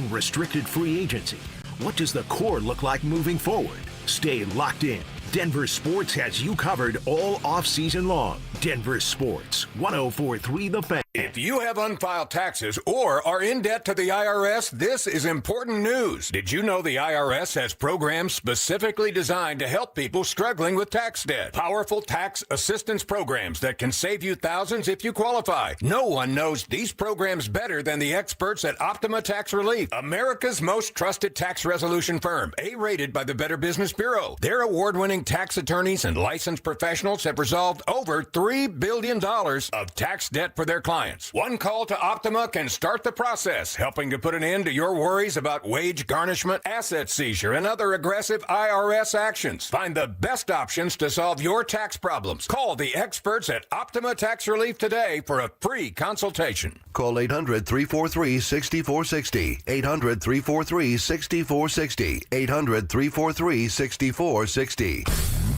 unrestricted free agency. What does the core look like moving forward? Stay locked in. Denver Sports has you covered all off-season long. Denver Sports, 104.3 The Fan. If you have unfiled taxes or are in debt to the IRS, this is important news. Did you know the IRS has programs specifically designed to help people struggling with tax debt? Powerful tax assistance programs that can save you thousands if you qualify. No one knows these programs better than the experts at Optima Tax Relief, America's most trusted tax resolution firm, A-rated by the Better Business Bureau. Their award-winning tax attorneys and licensed professionals have resolved over $3 billion of tax debt for their clients. One call to Optima can start the process, helping to put an end to your worries about wage garnishment, asset seizure, and other aggressive IRS actions. Find the best options to solve your tax problems. Call the experts at Optima Tax Relief today for a free consultation. Call 800-343-6460. 800-343-6460. 800-343-6460.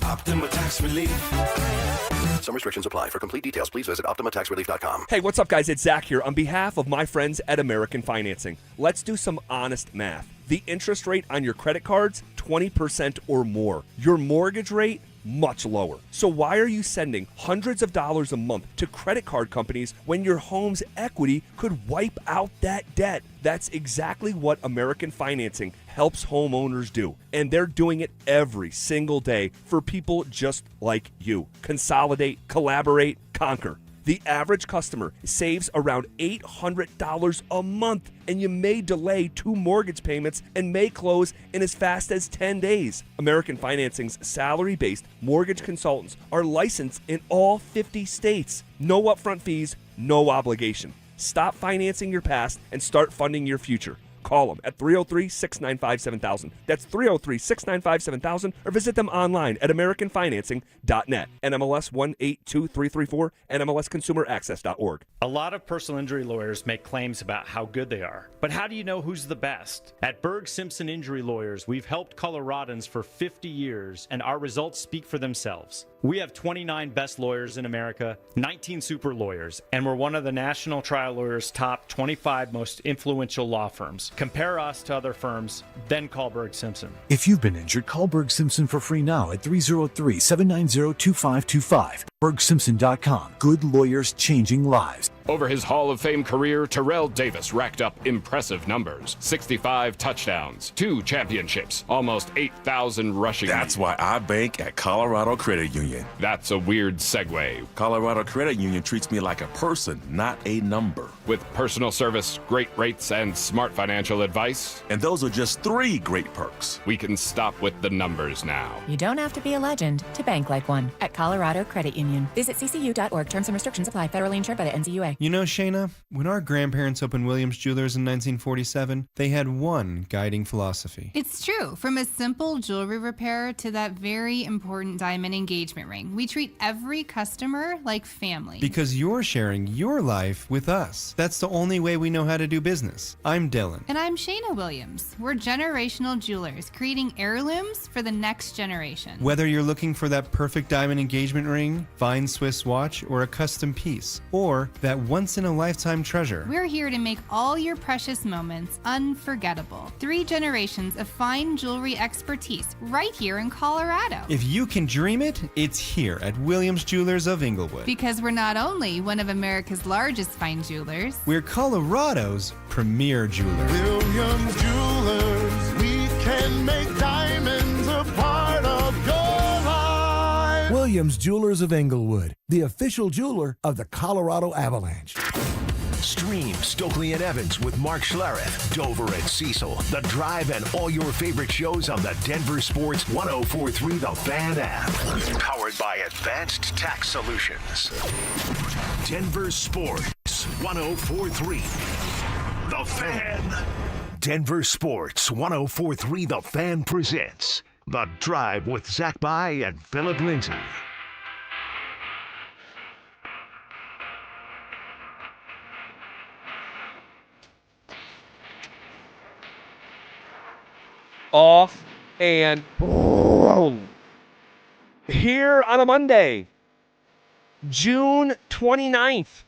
Optima Tax Relief. Some restrictions apply. For complete details, please visit OptimaTaxRelief.com. Hey, what's up, guys? It's Zach here on behalf of my friends at American Financing. Let's do some honest math. The interest rate on your credit cards, 20% or more. Your mortgage rate, much lower. So why are you sending hundreds of dollars a month to credit card companies when your home's equity could wipe out that debt? That's exactly what American Financing helps homeowners do. And they're doing it every single day for people just like you. Consolidate, collaborate, conquer. The average customer saves around $800 a month, and you may delay 2 mortgage payments and may close in as fast as 10 days. American Financing's salary-based mortgage consultants are licensed in all 50 states. No upfront fees, no obligation. Stop financing your past and start funding your future. Call them at 303-695-7000. That's 303-695-7000, or visit them online at americanfinancing.net. NMLS 182334, NMLSconsumeraccess.org. A lot of personal injury lawyers make claims about how good they are. But how do you know who's the best? At Berg Simpson Injury Lawyers, we've helped Coloradans for 50 years, and our results speak for themselves. We have 29 best lawyers in America, 19 super lawyers, and we're one of the National Trial Lawyers' top 25 most influential law firms. Compare us to other firms, then call Berg Simpson. If you've been injured, call Berg Simpson for free now at 303-790-2525. BergSimpson.com. Good lawyers changing lives. Over his Hall of Fame career, Terrell Davis racked up impressive numbers. 65 touchdowns, 2 championships, almost 8,000 rushing. That's why I bank at Colorado Credit Union. That's a weird segue. Colorado Credit Union treats me like a person, not a number. With personal service, great rates, and smart financial advice. And those are just 3 great perks. We can stop with the numbers now. You don't have to be a legend to bank like one at Colorado Credit Union. Visit ccu.org. Terms and restrictions apply. Federally insured by the NCUA. You know, Shayna, when our grandparents opened Williams Jewelers in 1947, they had one guiding philosophy. It's true. From a simple jewelry repair to that very important diamond engagement ring, we treat every customer like family. Because you're sharing your life with us. That's the only way we know how to do business. I'm Dylan. And I'm Shayna Williams. We're generational jewelers, creating heirlooms for the next generation. Whether you're looking for that perfect diamond engagement ring, fine Swiss watch, or a custom piece, or that once-in-a-lifetime treasure, we're here to make all your precious moments unforgettable. 3 generations of fine jewelry expertise right here in Colorado. If you can dream it, it's here at Williams Jewelers of Inglewood. Because we're not only one of America's largest fine jewelers, we're Colorado's premier jeweler. Williams Jewelers, we can make diamonds a part of your life. Williams Jewelers of Inglewood, the official jeweler of the Colorado Avalanche. Stream Stokely and Evans with Mark Schlereth, Dover and Cecil, The Drive, and all your favorite shows on the Denver Sports 104.3 The Fan app. Powered by Advanced Tax Solutions. Denver Sports 104.3 The Fan. Denver Sports 104.3 The Fan presents The Drive with Zach By and Phillip Lindsay. Off and boom. Here on a Monday, June 29th,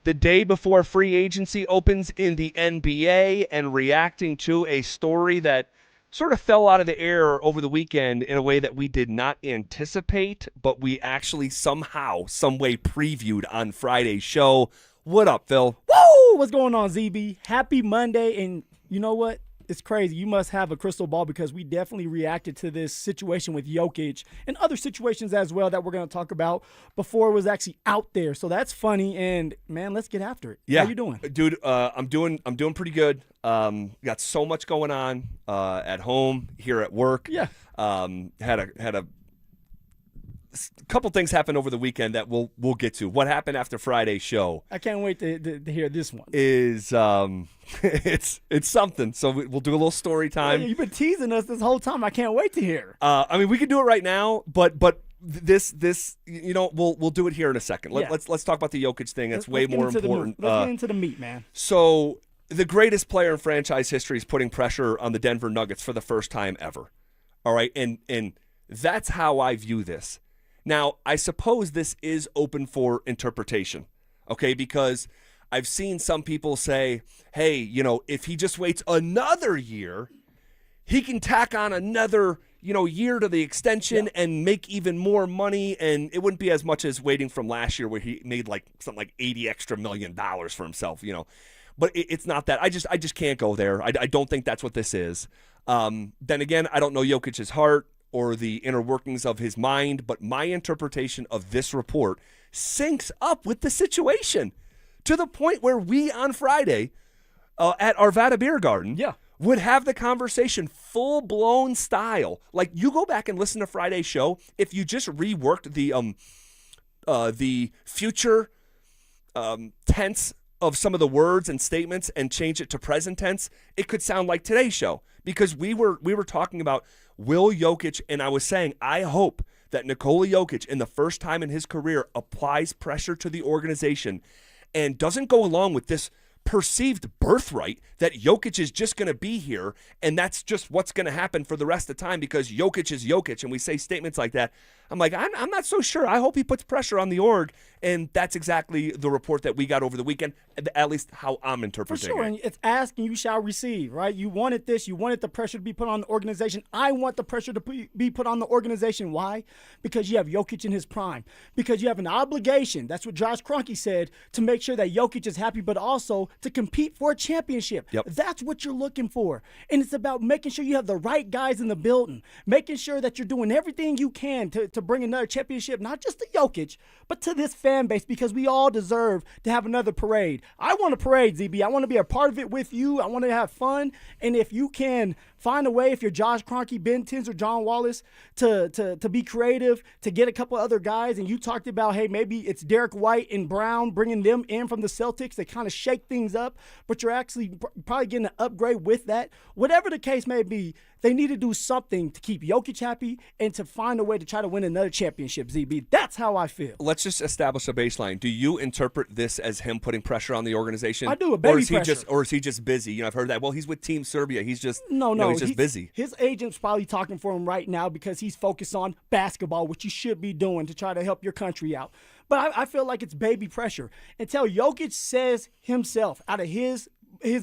the day before free agency opens in the NBA and reacting to a story that sort of fell out of the air over the weekend in a way that we did not anticipate, but we actually somehow, some way previewed on Friday's show. What up, Phil? Woo! What's going on, ZB? Happy Monday, and you know what? It's crazy. You must have a crystal ball because we definitely reacted to this situation with Jokic and other situations as well that we're going to talk about before it was actually out there. So that's funny, and man, let's get after it. Yeah. How you doing? Dude, I'm doing pretty good. Got so much going on at home, here at work. Yeah. Had a couple things happened over the weekend that we'll get to. What happened after Friday's show? I can't wait to hear this one. Is it's something. So we'll do a little story time. You've been teasing us this whole time. I can't wait to hear. I mean, we can do it right now, but this we'll do it here in a second. Let's talk about the Jokic thing. That's way more important. Let's get into the meat, man. So the greatest player in franchise history is putting pressure on the Denver Nuggets for the first time ever. All right, and that's how I view this. Now, I suppose this is open for interpretation, okay, because I've seen some people say, hey, if he just waits another year, he can tack on another, year to the extension and make even more money, and it wouldn't be as much as waiting from last year where he made something like $80 extra million for himself, But it's not that. I just can't go there. I don't think that's what this is. Then again, I don't know Jokic's heart or the inner workings of his mind, but my interpretation of this report syncs up with the situation to the point where we on Friday at Arvada Beer Garden would have the conversation full-blown style. Like, you go back and listen to Friday's show, if you just reworked the future tense of some of the words and statements and change it to present tense, it could sound like today's show. Because we were talking about Will Jokic, and I was saying, I hope that Nikola Jokic, in the first time in his career, applies pressure to the organization and doesn't go along with this perceived birthright that Jokic is just going to be here, and that's just what's going to happen for the rest of the time because Jokic is Jokic, and we say statements like that. I'm like, I'm not so sure. I hope he puts pressure on the org, and that's exactly the report that we got over the weekend, at least how I'm interpreting it. For sure, and it's ask and you shall receive, right? You wanted this. You wanted the pressure to be put on the organization. I want the pressure to be put on the organization. Why? Because you have Jokic in his prime. Because you have an obligation, that's what Josh Kroenke said, to make sure that Jokic is happy, but also to compete for a championship. Yep. That's what you're looking for. And it's about making sure you have the right guys in the building, making sure that you're doing everything you can to bring another championship, not just to Jokic, but to this fan base, because we all deserve to have another parade. I want a parade, ZB. I want to be a part of it with you. I want to have fun. And if you can find a way, if you're Josh Kroenke, Ben Tibbs, or John Wallace, to be creative, to get a couple other guys, and you talked about, hey, maybe it's Derek White and Brown, bringing them in from the Celtics to kind of shake things up, but you're actually probably getting an upgrade with that. Whatever the case may be, they need to do something to keep Jokic happy and to find a way to try to win another championship, ZB. That's how I feel. Let's just establish a baseline. Do you interpret this as him putting pressure on the organization? I do, baby pressure. Or is he just busy? I've heard that. Well, he's with Team Serbia. He's just he's just busy. His agent's probably talking for him right now because he's focused on basketball, which you should be doing to try to help your country out. But I feel like it's baby pressure. Until Jokic says himself out of his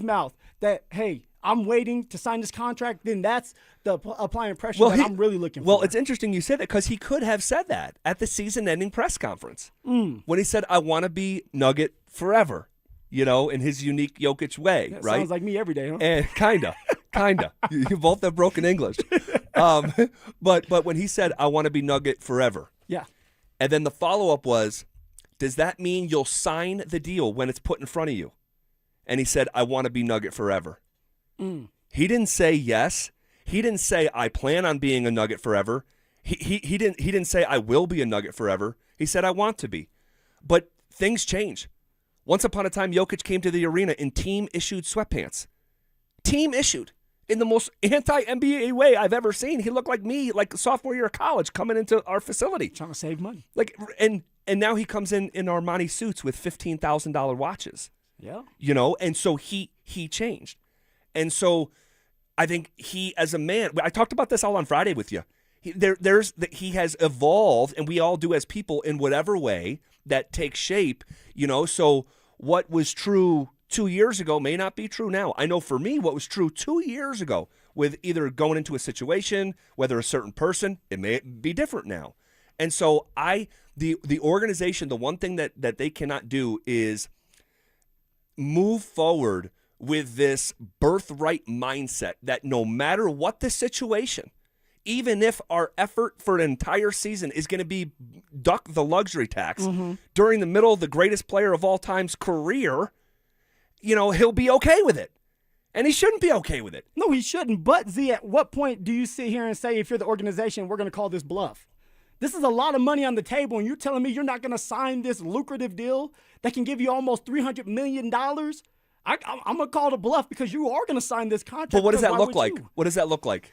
mouth that, hey, I'm waiting to sign this contract, then that's the applying pressure that I'm really looking for. Well, it's interesting you said that because he could have said that at the season-ending press conference when he said, I want to be Nugget forever, in his unique Jokic way, that right? Sounds like me every day, huh? And kinda. You both have broken English. But when he said, I want to be Nugget forever. Yeah. And then the follow-up was, does that mean you'll sign the deal when it's put in front of you? And he said, I want to be Nugget forever. He didn't say yes. He didn't say I plan on being a Nugget forever. He didn't say I will be a Nugget forever. He said I want to be. But things change. Once upon a time, Jokic came to the arena in team-issued sweatpants. Team-issued. In the most anti-NBA way I've ever seen. He looked like me, like sophomore year of college, coming into our facility. Trying to save money. And now he comes in Armani suits with $15,000 watches. Yeah. And so he changed. And so I think he, as a man, I talked about this all on Friday with you. He has evolved, and we all do as people in whatever way that takes shape. So what was true 2 years ago may not be true now. I know for me, what was true 2 years ago with either going into a situation, whether a certain person, it may be different now. And so the organization, the one thing that they cannot do is move forward with this birthright mindset that no matter what the situation, even if our effort for an entire season is going to be duck the luxury tax during the middle of the greatest player of all time's career, he'll be okay with it. And he shouldn't be okay with it. No, he shouldn't. But, Z, at what point do you sit here and say, if you're the organization, we're going to call this bluff? This is a lot of money on the table, and you're telling me you're not going to sign this lucrative deal that can give you almost $300 million? I'm going to call it a bluff because you are going to sign this contract. But what does that look like? What does that look like?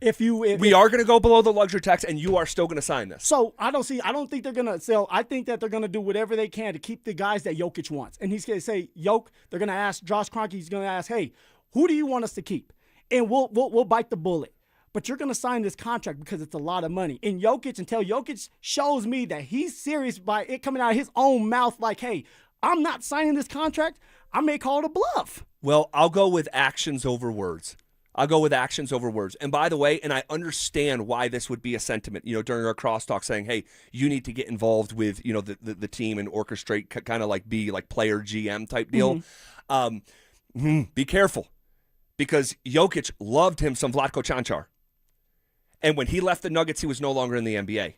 We are going to go below the luxury tax, and you are still going to sign this. So I don't think they're going to sell. I think that they're going to do whatever they can to keep the guys that Jokic wants. And he's going to say, they're going to ask Josh Kroenke, he's going to ask, hey, who do you want us to keep? And we'll bite the bullet. But you're going to sign this contract because it's a lot of money. And Jokic, until Jokic shows me that he's serious by it coming out of his own mouth like, hey, I'm not signing this contract, I may call it a bluff. Well, I'll go with actions over words. And by the way, and I understand why this would be a sentiment, during our crosstalk saying, hey, you need to get involved with, the team and orchestrate, kind of like be like player GM type deal. Be careful, because Jokic loved him some Vlatko Čančar. And when he left the Nuggets, he was no longer in the NBA.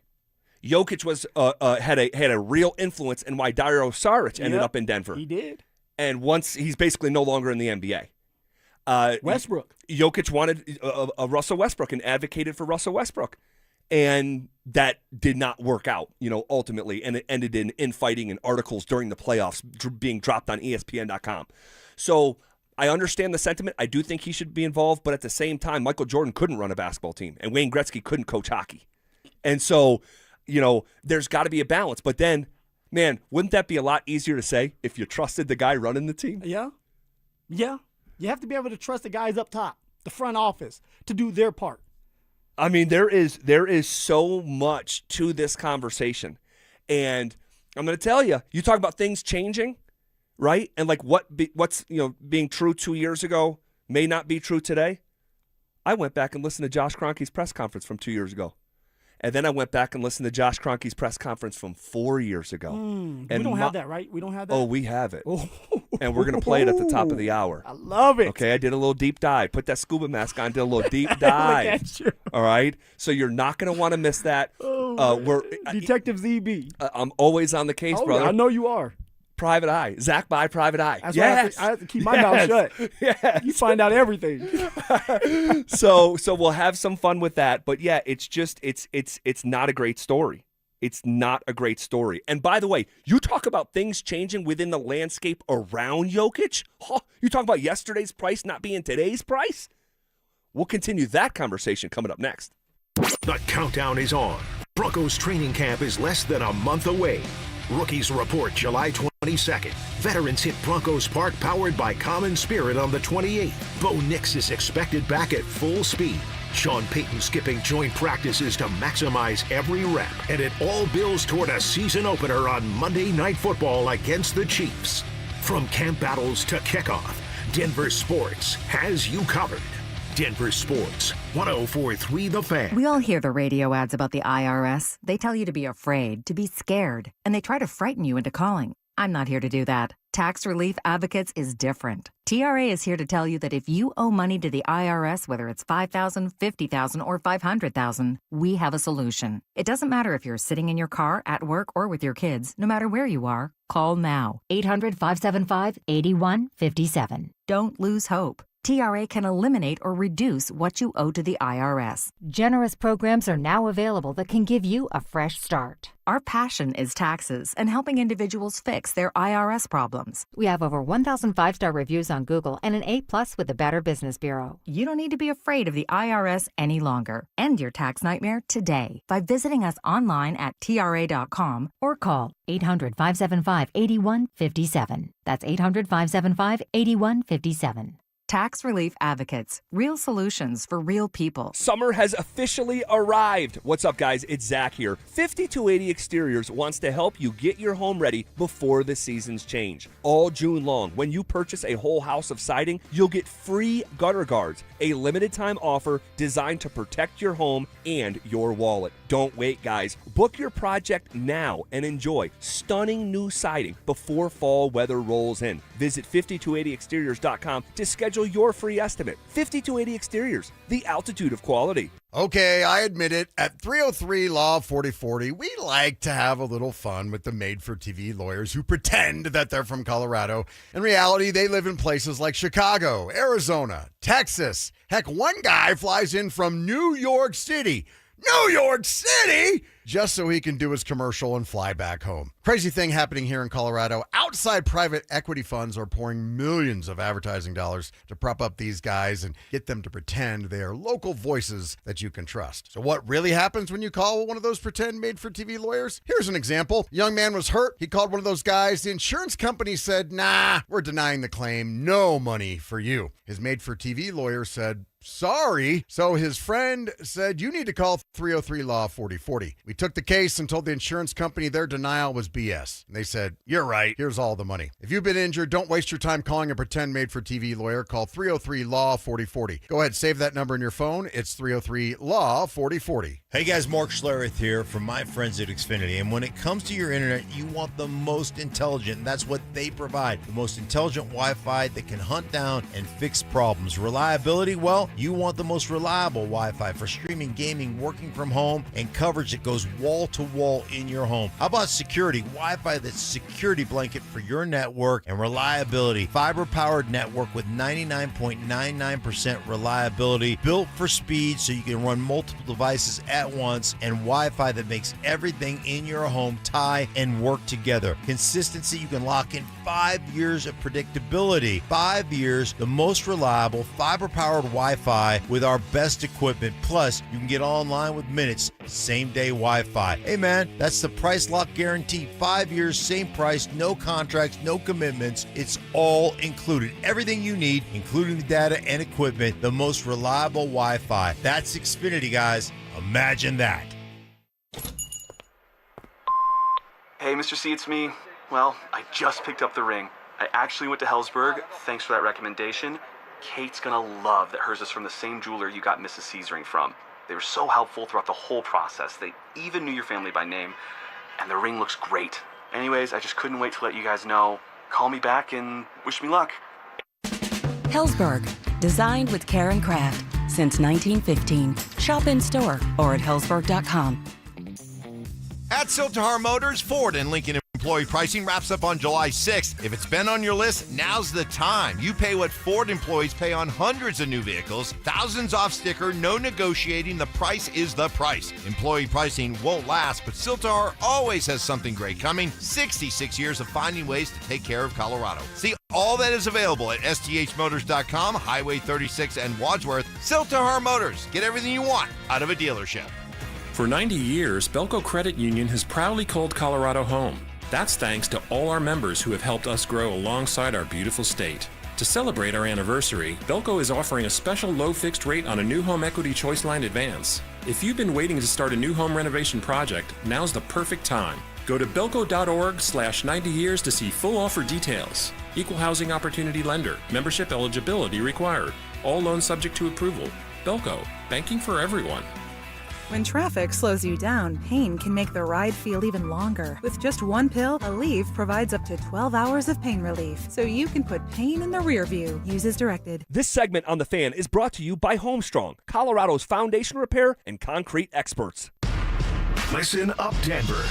Jokic had a real influence in why Dario Saric ended up in Denver. He did. And once he's basically no longer in the NBA. Westbrook. Jokic wanted a Russell Westbrook and advocated for Russell Westbrook. And that did not work out, ultimately. And it ended in infighting and articles during the playoffs being dropped on ESPN.com. So I understand the sentiment. I do think he should be involved. But at the same time, Michael Jordan couldn't run a basketball team. And Wayne Gretzky couldn't coach hockey. And so, there's got to be a balance. But then, man, wouldn't that be a lot easier to say if you trusted the guy running the team? Yeah. You have to be able to trust the guys up top, the front office, to do their part. I mean, there is so much to this conversation. And I'm going to tell you, you talk about things changing, right? And like what's being true 2 years ago may not be true today. I went back and listened to Josh Kroenke's press conference from 2 years ago. And then I went back and listened to Josh Kroenke's press conference from 4 years ago. And we don't have that, right? We don't have that? Oh, we have it. And we're going to play it at the top of the hour. I love it. Okay, I did a little deep dive. Put that scuba mask on, did a little deep dive. Look at you. All right? So you're not going to want to miss that. Detective ZB. I'm always on the case, brother. I know you are. Private Eye. Zach by Private Eye. That's yes. why I have to keep my mouth shut. Yes. You find out everything. So we'll have some fun with that. But yeah, it's just it's not a great story. It's not a great story. And by the way, you talk about things changing within the landscape around Jokic. You talk about yesterday's price not being today's price. We'll continue that conversation coming up next. The countdown is on. Broncos training camp is less than a month away. Rookies report July 22nd. Veterans hit Broncos Park powered by Common Spirit on the 28th. Bo Nix is expected back at full speed. Sean Payton skipping joint practices to maximize every rep. And it all builds toward a season opener on Monday Night Football against the Chiefs. From camp battles to kickoff, Denver Sports has you covered. Denver Sports, 104.3 The Fan. We all hear the radio ads about the IRS. They tell you to be afraid, to be scared, and they try to frighten you into calling. I'm not here to do that. Tax Relief Advocates is different. TRA is here to tell you that if you owe money to the IRS, whether it's $5,000, $50,000, or $500,000, we have a solution. It doesn't matter if you're sitting in your car, at work, or with your kids. No matter where you are, call now. 800-575-8157. Don't lose hope. TRA can eliminate or reduce what you owe to the IRS. Generous programs are now available that can give you a fresh start. Our passion is taxes and helping individuals fix their IRS problems. We have over 1,000 5-star reviews on Google and an A+ with the Better Business Bureau. You don't need to be afraid of the IRS any longer. End your tax nightmare today by visiting us online at TRA.com or call 800-575-8157. That's 800-575-8157. Tax Relief Advocates. Real solutions for real people. Summer has officially arrived. What's up, guys? It's Zach here. 5280 Exteriors wants to help you get your home ready before the seasons change. All June long, when you purchase a whole house of siding, you'll get free gutter guards, a limited time offer designed to protect your home and your wallet. Don't wait, guys. Book your project now and enjoy stunning new siding before fall weather rolls in. Visit 5280exteriors.com to schedule your free estimate. 5280 Exteriors, the altitude of quality. Okay, I admit it. At 303 Law 4040, we like to have a little fun with the made-for-TV lawyers who pretend that they're from Colorado. In reality, they live in places like Chicago, Arizona, Texas. Heck, one guy flies in from New York City. New York City! Just so he can do his commercial and fly back home. Crazy thing happening here in Colorado. Outside private equity funds are pouring millions of advertising dollars to prop up these guys and get them to pretend they are local voices that you can trust. So what really happens when you call one of those pretend made-for-TV lawyers? Here's an example. A young man was hurt. He called one of those guys. The insurance company said, nah, we're denying the claim. No money for you. His made-for-TV lawyer said, sorry. So his friend said, you need to call 303 Law 4040. We took the case and told the insurance company their denial was BS. And they said, you're right. Here's all the money. If you've been injured, don't waste your time calling a pretend made-for-TV lawyer. Call 303 Law 4040. Go ahead, save that number in your phone. It's 303 Law 4040. Hey guys, Mark Schlereth here from my friends at Xfinity. And when it comes to your internet, you want the most intelligent, and that's what they provide. The most intelligent Wi-Fi that can hunt down and fix problems. Reliability, well, you want the most reliable Wi-Fi for streaming, gaming, working from home, and coverage that goes wall to wall in your home. How about security? Wi-Fi that's security blanket for your network and reliability. Fiber-powered network with 99.99% reliability, built for speed so you can run multiple devices at once, and Wi-Fi that makes everything in your home tie and work together. Consistency, you can lock in 5 years of predictability. 5 years, the most reliable fiber-powered Wi-Fi with our best equipment. Plus, you can get online with minutes, same-day Wi-Fi. Hey man, that's the price lock guarantee. 5 years, same price, no contracts, no commitments. It's all included. Everything you need, including the data and equipment, the most reliable Wi-Fi. That's Xfinity, guys. Imagine that. Hey, Mr. C, it's me. Well, I just picked up the ring. I actually went to Hellsberg. Thanks for that recommendation. Kate's gonna love that hers is from the same jeweler you got Mrs. C's ring from. They were so helpful throughout the whole process. They even knew your family by name, and the ring looks great. Anyways, I just couldn't wait to let you guys know. Call me back and wish me luck. Hellsberg, designed with care and craft since 1915. Shop in store or at hellsberg.com. At Siltahar Motors, Ford and Lincoln employee pricing wraps up on July 6th. If it's been on your list, now's the time. You pay what Ford employees pay on hundreds of new vehicles. Thousands off sticker, no negotiating. The price is the price. Employee pricing won't last, but Siltahar always has something great coming. 66 years of finding ways to take care of Colorado. See all that is available at sthmotors.com, Highway 36 and Wadsworth. Siltahar Motors. Get everything you want out of a dealership. For 90 years, Belco Credit Union has proudly called Colorado home. That's thanks to all our members who have helped us grow alongside our beautiful state. To celebrate our anniversary, Belco is offering a special low fixed rate on a new home equity choice line advance. If you've been waiting to start a new home renovation project, now's the perfect time. Go to belco.org/90 years to see full offer details. Equal housing opportunity lender. Membership eligibility required. All loans subject to approval. Belco, banking for everyone. When traffic slows you down, pain can make the ride feel even longer. With just one pill, Aleve provides up to 12 hours of pain relief, so you can put pain in the rear view. Use as directed. This segment on The Fan is brought to you by Homestrong, Colorado's foundation repair and concrete experts. Listen up, Denver.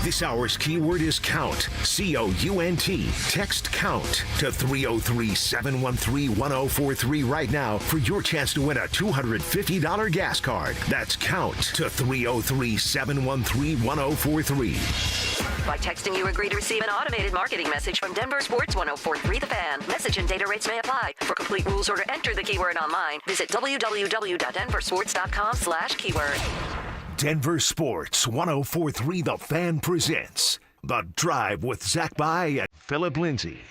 This hour's keyword is count. C-O-U-N-T. Text count to 303-713-1043 right now for your chance to win a $250 gas card. That's count to 303-713-1043. By texting, you agree to receive an automated marketing message from Denver Sports 1043 The Fan. Message and data rates may apply. For complete rules or to enter the keyword online, visit www.denversports.com/keyword. Denver Sports 1043 The Fan presents The Drive with Zach By and Phillip Lindsay.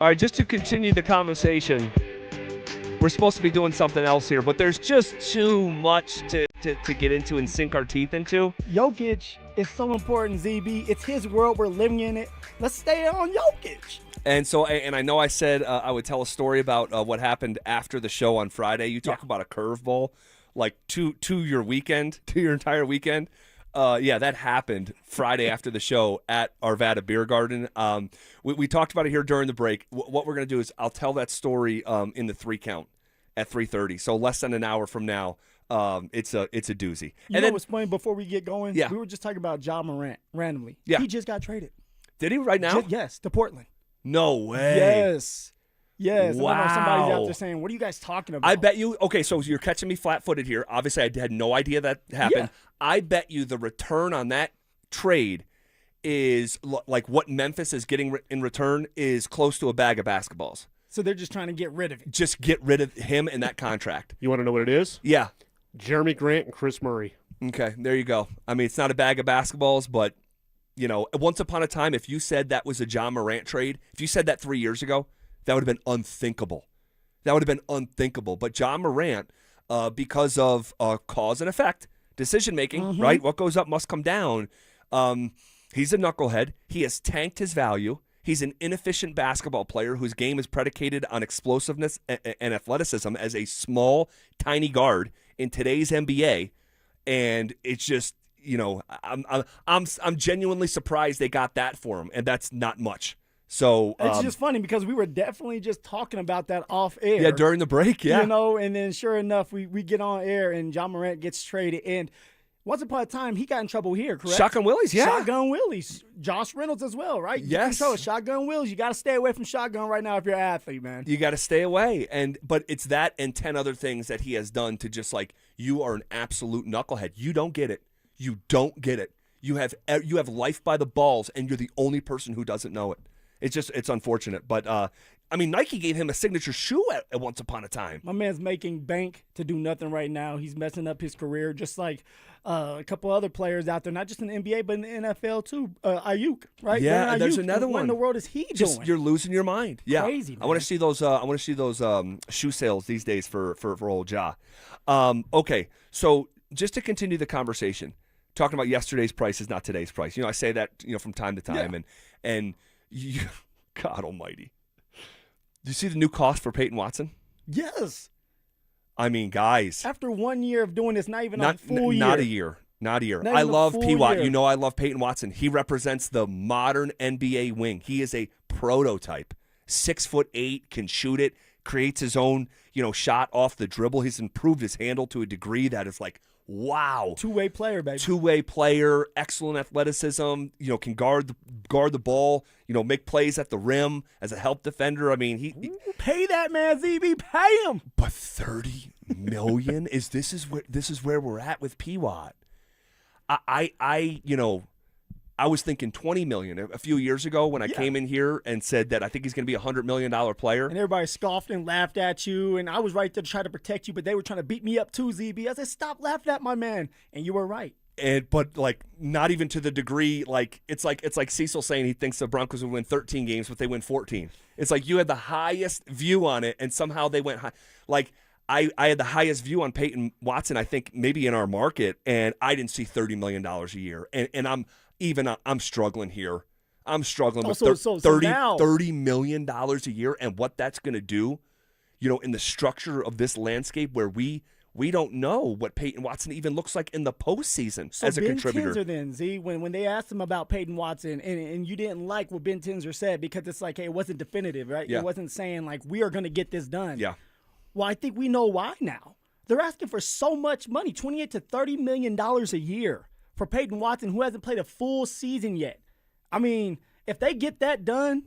All right, just to continue the conversation, we're supposed to be doing something else here, but there's just too much to get into and sink our teeth into. Jokic is so important, ZB. It's his world. We're living in it. Let's stay on Jokic. And so, and I know I said I would tell a story about what happened after the show on Friday. You talk about a curveball, like to your weekend, to your entire weekend. Yeah, that happened Friday after the show at Arvada Beer Garden. We talked about it here during the break. What we're going to do is I'll tell that story in the 3 count at 3:30. So less than an hour from now. It's a doozy. You know what's funny? Before we get going, Yeah. we were just talking about Ja Morant randomly. Yeah. He just got traded. Did he right now? Yes, to Portland. No way. Yes. Yes. Wow. I know somebody's out there saying, what are you guys talking about? I bet you, okay, so you're catching me flat-footed here. Obviously, I had no idea that happened. Yeah. I bet you the return on that trade is like what Memphis is getting in return is close to a bag of basketballs. So they're just trying to get rid of it. Just get rid of him and that contract. You want to know what it is? Yeah. Jeremy Grant and Chris Murray. Okay, there you go. I mean, it's not a bag of basketballs, but, you know, once upon a time, if you said that was a Ja Morant trade, if you said that 3 years ago, that would have been unthinkable. That would have been unthinkable. But Ja Morant, because of cause and effect, decision-making, right? What goes up must come down. He's a knucklehead. He has tanked his value. He's an inefficient basketball player whose game is predicated on explosiveness and athleticism as a small, tiny guard in today's NBA. And it's just, you know, I'm genuinely surprised they got that for him, and that's not much. So it's just funny because we were definitely just talking about that off air. Yeah, during the break, yeah. You know, and then sure enough, we get on air and Ja Morant gets traded. And once upon a time, he got in trouble here, correct? Shotgun Willies, yeah. Shotgun Willies. Josh Reynolds as well, right? Yes. Shotgun Willies. You got to stay away from shotgun right now if you're an athlete, man. You got to stay away. But it's that and 10 other things that he has done to just like, you are an absolute knucklehead. You don't get it. You don't get it. You have life by the balls, and you're the only person who doesn't know it. It's unfortunate. But, I mean, Nike gave him a signature shoe at once upon a time. My man's making bank to do nothing right now. He's messing up his career just like a couple other players out there, not just in the NBA, but in the NFL too. Ayuk, right? Yeah, Ayuk. there's another What one. in the world is he Just, doing? you're losing your mind. Yeah, Crazy, I want man. to see those. I want to see those shoe sales these days for old Ja. Okay, so just to continue the conversation, talking about yesterday's price is not today's price. You know, I say that from time to time, and you, God Almighty, do you see the new cost for Payton Watson? Yes. I mean, guys, After 1 year of doing this, not even a full year. Not a year. Not a year. Not I even a love full P-Watt. year. You know I love Peyton Watson. He represents the modern NBA wing. He is a prototype. 6'8", can shoot it, creates his own, shot off the dribble. He's improved his handle to a degree that is like, wow. Two-way player, baby. Two-way player, excellent athleticism, can guard the ball, make plays at the rim as a help defender. I mean, he Pay that man, ZB. Pay him. but $30 million this is where we're at with P-Watt. I was thinking $20 million a few years ago when I came in here and said that I think he's going to be a $100 million player. And everybody scoffed and laughed at you, and I was right there to try to protect you, but they were trying to beat me up too, ZB. I said, stop laughing at my man, and you were right. But like not even to the degree it's like Cecil saying he thinks the Broncos would win 13 games, but they win 14. It's like you had the highest view on it, and somehow they went high. Like I had the highest view on Peyton Watson, I think maybe in our market, and I didn't see $30 million a year, and I'm struggling here. I'm struggling with $30 million a year, and what that's going to do, in the structure of this landscape where we don't know what Peyton Watson even looks like in the postseason as a contributor. Ben Tinzer then, Z, when they asked him about Peyton Watson, and you didn't like what Ben Tinzer said because it's like, hey, it wasn't definitive, right? Yeah. It wasn't saying, like, we are going to get this done. Yeah. Well, I think we know why now. They're asking for so much money, $28 to $30 million a year for Peyton Watson, who hasn't played a full season yet. I mean, if they get that done,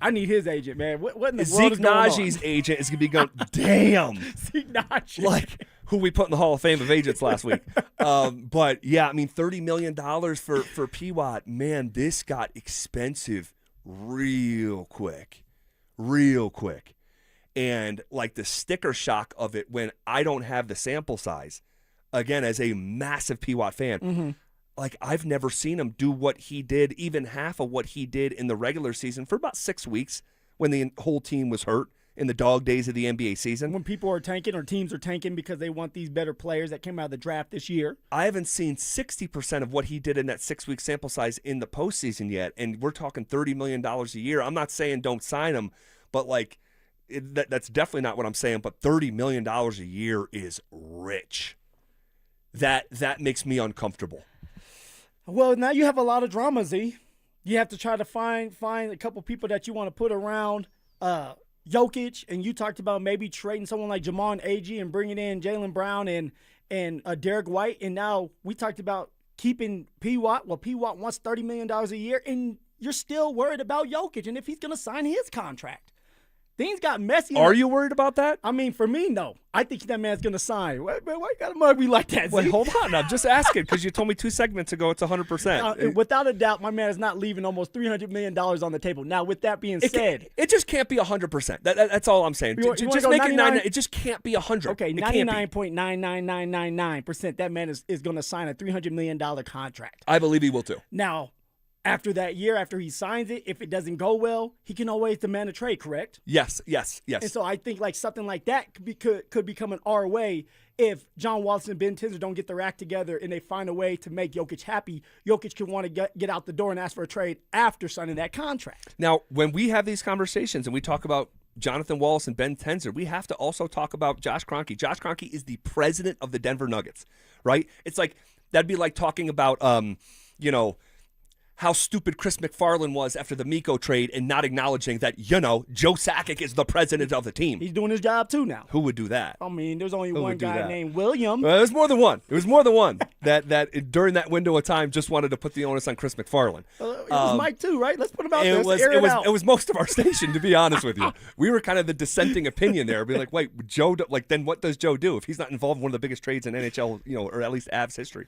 I need his agent, man. What in the world is going on? Zeke Najee's agent is going to be going, damn. Zeke Naji. Like, who we put in the Hall of Fame of agents last week. But, yeah, I mean, $30 million for P-Watt. Man, this got expensive real quick. Real quick. And, like, the sticker shock of it when I don't have the sample size, again, as a massive P-Watt fan, like, I've never seen him do what he did, even half of what he did in the regular season for about 6 weeks when the whole team was hurt in the dog days of the NBA season. When people are tanking or teams are tanking because they want these better players that came out of the draft this year. I haven't seen 60% of what he did in that 6-week sample size in the postseason yet, and we're talking $30 million a year. I'm not saying don't sign him, but that's definitely not what I'm saying, but $30 million a year is rich. That makes me uncomfortable. Well, now you have a lot of drama, Z. You have to try to find a couple people that you want to put around Jokic, and you talked about maybe trading someone like Jamon Agee and bringing in Jaylen Brown and Derek White, and now we talked about keeping P. Watt. Well, P. Watt wants $30 million a year, and you're still worried about Jokic and if he's going to sign his contract. Things got messy. Are you worried about that? I mean, for me, no. I think that man's going to sign. Why you got to mug me like that, Z? Wait, hold on. I'm just asking because you told me 2 segments ago it's 100%. Without a doubt, my man is not leaving almost $300 million on the table. Now, with that being said. It just can't be 100%. That's all I'm saying. Just make it 99. It just can't be 100. Okay, 99.99999%. That man is going to sign a $300 million contract. I believe he will too. Now, after that year, after he signs it, if it doesn't go well, he can always demand a trade, correct? Yes. And so I think something like that could be coming our way if John Wall and Ben Tinder don't get their act together and they find a way to make Jokic happy. Jokic could want to get out the door and ask for a trade after signing that contract. Now, when we have these conversations and we talk about Jonathan Wallace and Ben Tenzer, we have to also talk about Josh Kroenke. Josh Kroenke is the president of the Denver Nuggets, right? It's like that'd be like talking about, how stupid Chris McFarland was after the Miko trade and not acknowledging that, Joe Sakic is the president of the team. He's doing his job too now. Who would do that? I mean, there's only one guy named William. Well, it was more than one. that during that window of time just wanted to put the onus on Chris McFarland. It was Mike too, right? Let's put him out there. It was most of our station, to be honest with you. We were kind of the dissenting opinion there. Be like, wait, Joe, then what does Joe do if he's not involved in one of the biggest trades in NHL, or at least Avs history?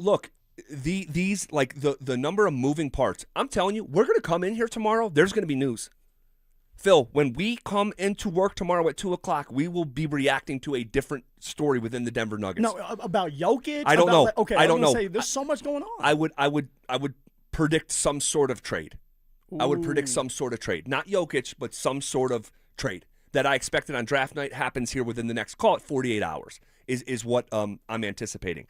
Look, the number of moving parts. I'm telling you, we're going to come in here tomorrow. There's going to be news. Phil, when we come into work tomorrow at 2:00, we will be reacting to a different story within the Denver Nuggets. No, about Jokic. I don't know. I don't know. There's so much going on. I would predict some sort of trade. Ooh. I would predict some sort of trade, not Jokic, but some sort of trade that I expected on draft night happens here within the next 48 hours. Is what I'm anticipating.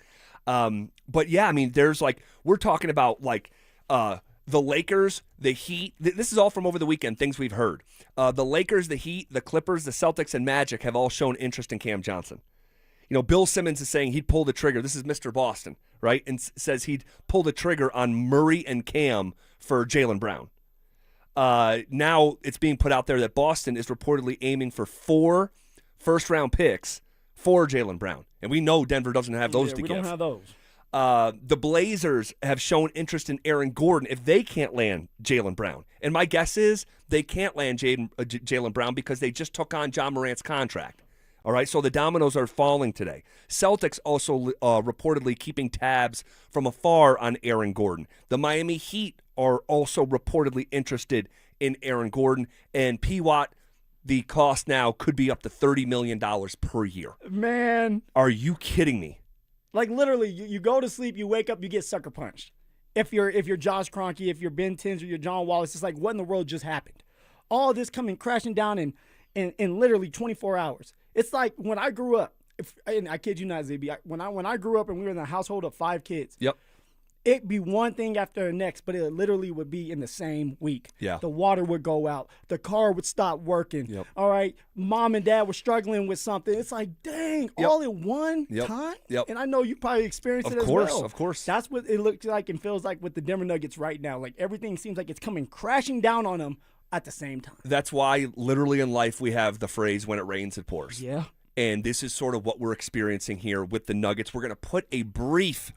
But yeah, I mean, there's we're talking about the Lakers, the Heat. This is all from over the weekend, things we've heard. The Lakers, the Heat, the Clippers, the Celtics, and Magic have all shown interest in Cam Johnson. Bill Simmons is saying he'd pull the trigger. This is Mr. Boston, right? And says he'd pull the trigger on Murray and Cam for Jaylen Brown. Now it's being put out there that Boston is reportedly aiming for 4 first-round picks for Jaylen Brown. And we know Denver doesn't have those to give. We don't have those. The Blazers have shown interest in Aaron Gordon if they can't land Jaylen Brown. And my guess is they can't land Jaylen Brown because they just took on John Morant's contract. All right, so the dominoes are falling today. Celtics also reportedly keeping tabs from afar on Aaron Gordon. The Miami Heat are also reportedly interested in Aaron Gordon. And P. Watt, the cost now could be up to $30 million per year. Man. Are you kidding me? Literally, you go to sleep, you wake up, you get sucker punched. If you're Josh Kroenke, if you're Ben Tinder, you're John Wallace, it's what in the world just happened? All this coming crashing down in literally 24 hours. It's like when I grew up, and I kid you not, ZB, when I grew up and we were in a household of 5 kids. Yep. It'd be one thing after the next, but it literally would be in the same week. Yeah. The water would go out. The car would stop working. Yep. All right. Mom and dad were struggling with something. It's dang, all in one time? Yep. And I know you probably experienced it as well. Of course. That's what it looks like and feels like with the Denver Nuggets right now. Everything seems like it's coming crashing down on them at the same time. That's why literally in life we have the phrase, when it rains, it pours. Yeah. And this is sort of what we're experiencing here with the Nuggets. We're going to put a brief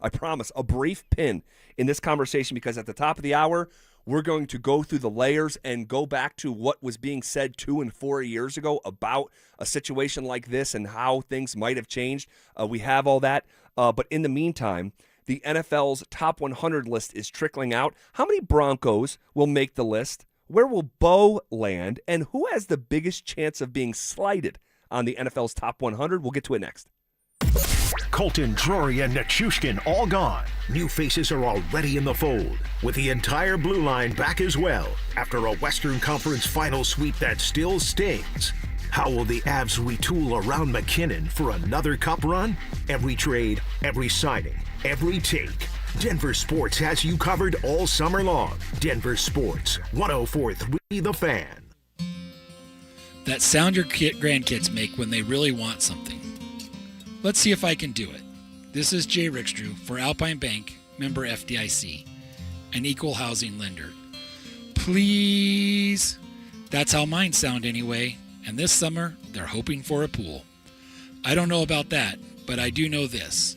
pin in this conversation because at the top of the hour, we're going to go through the layers and go back to what was being said 2 and 4 years ago about a situation like this and how things might have changed. We have all that. But in the meantime, the NFL's top 100 list is trickling out. How many Broncos will make the list? Where will Bo land? And who has the biggest chance of being slighted on the NFL's top 100? We'll get to it next. Colton, Drury, and Nichushkin all gone. New faces are already in the fold, with the entire blue line back as well after a Western Conference final sweep that still stings. How will the Avs retool around McKinnon for another cup run? Every trade, every signing, every take. Denver Sports has you covered all summer long. Denver Sports, 104.3 The Fan. That sound your grandkids make when they really want something. Let's see if I can do it. This is Jay Rickstrew for Alpine Bank, member FDIC, an equal housing lender. Please. That's how mine sound anyway, and this summer they're hoping for a pool. I don't know about that, but I do know this.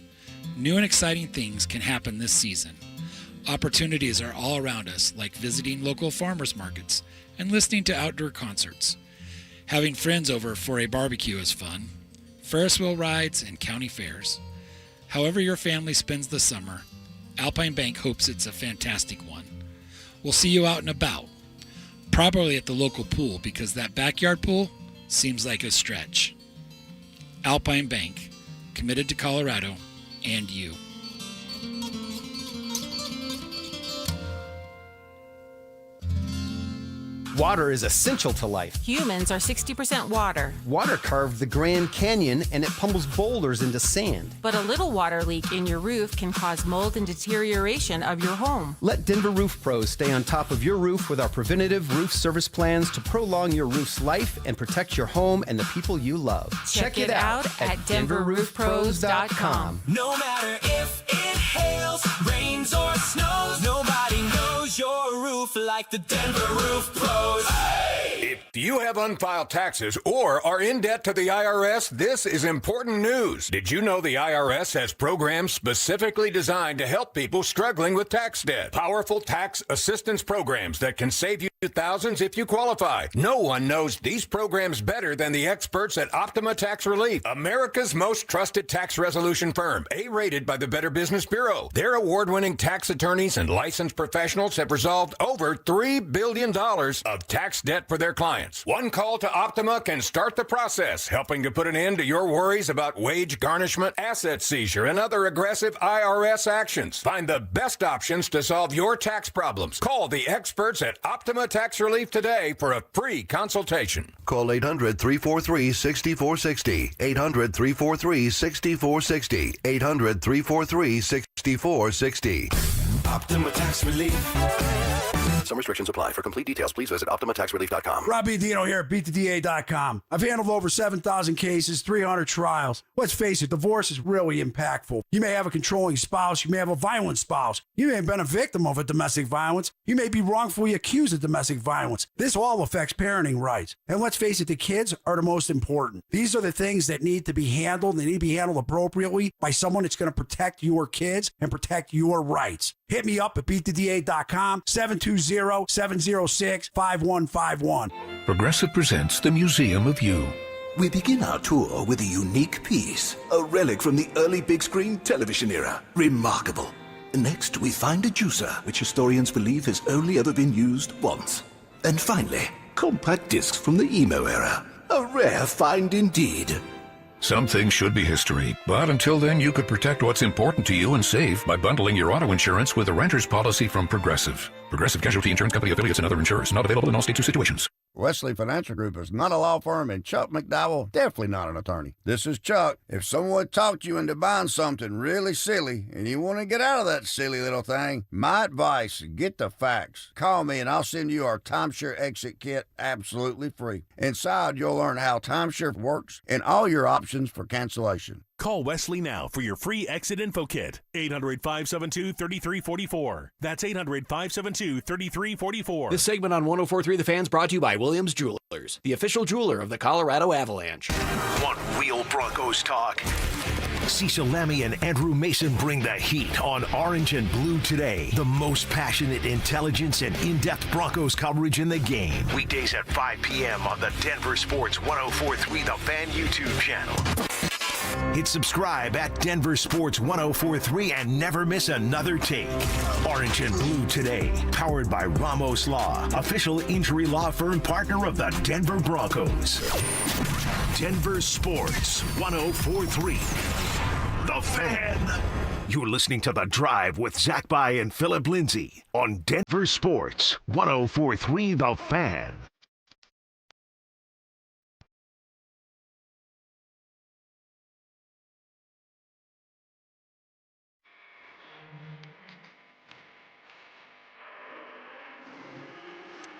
New and exciting things can happen this season. Opportunities are all around us, like visiting local farmers markets and listening to outdoor concerts. Having friends over for a barbecue is fun. Ferris wheel rides and county fairs. However your family spends the summer, Alpine Bank hopes it's a fantastic one. We'll see you out and about, probably at the local pool because that backyard pool seems like a stretch. Alpine Bank, committed to Colorado and you. Water is essential to life. Humans are 60% water. Water carved the Grand Canyon and it pummels boulders into sand. But a little water leak in your roof can cause mold and deterioration of your home. Let Denver Roof Pros stay on top of your roof with our preventative roof service plans to prolong your roof's life and protect your home and the people you love. Check it out at DenverRoofPros.com. No matter if it hails, rains, or snows, nobody knows your roof like the Denver Roof Pros. If you have unfiled taxes or are in debt to the IRS, this is important news. Did you know the IRS has programs specifically designed to help people struggling with tax debt? Powerful tax assistance programs that can save you thousands if you qualify. No one knows these programs better than the experts at Optima Tax Relief, America's most trusted tax resolution firm, A-rated by the Better Business Bureau. Their award-winning tax attorneys and licensed professionals have resolved over $3 billion of tax debt for their clients. One call to Optima can start the process, helping to put an end to your worries about wage garnishment, asset seizure, and other aggressive IRS actions. Find the best options to solve your tax problems. Call the experts at Optima Tax Relief today for a free consultation. Call 800-343-6460. 800-343-6460. 800-343-6460. Optima Tax Relief. Some restrictions apply. For complete details, please visit OptimaTaxRelief.com. Robbie Dino here at BeatTheDA.com. I've handled over 7,000 cases, 300 trials. Let's face it, divorce is really impactful. You may have a controlling spouse. You may have a violent spouse. You may have been a victim of a domestic violence. You may be wrongfully accused of domestic violence. This all affects parenting rights. And let's face it, the kids are the most important. These are the things that need to be handled. They need to be handled appropriately by someone that's going to protect your kids and protect your rights. Hit me up at BeatTheDA.com, 720-706-5151. Progressive presents the Museum of You. We begin our tour with a unique piece, a relic from the early big screen television era. Remarkable. Next, we find a juicer, which historians believe has only ever been used once. And finally, compact discs from the emo era. A rare find indeed. Some things should be history, but until then, you could protect what's important to you and save by bundling your auto insurance with a renter's policy from Progressive. Progressive Casualty Insurance Company affiliates and other insurers. Not available in all states or situations. Wesley Financial Group is not a law firm, and Chuck McDowell definitely not an attorney. This is Chuck. If someone talked you into buying something really silly and you want to get out of that silly little thing, my advice, get the facts. Call me and I'll send you our timeshare exit kit absolutely free. Inside, you'll learn how timeshare works and all your options for cancellation. Call Wesley now for your free exit info kit. 800-572-3344. That's 800-572-3344. This segment on 104.3 The Fan's brought to you by Williams Jewelers, the official jeweler of the Colorado Avalanche. Want real Broncos talk? Cecil Lammy and Andrew Mason bring the heat on Orange and Blue Today. The most passionate intelligence and in-depth Broncos coverage in the game. Weekdays at 5 p.m. on the Denver Sports 104.3 The Fan YouTube channel. Hit subscribe at Denver Sports 104.3 and never miss another take. Orange and Blue Today, powered by Ramos Law, official injury law firm partner of the Denver Broncos. Denver Sports 104.3. The Fan. You're listening to The Drive with Zach By and Phillip Lindsay on Denver Sports 104.3 The Fan.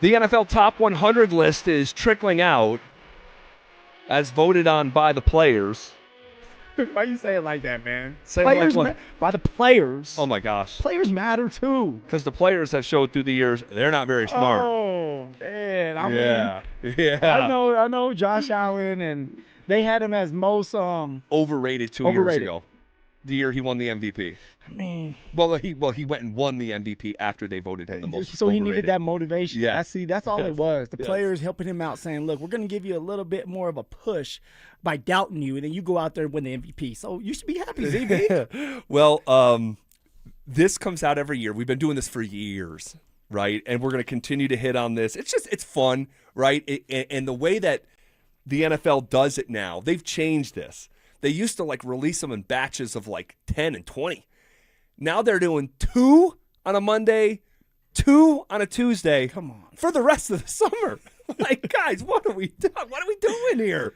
The NFL Top 100 list is trickling out as voted on by the players. Why you say it like that, man? Say it Players like what? by the players. Oh, my gosh. Players matter, too. Because the players have showed through the years they're not very smart. Oh, man. I mean, Yeah. I know Josh Allen, and they had him as most Overrated 2 years ago. The year he won the MVP. I mean, Well, he went and won the MVP after they voted him the most so he overrated. needed that motivation. Yeah. That's all it was. The Yes. players helping him out, saying, "Look, we're going to give you a little bit more of a push by doubting you, and then you go out there and win the MVP. So you should be happy, ZB." Well, this comes out every year. We've been doing this for years, right? And we're going to continue to hit on this. It's fun, right? And the way that the NFL does it now, they've changed this. They used to release them in batches of 10 and 20. Now they're doing 2 on a Monday, 2 on a Tuesday. Come on. For the rest of the summer. Guys, what are we doing? What are we doing here?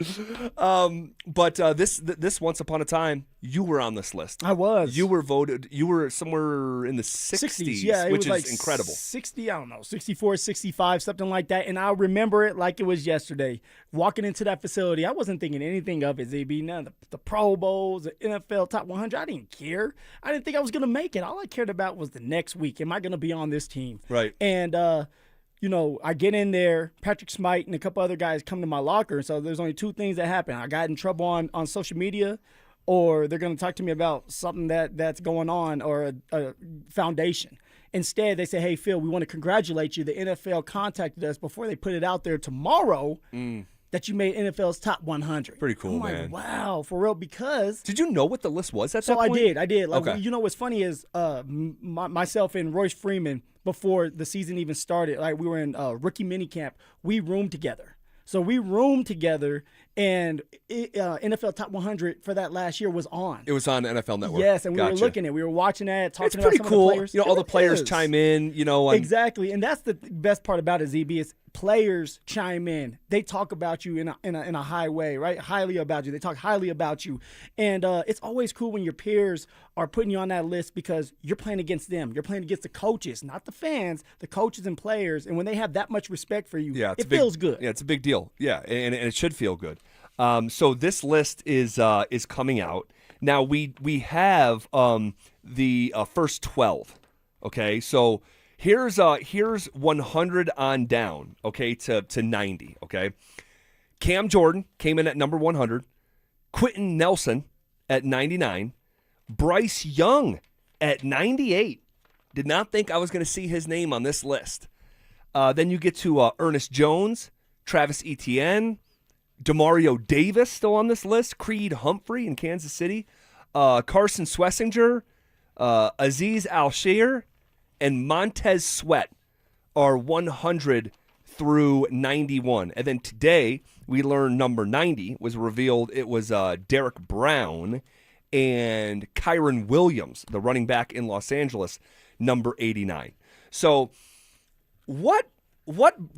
But this once upon a time, you were on this list. I was. You were voted. You were somewhere in the 60s, yeah, it which was is incredible. 60, I don't know, 64, 65, something like that. And I remember it like it was yesterday. Walking into that facility, I wasn't thinking anything of it, ZB. None of the Pro Bowls, the NFL Top 100. I didn't care. I didn't think I was going to make it. All I cared about was the next week. Am I going to be on this team? Right. And, I get in there, Patrick Smite and a couple other guys come to my locker. So there's only 2 things that happen. I got in trouble on social media, or they're going to talk to me about something that's going on, or a foundation. Instead, they say, "Hey, Phil, we want to congratulate you. The NFL contacted us before they put it out there tomorrow that you made NFL's Top 100. Pretty cool, I'm man. Wow, for real, because... Did you know what the list was at that So point? I did. Okay. You know what's funny is myself and Royce Freeman, before the season even started, we were in rookie minicamp, we roomed together. So we roomed together, and NFL Top 100 for that last year was on. It was on NFL Network. Yes, and we were Gotcha. looking at it. We were watching that, talking It's about pretty some cool. of the players. All the It players is. chime in, Exactly, and that's the best part about it, ZB, is players chime in. They talk about you in a high way, right? Highly about you. They talk highly about you, and it's always cool when your peers are putting you on that list because you're playing against them. You're playing against the coaches, not the fans, the coaches and players. And when they have that much respect for you, it feels good. Yeah, it's a big deal. Yeah, and it should feel good. So this list is coming out now. We have the first 12. Okay, so here's 100 on down. Okay, to 90. Okay, Cam Jordan came in at number 100. Quentin Nelson at 99. Bryce Young at 98. Did not think I was going to see his name on this list. Then you get to Ernest Jones, Travis Etienne, Demario Davis still on this list, Creed Humphrey in Kansas City, Carson Swessinger, Aziz Al-Shir, and Montez Sweat are 100 through 91. And then today we learned number 90 was revealed. It was Derek Brown and Kyron Williams, the running back in Los Angeles, number 89. So what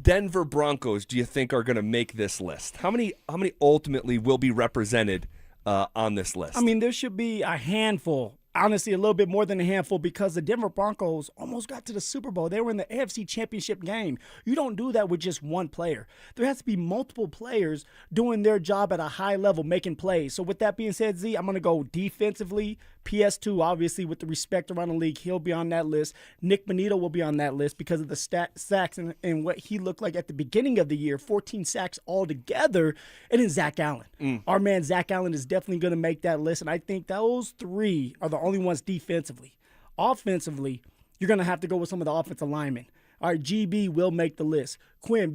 Denver Broncos do you think are going to make this list? How many ultimately will be represented on this list? I mean, there should be a handful. Honestly, a little bit more than a handful, because the Denver Broncos almost got to the Super Bowl. They were in the AFC Championship game. You don't do that with just one player. There has to be multiple players doing their job at a high level, making plays. So with that being said, Z, I'm going to go defensively. PS2, obviously, with the respect around the league, he'll be on that list. Nick Bonito will be on that list because of the sacks and what he looked like at the beginning of the year, 14 sacks altogether. And then Zach Allen. Our man Zach Allen is definitely going to make that list, and I think those 3 are the only ones defensively. Offensively, you're going to have to go with some of the offensive linemen. All right, GB will make the list. Quinn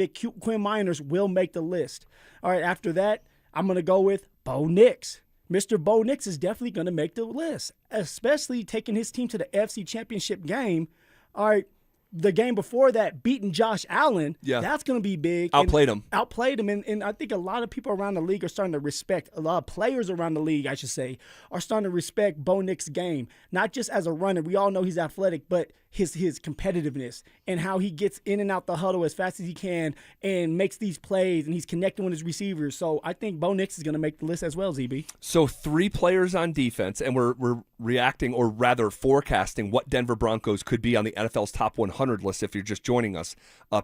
Miners will make the list. All right, after that, I'm going to go with Bo Nix. Mr. Bo Nix is definitely going to make the list, especially taking his team to the AFC Championship game. All right, the game before that, beating Josh Allen, that's going to be big. Outplayed him. Outplayed him. And I think a lot of people around the league are starting to respect, a lot of players around the league, I should say, are starting to respect Bo Nix's game. Not just as a runner. We all know he's athletic, but his competitiveness and how he gets in and out the huddle as fast as he can and makes these plays, and he's connecting with his receivers. So I think Bo Nix is going to make the list as well, ZB. So 3 players on defense, and we're reacting, or rather forecasting, what Denver Broncos could be on the NFL's top 100 list if you're just joining us.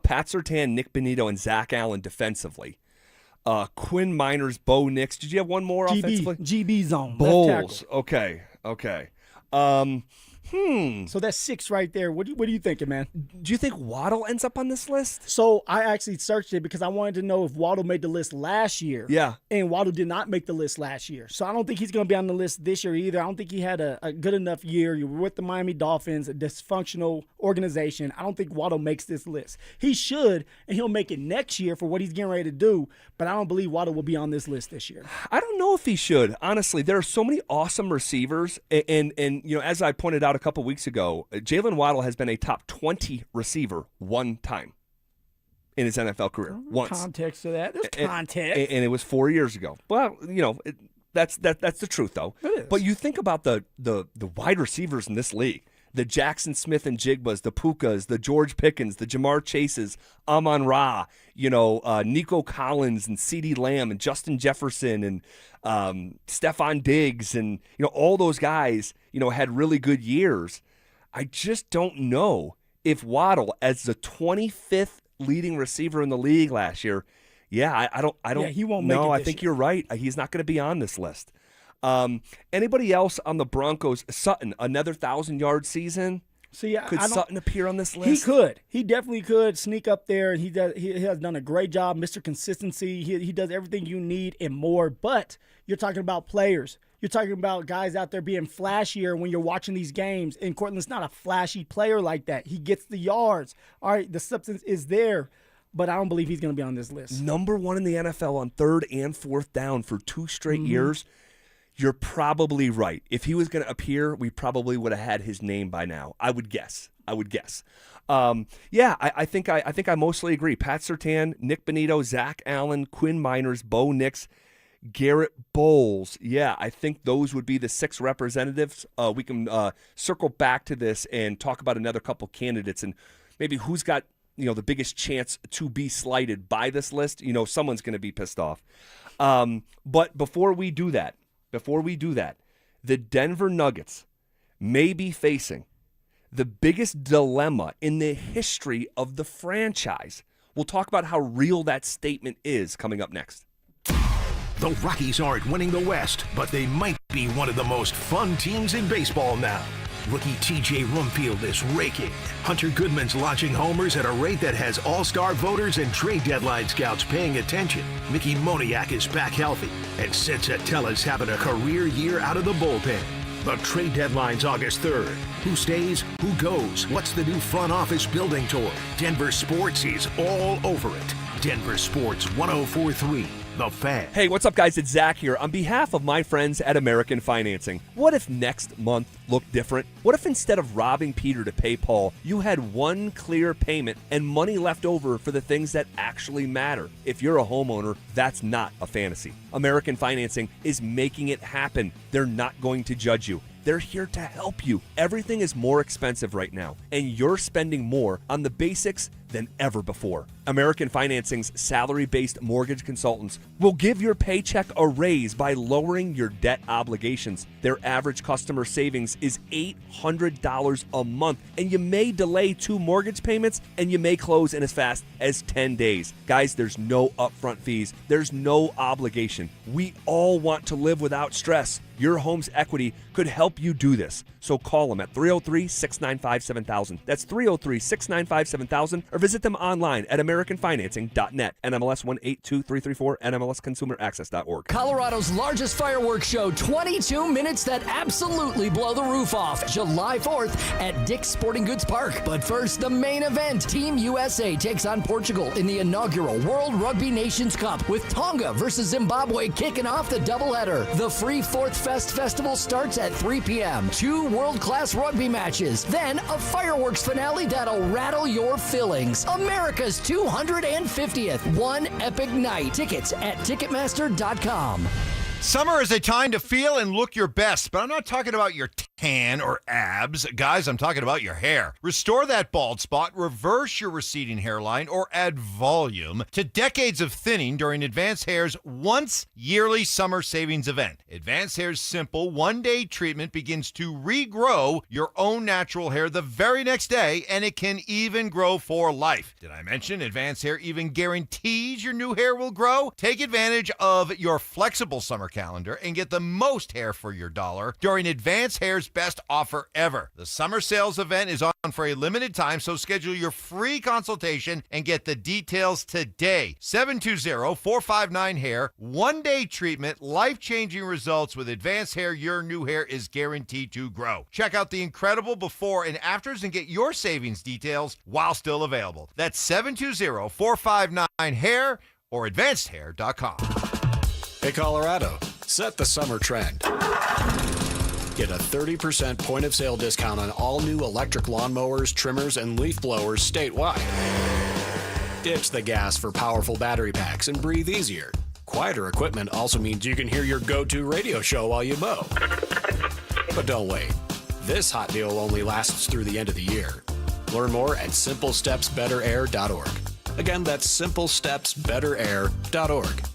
Pat Surtain, Nick Bonitto, and Zach Allen defensively. Quinn Miners, Bo Nix. Did you have one more offensively? GB zone. Bowles. Okay. So that's 6 right there. What are you thinking, man? Do you think Waddle ends up on this list? So I actually searched it because I wanted to know if Waddle made the list last year. Yeah. And Waddle did not make the list last year. So I don't think he's going to be on the list this year either. I don't think he had a good enough year. You were with the Miami Dolphins, a dysfunctional organization. I don't think Waddle makes this list. He should, and he'll make it next year for what he's getting ready to do, but I don't believe Waddle will be on this list this year. I don't know if he should. Honestly, there are so many awesome receivers, and you know, as I pointed out a couple weeks ago, Jalen Waddle has been a top 20 receiver one time in his NFL career. Once. Context to that. There's context. And it was 4 years ago. Well, you know, that's the truth, though. It is. But you think about the wide receivers in this league. The Jackson Smith and Jigbas, the Pukas, the George Pickens, the Jamar Chases, Amon-Ra, Nico Collins and CeeDee Lamb and Justin Jefferson and Stephon Diggs and, all those guys, had really good years. I just don't know if Waddle, as the 25th leading receiver in the league last year, I don't. Yeah, he won't make it No, I this think year. you're right. He's not going to be on this list. Anybody else on the Broncos? Sutton, another 1,000-yard season. See, Could Sutton appear on this He list? could. He definitely could sneak up there, and he has done a great job, Mr. Consistency. He does everything you need and more. But you're talking about players. You're talking about guys out there being flashier when you're watching these games. And Cortland's not a flashy player like that. He gets the yards. All right, the substance is there, but I don't believe he's going to be on this list. Number 1 in the NFL on 3rd and 4th down for 2 straight years. You're probably right. If he was going to appear, we probably would have had his name by now. I would guess. I think I mostly agree. Pat Surtain, Nick Bonitto, Zach Allen, Quinn Miners, Bo Nix, Garrett Bowles. Yeah, I think those would be the 6 representatives. We can circle back to this and talk about another couple candidates and maybe who's got the biggest chance to be slighted by this list. Someone's going to be pissed off. But before we do that, the Denver Nuggets may be facing the biggest dilemma in the history of the franchise. We'll talk about how real that statement is coming up next. The Rockies aren't winning the West, but they might be one of the most fun teams in baseball now. Rookie TJ Rumfield is raking. Hunter Goodman's launching homers at a rate that has all-star voters and trade deadline scouts paying attention. Mickey Moniak is back healthy, and Sid Satella's having a career year out of the bullpen. The trade deadline's August 3rd. Who stays? Who goes? What's the new front office building toward? Denver Sports is all over it. Denver Sports 104.3. The Fan. Hey, what's up, guys? It's Zach here. On behalf of my friends at American Financing, what if next month looked different? What if instead of robbing Peter to pay Paul, you had one clear payment and money left over for the things that actually matter? If you're a homeowner, that's not a fantasy. American Financing is making it happen. They're not going to judge you. They're here to help you. Everything is more expensive right now, and you're spending more on the basics than ever before. American Financing's salary-based mortgage consultants will give your paycheck a raise by lowering your debt obligations. Their average customer savings is $800 a month, and you may delay 2 mortgage payments, and you may close in as fast as 10 days. Guys, there's no upfront fees. There's no obligation. We all want to live without stress. Your home's equity could help you do this. So call them at 303-695-7000. That's 303-695-7000, or visit them online at AmericanFinancing.net. NMLS 182334, NMLSConsumerAccess.org. Colorado's largest fireworks show, 22 minutes that absolutely blow the roof off. July 4th at Dick's Sporting Goods Park. But first, the main event. Team USA takes on Portugal in the inaugural World Rugby Nations Cup with Tonga versus Zimbabwe kicking off the doubleheader. The free 4th Fest Festival starts at 3 p.m. 2 world-class rugby matches, then a fireworks finale that'll rattle your fillings. America's 250th. One epic night. Tickets at Ticketmaster.com. Summer is a time to feel and look your best, but I'm not talking about your tan or abs. Guys, I'm talking about your hair. Restore that bald spot, reverse your receding hairline, or add volume to decades of thinning during Advanced Hair's once yearly summer savings event. Advanced Hair's simple one-day treatment begins to regrow your own natural hair the very next day, and it can even grow for life. Did I mention Advanced Hair even guarantees your new hair will grow? Take advantage of your flexible summer calendar and get the most hair for your dollar during Advanced Hair's best offer ever. The summer sales event is on for a limited time, so schedule your free consultation and get the details today. 720-459-HAIR. One-day treatment, life-changing results with Advanced Hair. Your new hair is guaranteed to grow. Check out the incredible before and afters and get your savings details while still available. That's 720-459-HAIR or advancedhair.com. Hey, Colorado, set the summer trend. Get a 30% point-of-sale discount on all new electric lawnmowers, trimmers, and leaf blowers statewide. Ditch the gas for powerful battery packs and breathe easier. Quieter equipment also means you can hear your go-to radio show while you mow. But don't wait. This hot deal only lasts through the end of the year. Learn more at simplestepsbetterair.org. Again, that's simplestepsbetterair.org.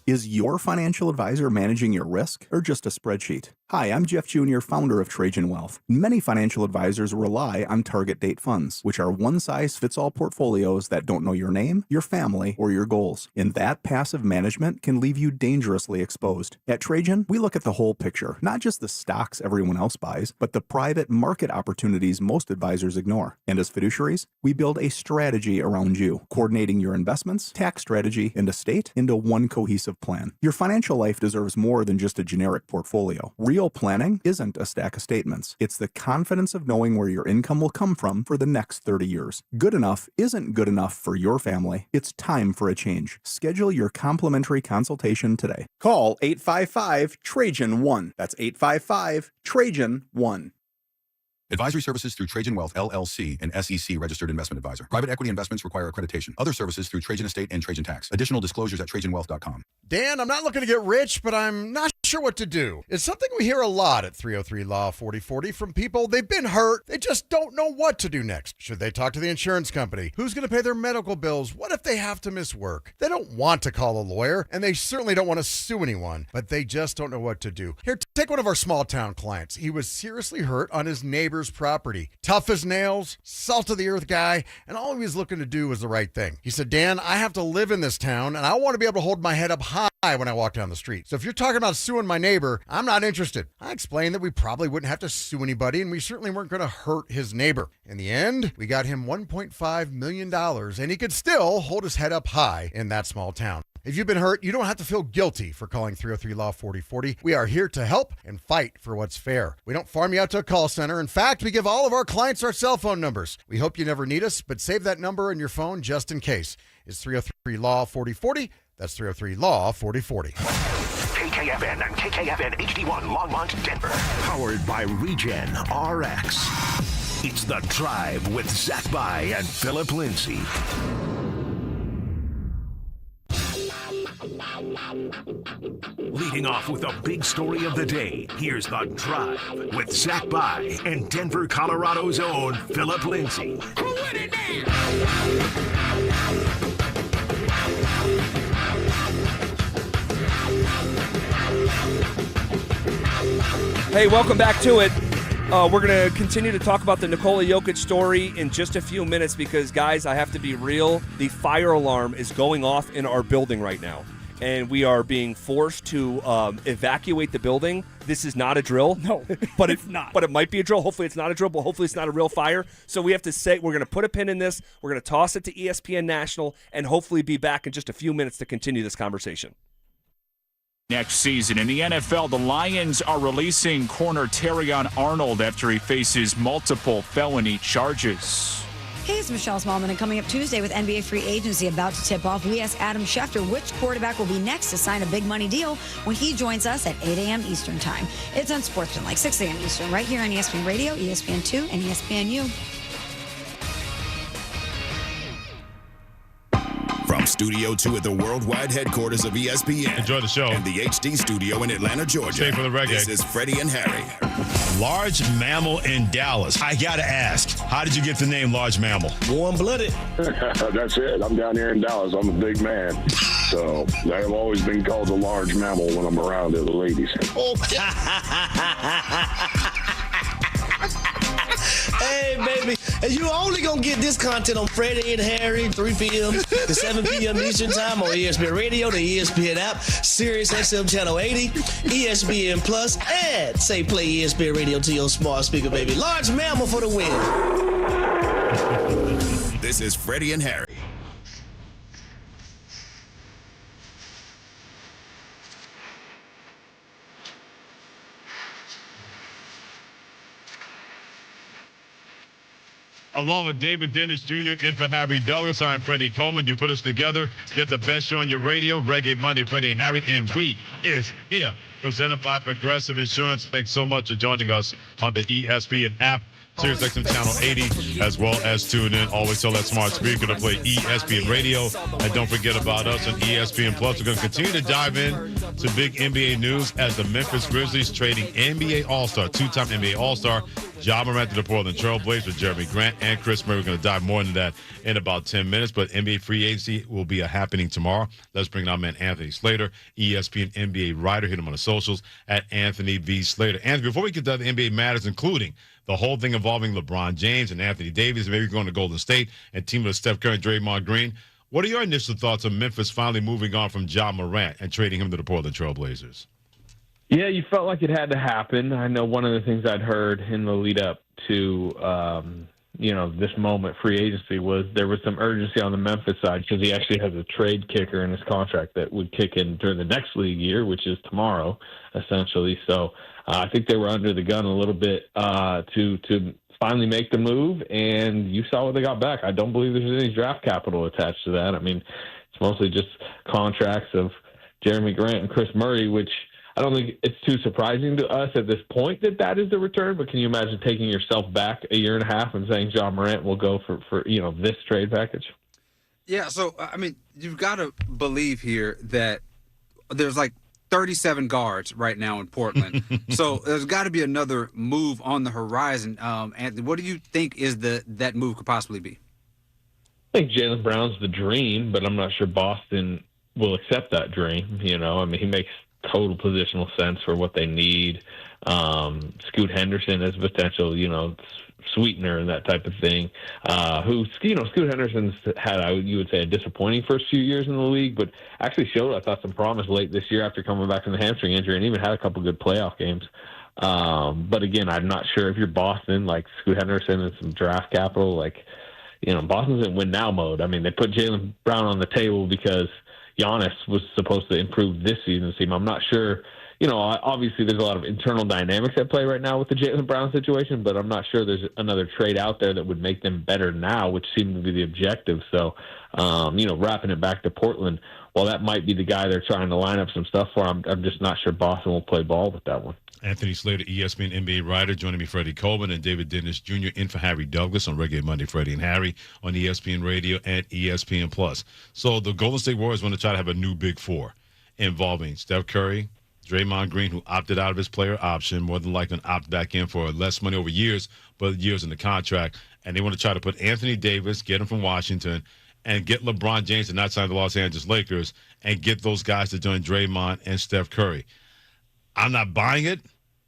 Is your financial advisor managing your risk or just a spreadsheet? Hi, I'm Jeff Jr., founder of Trajan Wealth. Many financial advisors rely on target date funds, which are one-size-fits-all portfolios that don't know your name, your family, or your goals. And that passive management can leave you dangerously exposed. At Trajan, we look at the whole picture, not just the stocks everyone else buys, but the private market opportunities most advisors ignore. And as fiduciaries, we build a strategy around you, coordinating your investments, tax strategy, and estate into one cohesive plan. Your financial life deserves more than just a generic portfolio. Real planning isn't a stack of statements. It's the confidence of knowing where your income will come from for the next 30 years. Good enough isn't good enough for your family. It's time for a change. Schedule your complimentary consultation today. Call 855-TRAJAN-1. That's 855-TRAJAN-1. Advisory services through Trajan Wealth, LLC, an SEC registered investment advisor. Private equity investments require accreditation. Other services through Trajan Estate and Trajan Tax. Additional disclosures at TrajanWealth.com. Dan, I'm not looking to get rich, but I'm not sure what to do. It's something we hear a lot at 303 Law 4040 from people. They've been hurt. They just don't know what to do next. Should they talk to the insurance company? Who's going to pay their medical bills? What if they have to miss work? They don't want to call a lawyer, and they certainly don't want to sue anyone, but they just don't know what to do. Here, take one of our small town clients. He was seriously hurt on his neighbor's property. Tough as nails, salt of the earth guy, and all he was looking to do was the right thing. He said, Dan, I have to live in this town, and I want to be able to hold my head up high when I walk down the street. So if you're talking about suing my neighbor, I'm not interested. I explained that we probably wouldn't have to sue anybody, and we certainly weren't going to hurt his neighbor. In the end, we got him $1.5 million, and he could still hold his head up high in that small town. If you've been hurt, you don't have to feel guilty for calling 303 Law 4040. We are here to help and fight for what's fair. We don't farm you out to a call center. In fact, we give all of our clients our cell phone numbers. We hope you never need us, but save that number in your phone just in case. It's 303 Law 4040. That's 303 Law 4040. KKFN and KKFN HD1 Longmont, Denver. Powered by Regen RX. It's The Drive with Zach By and Phillip Lindsay. Leading off with the big story of the day, here's The Drive with Zach By and Denver, Colorado's own Phillip Lindsay. Hey, welcome back to it. We're going to continue to talk about the Nikola Jokic story in just a few minutes because, guys, I have to be real. The fire alarm is going off in our building right now, and we are being forced to evacuate the building. This is not a drill. No, but it's not. But it might be a drill. Hopefully it's not a drill, but hopefully it's not a real fire. So we have to say we're going to put a pin in this. We're going to toss it to ESPN National and hopefully be back in just a few minutes to continue this conversation. Next season in the NFL, the Lions are releasing corner Terrion Arnold after he faces multiple felony charges. Hey, it's Michelle Smallman, and coming up Tuesday with NBA free agency about to tip off, we ask Adam Schefter which quarterback will be next to sign a big money deal when he joins us at 8 a.m. Eastern Time. It's on Sportsman, 6 a.m. Eastern, right here on ESPN Radio, ESPN2, and ESPNU. From Studio 2 at the worldwide headquarters of ESPN. Enjoy the show. And the HD studio in Atlanta, Georgia. Stay for the reggae. This is Freddie and Harry. Large mammal in Dallas. I got to ask, how did you get the name Large Mammal? Warm-blooded. That's it. I'm down here in Dallas. I'm a big man. So I've always been called a large mammal when I'm around the ladies. Hey, baby. And you only going to get this content on Freddie and Harry, 3 p.m. to 7 p.m. Eastern Time on ESPN Radio, the ESPN app, Sirius XM Channel 80, ESPN Plus, and say play ESPN Radio to your smart speaker, baby. Large mammal for the win. This is Freddie and Harry. Along with David Dennis Jr., in for Harry Douglas, I'm Freddie Coleman. You put us together, get the best show on your radio, Reggae Monday, Freddie and Harry, and we is here. Presented by Progressive Insurance. Thanks so much for joining us on the ESPN app, Sirius XM Channel 80, as well as tune in. Always tell that smart speaker to play ESPN Radio. And don't forget about us on ESPN Plus. We're going to continue to dive in to big NBA news as the Memphis Grizzlies trading NBA All-Star, two-time NBA All-Star, Ja Morant to the Portland Trail Blazers, Jeremy Grant and Chris Murray. We're going to dive more into that in about 10 minutes. But NBA free agency will be happening tomorrow. Let's bring in our man Anthony Slater, ESPN NBA writer. Hit him on the socials at Anthony V. Slater. Anthony, before we get to the NBA matters, including the whole thing involving LeBron James and Anthony Davis, maybe going to Golden State and teaming with Steph Curry and Draymond Green, what are your initial thoughts on Memphis finally moving on from Ja Morant and trading him to the Portland Trail Blazers? Yeah, you felt like it had to happen. I know one of the things I'd heard in the lead up to, this moment, free agency, was there was some urgency on the Memphis side because he actually has a trade kicker in his contract that would kick in during the next league year, which is tomorrow, essentially. So I think they were under the gun a little bit to finally make the move, and you saw what they got back. I don't believe there's any draft capital attached to that. I mean, it's mostly just contracts of Jeremy Grant and Chris Murray, which I don't think it's too surprising to us at this point that is the return, but can you imagine taking yourself back a year and a half and saying Ja Morant will go for this trade package? Yeah, so, I mean, you've got to believe here that there's like 37 guards right now in Portland. So there's got to be another move on the horizon. Anthony, what do you think is that move could possibly be? I think Jaylen Brown's the dream, but I'm not sure Boston will accept that dream. I mean, he makes total positional sense for what they need. Scoot Henderson as a potential, sweetener and that type of thing. Scoot Henderson's had, you would say, a disappointing first few years in the league, but actually showed, I thought, some promise late this year after coming back from the hamstring injury and even had a couple good playoff games. But again, I'm not sure if you're Boston, like Scoot Henderson and some draft capital, Boston's in win now mode. I mean, they put Jaylen Brown on the table because Giannis was supposed to improve this season's team. I'm not sure. Obviously there's a lot of internal dynamics at play right now with the Jaylen Brown situation, but I'm not sure there's another trade out there that would make them better now, which seemed to be the objective. So, wrapping it back to Portland, while that might be the guy they're trying to line up some stuff for, I'm just not sure Boston will play ball with that one. Anthony Slater, ESPN NBA writer, joining me, Freddie Coleman, and David Dennis Jr. in for Harry Douglas on Reggae Monday, Freddie and Harry on ESPN Radio and ESPN Plus. So the Golden State Warriors want to try to have a new Big Four involving Steph Curry, Draymond Green, who opted out of his player option, more than likely opt back in for less money over years, but years in the contract. And they want to try to put Anthony Davis, get him from Washington, and get LeBron James to not sign the Los Angeles Lakers, and get those guys to join Draymond and Steph Curry. I'm not buying it.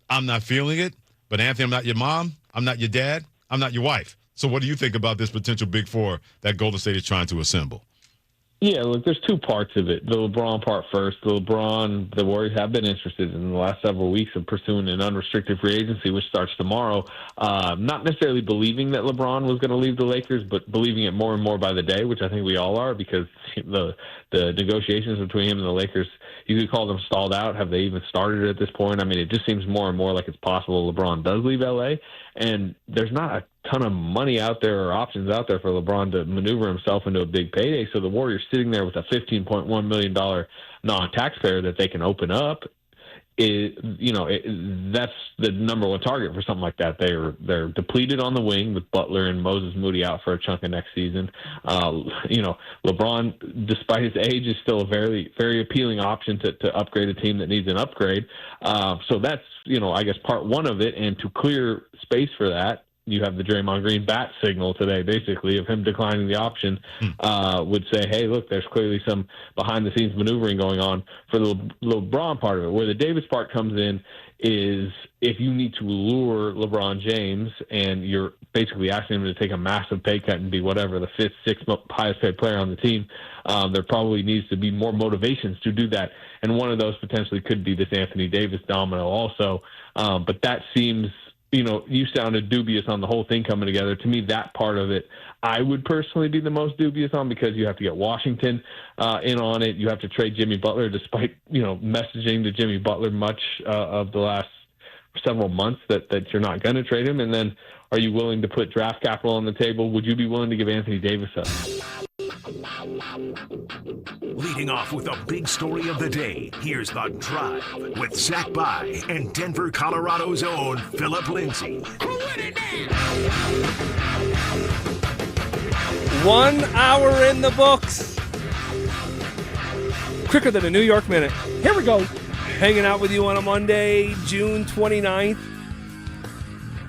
I'm not feeling it. But, Anthony, I'm not your mom. I'm not your dad. I'm not your wife. So what do you think about this potential Big Four that Golden State is trying to assemble? Yeah, look, there's two parts of it. The LeBron part first. The Warriors have been interested in the last several weeks of pursuing an unrestricted free agency, which starts tomorrow. Not necessarily believing that LeBron was going to leave the Lakers, but believing it more and more by the day, which I think we all are, because the negotiations between him and the Lakers, you could call them stalled out. Have they even started at this point? I mean, it just seems more and more like it's possible LeBron does leave L.A., and there's not a ton of money out there or options out there for LeBron to maneuver himself into a big payday. So the Warriors sitting there with a $15.1 million non-taxpayer that they can open up, that's the number one target for something like that. They're depleted on the wing with Butler and Moses Moody out for a chunk of next season. LeBron, despite his age, is still a very, very appealing option to upgrade a team that needs an upgrade. So that's, I guess part one of it. And to clear space for that, you have the Draymond Green bat signal today, basically, of him declining the option, would say, hey, look, there's clearly some behind-the-scenes maneuvering going on for the LeBron part of it. Where the Davis part comes in is if you need to lure LeBron James and you're basically asking him to take a massive pay cut and be whatever, the fifth, sixth highest paid player on the team, there probably needs to be more motivations to do that. And one of those potentially could be this Anthony Davis domino also. But that seems... you sounded dubious on the whole thing coming together. To me, that part of it, I would personally be the most dubious on, because you have to get Washington in on it. You have to trade Jimmy Butler, despite, messaging to Jimmy Butler much of the last several months that you're not going to trade him. And then are you willing to put draft capital on the table? Would you be willing to give Anthony Davis up? Leading off with a big story of the day, here's The Drive with Zach By and Denver, Colorado's own Phillip Lindsay. 1 hour in the books. Quicker than a New York minute. Here we go. Hanging out with you on a Monday, June 29th.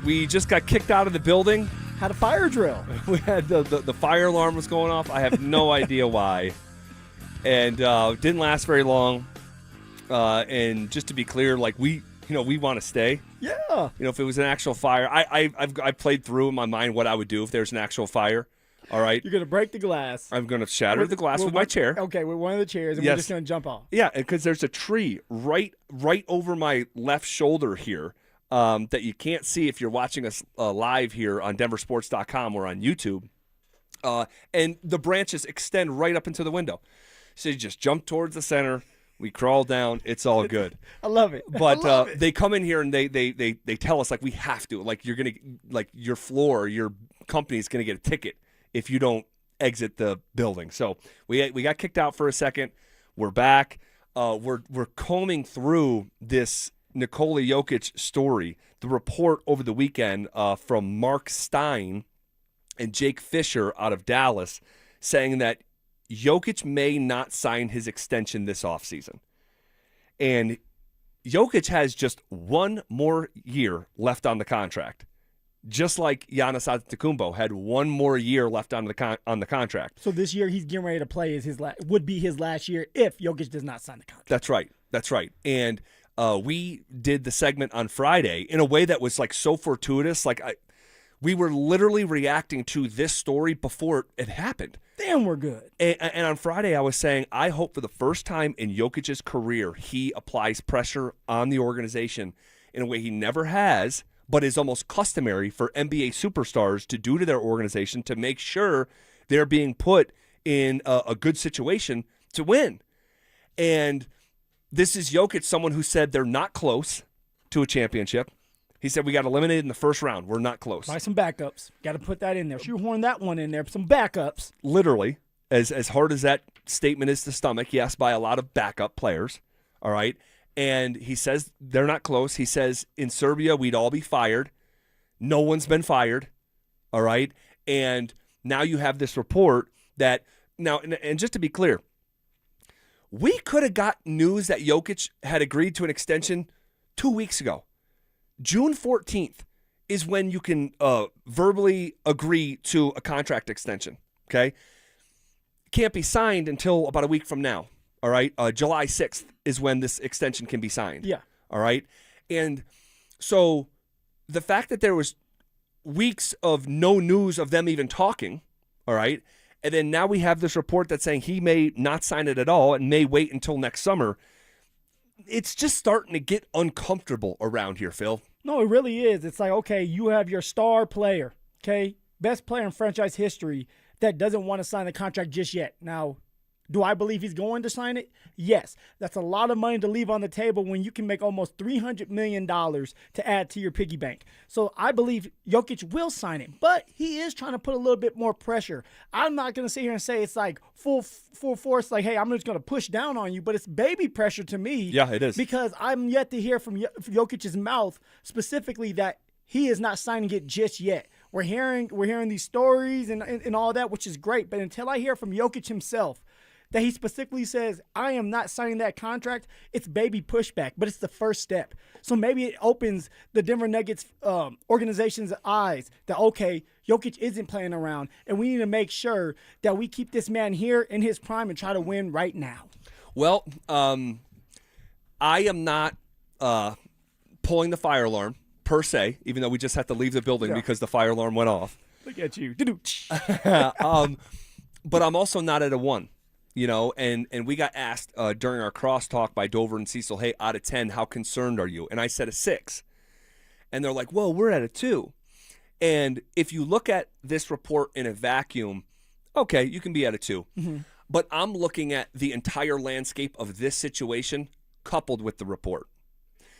We just got kicked out of the building. Had a fire drill. We had the fire alarm was going off. I have no idea why. And didn't last very long. And just to be clear, we want to stay. Yeah. If it was an actual fire, I've played through in my mind what I would do if there's an actual fire. All right. You're going to break the glass. I'm going to shatter the glass with my chair. Okay, with one of the chairs, and we're just going to jump off. Yeah, because there's a tree right over my left shoulder here that you can't see if you're watching us live here on DenverSports.com or on YouTube. And the branches extend right up into the window. So you just jump towards the center. We crawl down. It's all good. I love it. But they come in here and they tell us we have to, you're gonna your floor, your company's gonna get a ticket if you don't exit the building. So we got kicked out for a second. We're back. We're combing through this Nikola Jokic story. The report over the weekend from Mark Stein and Jake Fisher out of Dallas saying that Jokic may not sign his extension this offseason. And Jokic has just one more year left on the contract, just like Giannis Antetokounmpo had one more year left on the contract. So this year he's getting ready to play would be his last year if Jokic does not sign the contract. That's right. And we did the segment on Friday in a way that was so fortuitous. We were literally reacting to this story before it happened. Damn, we're good. And on Friday, I was saying, I hope for the first time in Jokic's career, he applies pressure on the organization in a way he never has, but is almost customary for NBA superstars to do to their organization to make sure they're being put in a good situation to win. And this is Jokic, someone who said they're not close to a championship. He said, we got eliminated in the first round. We're not close. Buy some backups. Got to put that in there. Shoehorn that one in there. Some backups. Literally, as hard as that statement is to stomach, yes, by a lot of backup players. All right. And he says they're not close. He says in Serbia, we'd all be fired. No one's been fired. All right. And now you have this report that now, and just to be clear, we could have got news that Jokic had agreed to an extension 2 weeks ago. June 14th is when you can verbally agree to a contract extension, okay? Can't be signed until about a week from now, all right? July 6th is when this extension can be signed. Yeah. All right? And so the fact that there was weeks of no news of them even talking, all right, and then now we have this report that's saying he may not sign it at all and may wait until next summer. It's just starting to get uncomfortable around here, Phil. No, it really is. It's okay, you have your star player, okay, best player in franchise history that doesn't want to sign the contract just yet. Now, Do I believe he's going to sign it? Yes. That's a lot of money to leave on the table when you can make almost $300 million to add to your piggy bank. So I believe Jokic will sign it, but he is trying to put a little bit more pressure. I'm not going to sit here and say it's like full force, like, hey, I'm just going to push down on you, but it's baby pressure to me. Yeah, it is. Because I'm yet to hear from Jokic's mouth specifically that he is not signing it just yet. We're hearing these stories and all that, which is great, but until I hear from Jokic himself that he specifically says, I am not signing that contract, it's baby pushback, but it's the first step. So maybe it opens the Denver Nuggets organization's eyes that, okay, Jokic isn't playing around, and we need to make sure that we keep this man here in his prime and try to win right now. Well, I am not pulling the fire alarm, per se, even though we just had to leave the building because the fire alarm went off. Look at you. But I'm also not at a 1. And we got asked during our crosstalk by Dover and Cecil, hey, out of 10, how concerned are you? And I said a 6. And they're like, well, we're at a 2. And if you look at this report in a vacuum, okay, you can be at a 2. Mm-hmm. But I'm looking at the entire landscape of this situation coupled with the report.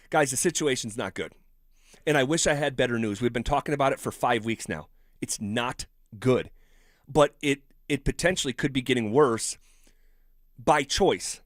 Guys, the situation's not good. And I wish I had better news. We've been talking about it for 5 weeks now. It's not good. But it potentially could be getting worse by choice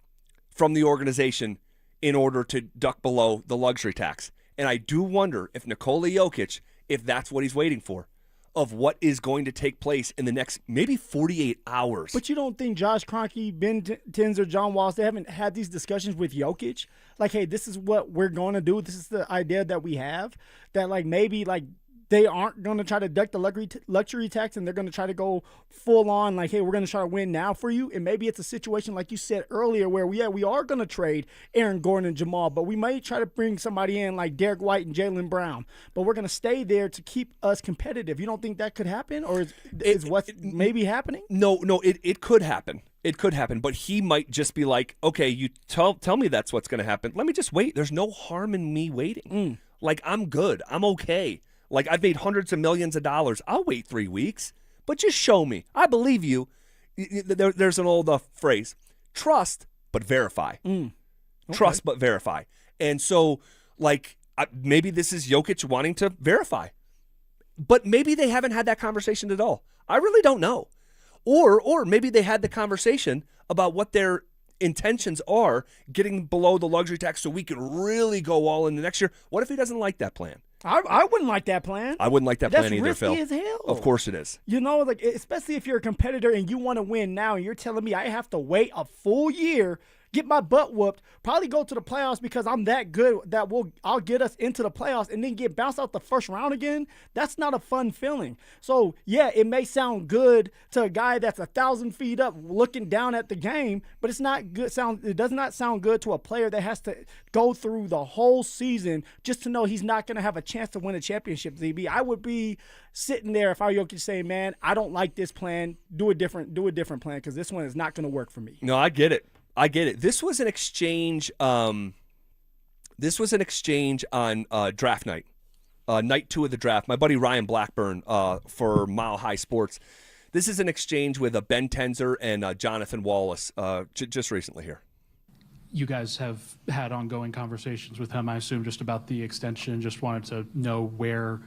from the organization in order to duck below the luxury tax. And I do wonder if Nikola Jokic, if that's what he's waiting for, of what is going to take place in the next maybe 48 hours. But you don't think Josh Kroenke, Ben Tenzer, John Walls, they haven't had these discussions with Jokic? Like, hey, this is what we're going to do. This is the idea that we have. That, like, maybe, like, they aren't going to try to duck the luxury tax and they're going to try to go full on like, hey, we're going to try to win now for you. And maybe it's a situation like you said earlier where we are going to trade Aaron Gordon and Jamal, but we might try to bring somebody in like Derek White and Jaylen Brown. But we're going to stay there to keep us competitive. You don't think that could happen, or is what's maybe happening? No, it could happen. It could happen, but he might just be like, okay, you tell me that's what's going to happen. Let me just wait. There's no harm in me waiting. Like, I'm good. I'm okay. Like, I've made hundreds of millions of dollars. I'll wait 3 weeks, but just show me. I believe you. There's an old phrase, trust but verify. Okay. Trust but verify. And so, like, maybe this is Jokic wanting to verify. But maybe they haven't had that conversation at all. I really don't know. Or maybe they had the conversation about what their intentions are getting below the luxury tax so we can really go all in the next year. What if he doesn't like that plan? I wouldn't like that plan. I wouldn't like that plan either, Phil. That's risky as hell. Of course it is. Like, especially if you're a competitor and you want to win now and you're telling me I have to wait a full year, get my butt whooped, probably go to the playoffs because I'm that good that I'll get us into the playoffs and then get bounced out the first round again. That's not a fun feeling. So, yeah, it may sound good to a guy that's 1,000 feet up looking down at the game, but it's not good. It does not sound good to a player that has to go through the whole season just to know he's not going to have a chance to win a championship, ZB. I would be sitting there if I were Jokic saying, man, I don't like this plan. Do a different plan because this one is not going to work for me. No, I get it. This was an exchange. This was an exchange on draft night, night 2 of the draft. My buddy Ryan Blackburn for Mile High Sports. This is an exchange with Ben Tenzer and Jonathan Wallace just recently here. You guys have had ongoing conversations with him, I assume, just about the extension. Just wanted to know where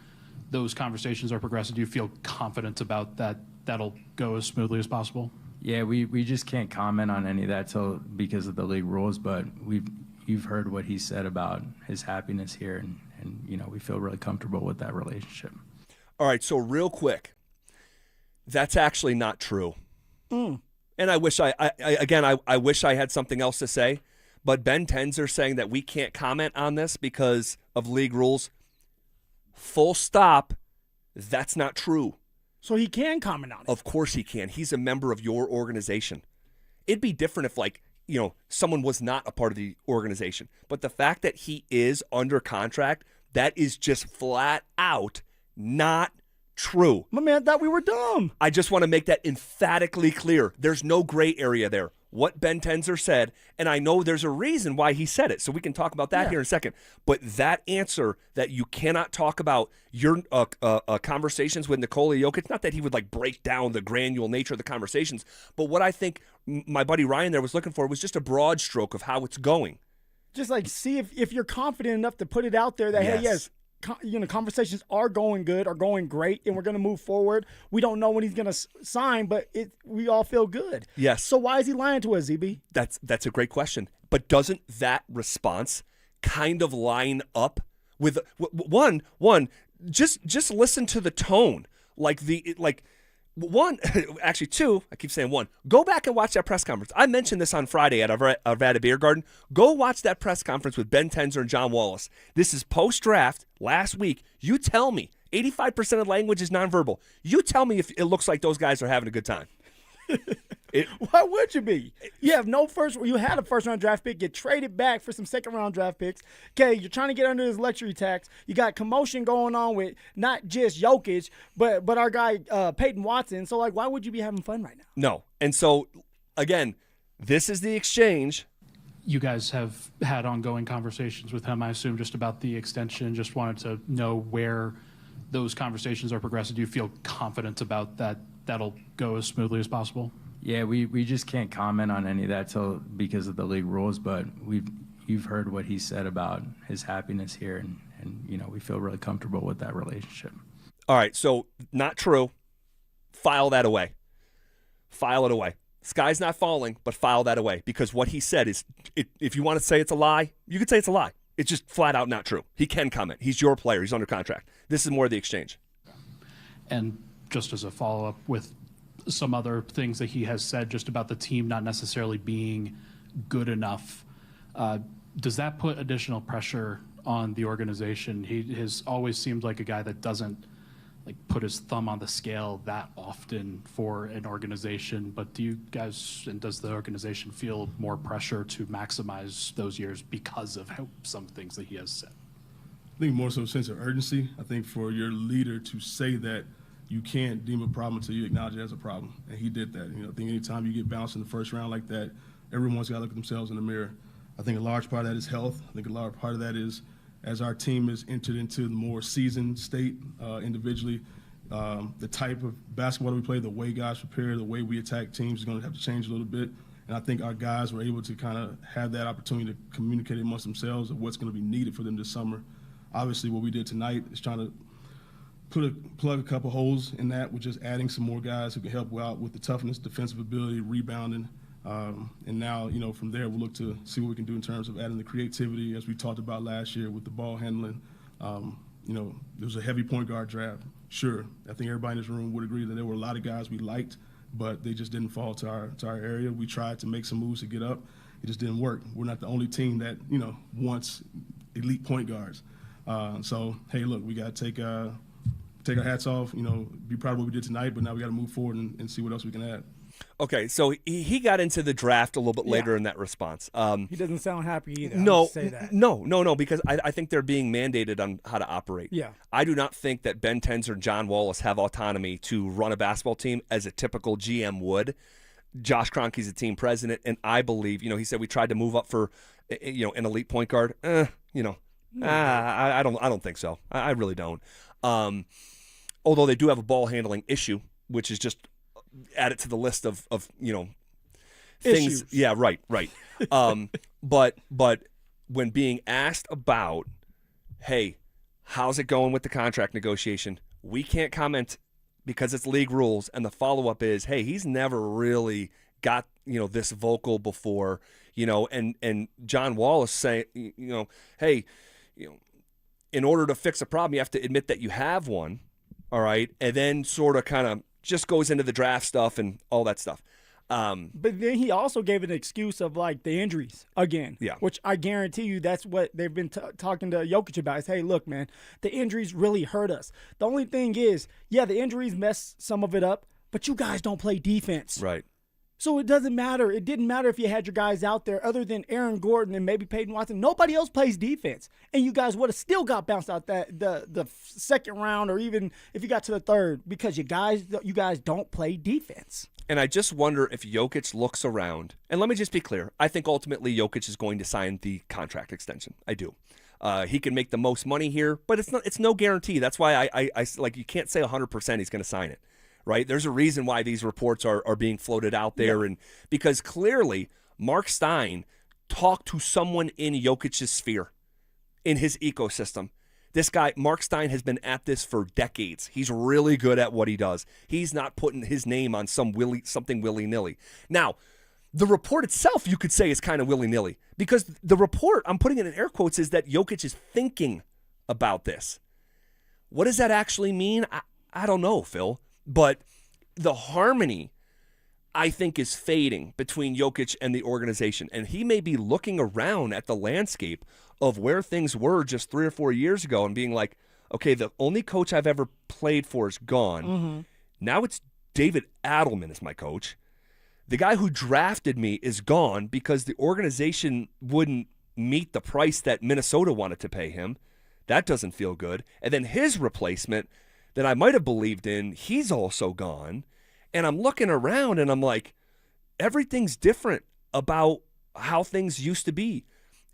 those conversations are progressing. Do you feel confident about that? That'll go as smoothly as possible. Yeah, we just can't comment on any of that because of the league rules, but you've heard what he said about his happiness here, and we feel really comfortable with that relationship. All right, so real quick, that's actually not true. And I wish I wish I had something else to say, but Ben Tenzer saying that we can't comment on this because of league rules, full stop, that's not true. So he can comment on it. Of course he can. He's a member of your organization. It'd be different if, someone was not a part of the organization. But the fact that he is under contract, that is just flat out not true. My man thought we were dumb. I just want to make that emphatically clear. There's no gray area there. what Ben Tenzer said, and I know there's a reason why he said it, so we can talk about that here in a second. But that answer that you cannot talk about your conversations with Nikola Jokic, not that he would like break down the granular nature of the conversations, but what I think my buddy Ryan there was looking for was just a broad stroke of how it's going. Just like see if you're confident enough to put it out there that, hey, yes, conversations are going good, are going great, and we're going to move forward. We don't know when he's going to sign, but we all feel good. Yes. So why is he lying to us, ZB? That's a great question. But doesn't that response kind of line up with one? Just listen to the tone, actually two. I keep saying one. Go back and watch that press conference. I mentioned this on Friday at Arvada Beer Garden. Go watch that press conference with Ben Tenzer and John Wallace. This is post-draft last week. You tell me, 85% of the language is nonverbal. You tell me if it looks like those guys are having a good time. Why would you be? You have no you had a first-round draft pick, get traded back for some second-round draft picks. Okay, you're trying to get under this luxury tax. You got commotion going on with not just Jokic, but our guy Payton Watson. So, why would you be having fun right now? No. And so, again, this is the exchange. You guys have had ongoing conversations with him, I assume, just about the extension. Just wanted to know where those conversations are progressing. Do you feel confident about that? That'll go as smoothly as possible? Yeah, we just can't comment on any of that because of the league rules, but you've heard what he said about his happiness here, and we feel really comfortable with that relationship. All right, so not true. File that away. File it away. Sky's not falling, but file that away, because what he said is, if you want to say it's a lie, you could say it's a lie. It's just flat out not true. He can comment. He's your player. He's under contract. This is more of the exchange. And just as a follow-up with some other things that he has said just about the team not necessarily being good enough, does that put additional pressure on the organization? He has always seemed like a guy that doesn't put his thumb on the scale that often for an organization, but do you guys and does the organization feel more pressure to maximize those years because of some things that he has said? I think more so a sense of urgency. I think for your leader to say that you can't deem a problem until you acknowledge it as a problem. And he did that. I think anytime you get bounced in the first round like that, everyone's got to look at themselves in the mirror. I think a large part of that is health. I think a large part of that is as our team has entered into the more seasoned state individually, the type of basketball that we play, the way guys prepare, the way we attack teams is going to have to change a little bit. And I think our guys were able to kind of have that opportunity to communicate amongst themselves of what's going to be needed for them this summer. Obviously, what we did tonight is trying to plug a couple holes in that with just adding some more guys who can help out with the toughness, defensive ability, rebounding. And now, from there, we'll look to see what we can do in terms of adding the creativity, as we talked about last year with the ball handling. There was a heavy point guard draft. Sure, I think everybody in this room would agree that there were a lot of guys we liked, but they just didn't fall to our area. We tried to make some moves to get up. It just didn't work. We're not the only team that, wants elite point guards. So, hey, look, we got to take our hats off, be proud of what we did tonight, but now we got to move forward and see what else we can add. Okay, so he got into the draft a little bit later in that response. He doesn't sound happy either. No, say that. No, because I think they're being mandated on how to operate. Yeah. I do not think that Ben Tenzer and John Wallace have autonomy to run a basketball team as a typical GM would. Josh Kroenke's a team president, and I believe, he said we tried to move up for, an elite point guard. I don't think so. I really don't. Although they do have a ball handling issue, which is just add it to the list of things. Issues. Yeah, right. But when being asked about, hey, how's it going with the contract negotiation? We can't comment because it's league rules. And the follow-up is, hey, he's never really got, this vocal before, and John Wallace say, hey, in order to fix a problem, you have to admit that you have one. All right. And then sort of kind of just goes into the draft stuff and all that stuff. But then he also gave an excuse of the injuries again. Yeah. Which I guarantee you that's what they've been talking to Jokic about is, hey, look, man, the injuries really hurt us. The only thing is, the injuries mess some of it up, but you guys don't play defense. Right. So it doesn't matter. It didn't matter if you had your guys out there other than Aaron Gordon and maybe Payton Watson. Nobody else plays defense. And you guys would have still got bounced out the second round, or even if you got to the third, because you guys don't play defense. And I just wonder if Jokic looks around. And let me just be clear. I think ultimately Jokic is going to sign the contract extension. I do. He can make the most money here, but it's no guarantee. That's why I like, you can't say 100% he's going to sign it. Right? There's a reason why these reports are being floated out there, and because clearly Mark Stein talked to someone in Jokic's sphere, in his ecosystem. This guy, Mark Stein, has been at this for decades. He's really good at what he does. He's not putting his name on something willy-nilly. Now, the report itself, you could say, is kind of willy-nilly, because the report, I'm putting it in air quotes, is that Jokic is thinking about this. What does that actually mean? I don't know, Phil. But the harmony, I think, is fading between Jokic and the organization. And he may be looking around at the landscape of where things were just 3 or 4 years ago and being like, okay, the only coach I've ever played for is gone. Mm-hmm. Now it's David Adelman is my coach. The guy who drafted me is gone because the organization wouldn't meet the price that Minnesota wanted to pay him. That doesn't feel good. And then his replacement that I might have believed in, he's also gone. And I'm looking around and I'm like, everything's different about how things used to be.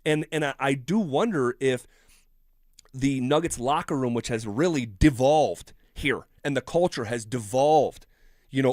And I do wonder if the Nuggets locker room, which has really devolved here, and the culture has devolved,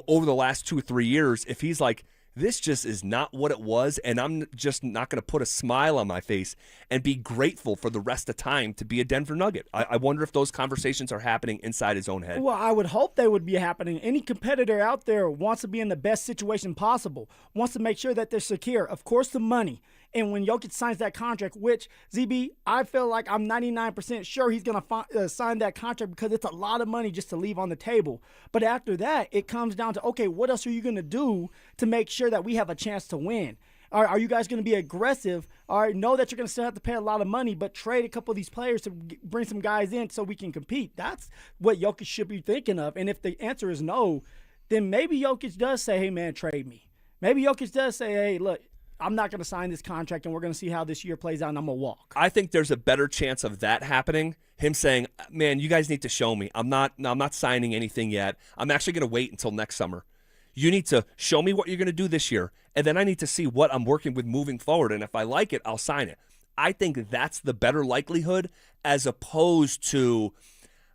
over the last 2 or 3 years, if he's like, this just is not what it was, and I'm just not going to put a smile on my face and be grateful for the rest of time to be a Denver Nugget. I wonder if those conversations are happening inside his own head. Well, I would hope they would be happening. Any competitor out there wants to be in the best situation possible, wants to make sure that they're secure. Of course, the money. And when Jokic signs that contract, which, ZB, I feel like I'm 99% sure he's going to sign that contract because it's a lot of money just to leave on the table. But after that, it comes down to, okay, what else are you going to do to make sure that we have a chance to win? Are you guys going to be aggressive? All right, know that you're going to still have to pay a lot of money, but trade a couple of these players to bring some guys in so we can compete. That's what Jokic should be thinking of. And if the answer is no, then maybe Jokic does say, hey, man, trade me. Maybe Jokic does say, hey, look, I'm not going to sign this contract, and we're going to see how this year plays out, and I'm going to walk. I think there's a better chance of that happening. Him saying, man, you guys need to show me. I'm not signing anything yet. I'm actually going to wait until next summer. You need to show me what you're going to do this year, and then I need to see what I'm working with moving forward, and if I like it, I'll sign it. I think that's the better likelihood as opposed to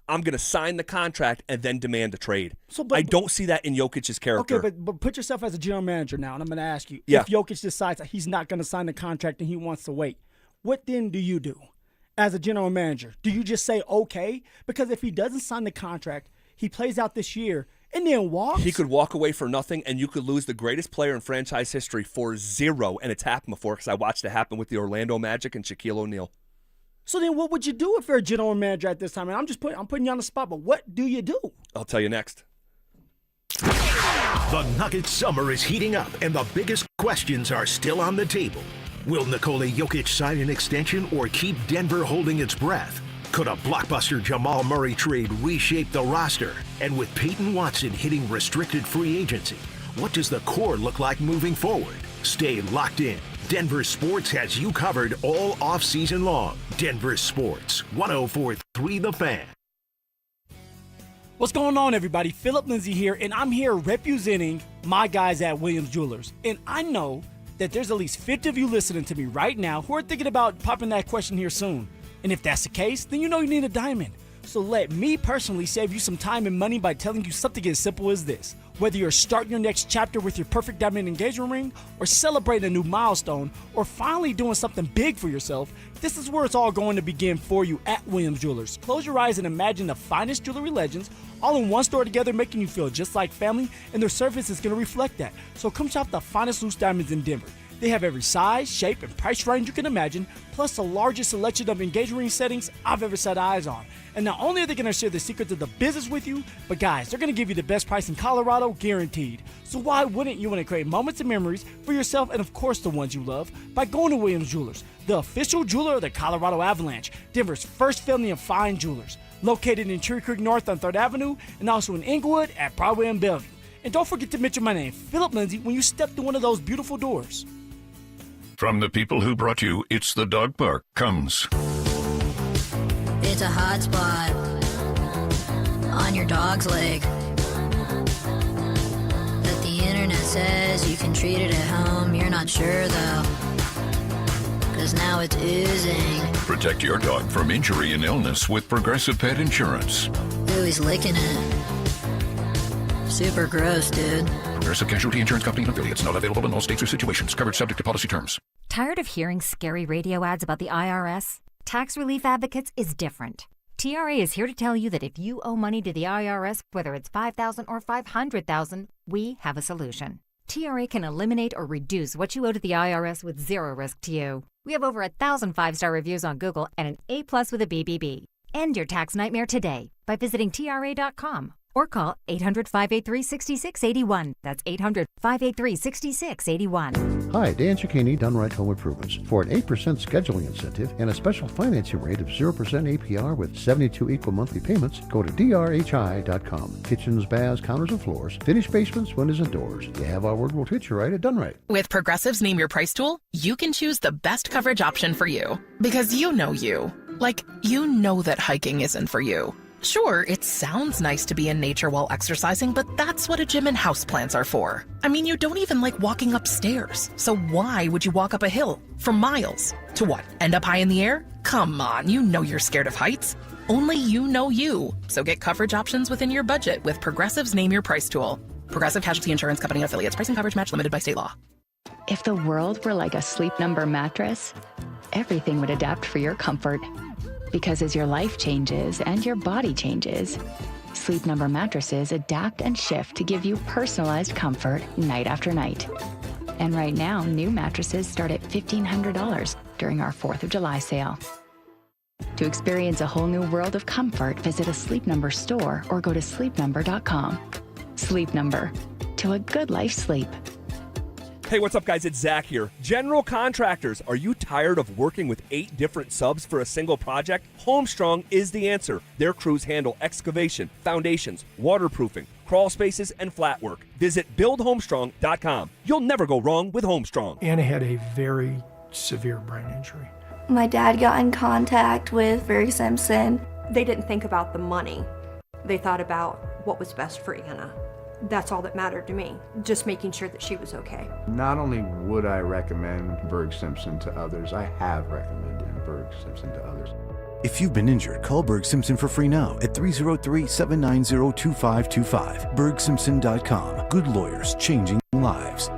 I'm going to sign the contract and then demand a trade. I don't see that in Jokic's character. Okay, but put yourself as a general manager now, and I'm going to ask you, Yeah. if Jokic decides that he's not going to sign the contract and he wants to wait, what then do you do as a general manager? Do you just say, okay? Because if he doesn't sign the contract, he plays out this year and then walks. He could walk away for nothing, and you could lose the greatest player in franchise history for zero, and it's happened before because I watched it happen with the Orlando Magic and Shaquille O'Neal. So then what would you do if you're a general manager at this time? And I'm putting you on the spot, but what do you do? I'll tell you next. The Nuggets summer is heating up, and the biggest questions are still on the table. Will Nikola Jokic sign an extension or keep Denver holding its breath? Could a blockbuster Jamal Murray trade reshape the roster? And with Payton Watson hitting restricted free agency, what does the core look like moving forward? Stay locked in. Denver Sports has you covered all offseason long. Denver Sports, 104.3 The Fan. What's going on, everybody? Phillip Lindsay here, and I'm here representing my guys at Williams Jewelers. And I know that there's at least 50 of you listening to me right now who are thinking about popping that question here soon. And if that's the case, then you know you need a diamond. So let me personally save you some time and money by telling you something as simple as this. Whether you're starting your next chapter with your perfect diamond engagement ring, or celebrating a new milestone, or finally doing something big for yourself, this is where it's all going to begin for you at Williams Jewelers. Close your eyes and imagine the finest jewelry legends all in one store together, making you feel just like family, and their service is going to reflect that. So come shop the finest loose diamonds in Denver. They have every size, shape, and price range you can imagine, plus the largest selection of engagement ring settings I've ever set eyes on. And not only are they going to share the secrets of the business with you, but guys, they're going to give you the best price in Colorado, guaranteed. So why wouldn't you want to create moments and memories for yourself and, of course, the ones you love by going to Williams Jewelers, the official jeweler of the Colorado Avalanche, Denver's first family of fine jewelers, located in Cherry Creek North on 3rd Avenue and also in Inglewood at Broadway and Bellevue. And don't forget to mention my name, Phillip Lindsay, when you step through one of those beautiful doors. From the people who brought you It's the Dog Park comes. It's a hot spot on your dog's leg that the internet says you can treat it at home. You're not sure though, 'cause now it's oozing. Protect your dog from injury and illness with Progressive Pet Insurance. Ooh, he's licking it. Super gross, dude. Progressive Casualty Insurance Company and affiliates. Not available in all states or situations. Coverage subject to policy terms. Tired of hearing scary radio ads about the IRS? Tax Relief Advocates is different. TRA is here to tell you that if you owe money to the IRS, whether it's $5,000 or $500,000, we have a solution. TRA can eliminate or reduce what you owe to the IRS with zero risk to you. We have over 1,000 5-star reviews on Google and an A+ with a BBB. End your tax nightmare today by visiting TRA.com or call 800-583-6681. That's 800-583-6681. Hi, Dan Cicchini, Done Right Home Improvements. For an 8% scheduling incentive and a special financing rate of 0% APR with 72 equal monthly payments, go to drhi.com. Kitchens, baths, counters, and floors, finished basements, windows, and doors. You have our word, we'll treat you right at Done Right. With Progressive's Name Your Price tool, you can choose the best coverage option for you. Because you know you. Like, you know that hiking isn't for you. Sure, it sounds nice to be in nature while exercising, but that's what a gym and houseplants are for. I mean, you don't even like walking upstairs. So why would you walk up a hill for miles? To what, end up high in the air? Come on, you know you're scared of heights. Only you know you. So get coverage options within your budget with Progressive's Name Your Price tool. Progressive Casualty Insurance Company and affiliates. Price and coverage match limited by state law. If the world were like a Sleep Number mattress, everything would adapt for your comfort. Because as your life changes and your body changes, Sleep Number mattresses adapt and shift to give you personalized comfort night after night. And right now, new mattresses start at $1,500 during our 4th of July sale. To experience a whole new world of comfort, visit a Sleep Number store or go to sleepnumber.com. Sleep Number. To a good life sleep. Hey, what's up, guys? It's Zach here. General contractors, are you tired of working with 8 different subs for a single project? Homestrong is the answer. Their crews handle excavation, foundations, waterproofing, crawl spaces, and flat work. Visit buildhomestrong.com. You'll never go wrong with Homestrong. Anna had a very severe brain injury. My dad got in contact with Barry Simpson. They didn't think about the money. They thought about what was best for Anna. That's all that mattered to me, just making sure that she was okay. Not only would I recommend Berg Simpson to others, I have recommended Berg Simpson to others. If you've been injured, call Berg Simpson for free now at 303-790-2525. BergSimpson.com. Good lawyers changing lives.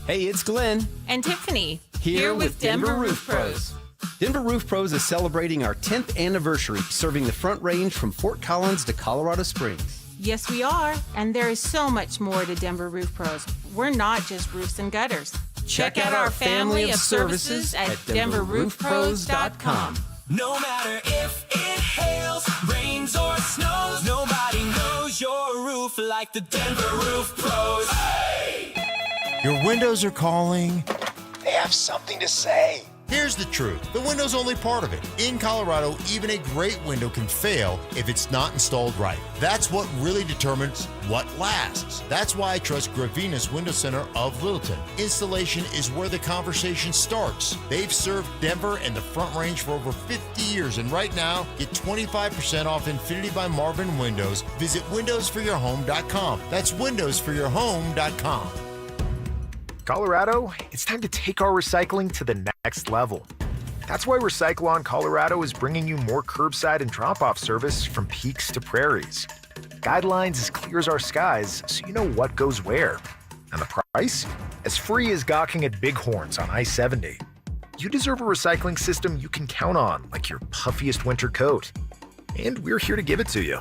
Hey, it's Glenn. And Tiffany. Here with Denver Roof Pros. Denver Roof Pros is celebrating our 10th anniversary, serving the Front Range from Fort Collins to Colorado Springs. Yes, we are. And there is so much more to Denver Roof Pros. We're not just roofs and gutters. Check out our family of services at DenverRoofPros.com. No matter if it hails, rains, or snows, nobody knows your roof like the Denver Roof Pros. Hey! Your windows are calling. They have something to say. Here's the truth. The window's only part of it. In Colorado, even a great window can fail if it's not installed right. That's what really determines what lasts. That's why I trust Gravina's Window Center of Littleton. Installation is where the conversation starts. They've served Denver and the Front Range for over 50 years, and right now, get 25% off Infinity by Marvin Windows. Visit windowsforyourhome.com. That's windowsforyourhome.com. Colorado, it's time to take our recycling to the next level. That's why Recycle-On Colorado is bringing you more curbside and drop-off service from peaks to prairies. Guidelines as clear as our skies, so you know what goes where. And the price? As free as gawking at bighorns on I-70. You deserve a recycling system you can count on, like your puffiest winter coat. And we're here to give it to you.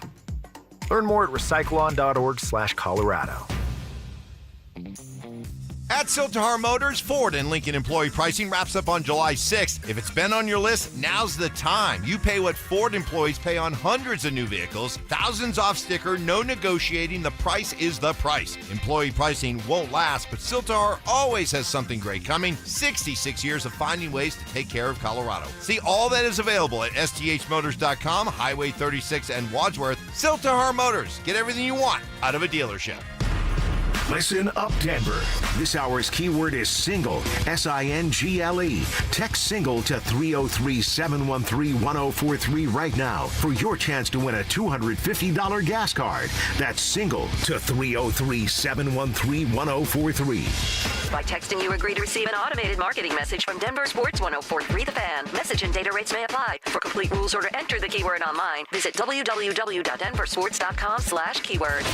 Learn more at recycleon.org/Colorado. At Siltahar Motors, Ford and Lincoln employee pricing wraps up on July 6th. If it's been on your list, now's the time. You pay what Ford employees pay on hundreds of new vehicles. Thousands off sticker, no negotiating. The price is the price. Employee pricing won't last, but Siltahar always has something great coming. 66 years of finding ways to take care of Colorado. See all that is available at sthmotors.com, Highway 36 and Wadsworth. Siltahar Motors. Get everything you want out of a dealership. Listen up, Denver. This hour's keyword is single, S-I-N-G-L-E. Text single to 303-713-1043 right now for your chance to win a $250 gas card. That's single to 303-713-1043. By texting, you agree to receive an automated marketing message from Denver Sports 1043 The Fan. Message and data rates may apply. For complete rules or to enter the keyword online, visit www.denversports.com/keyword.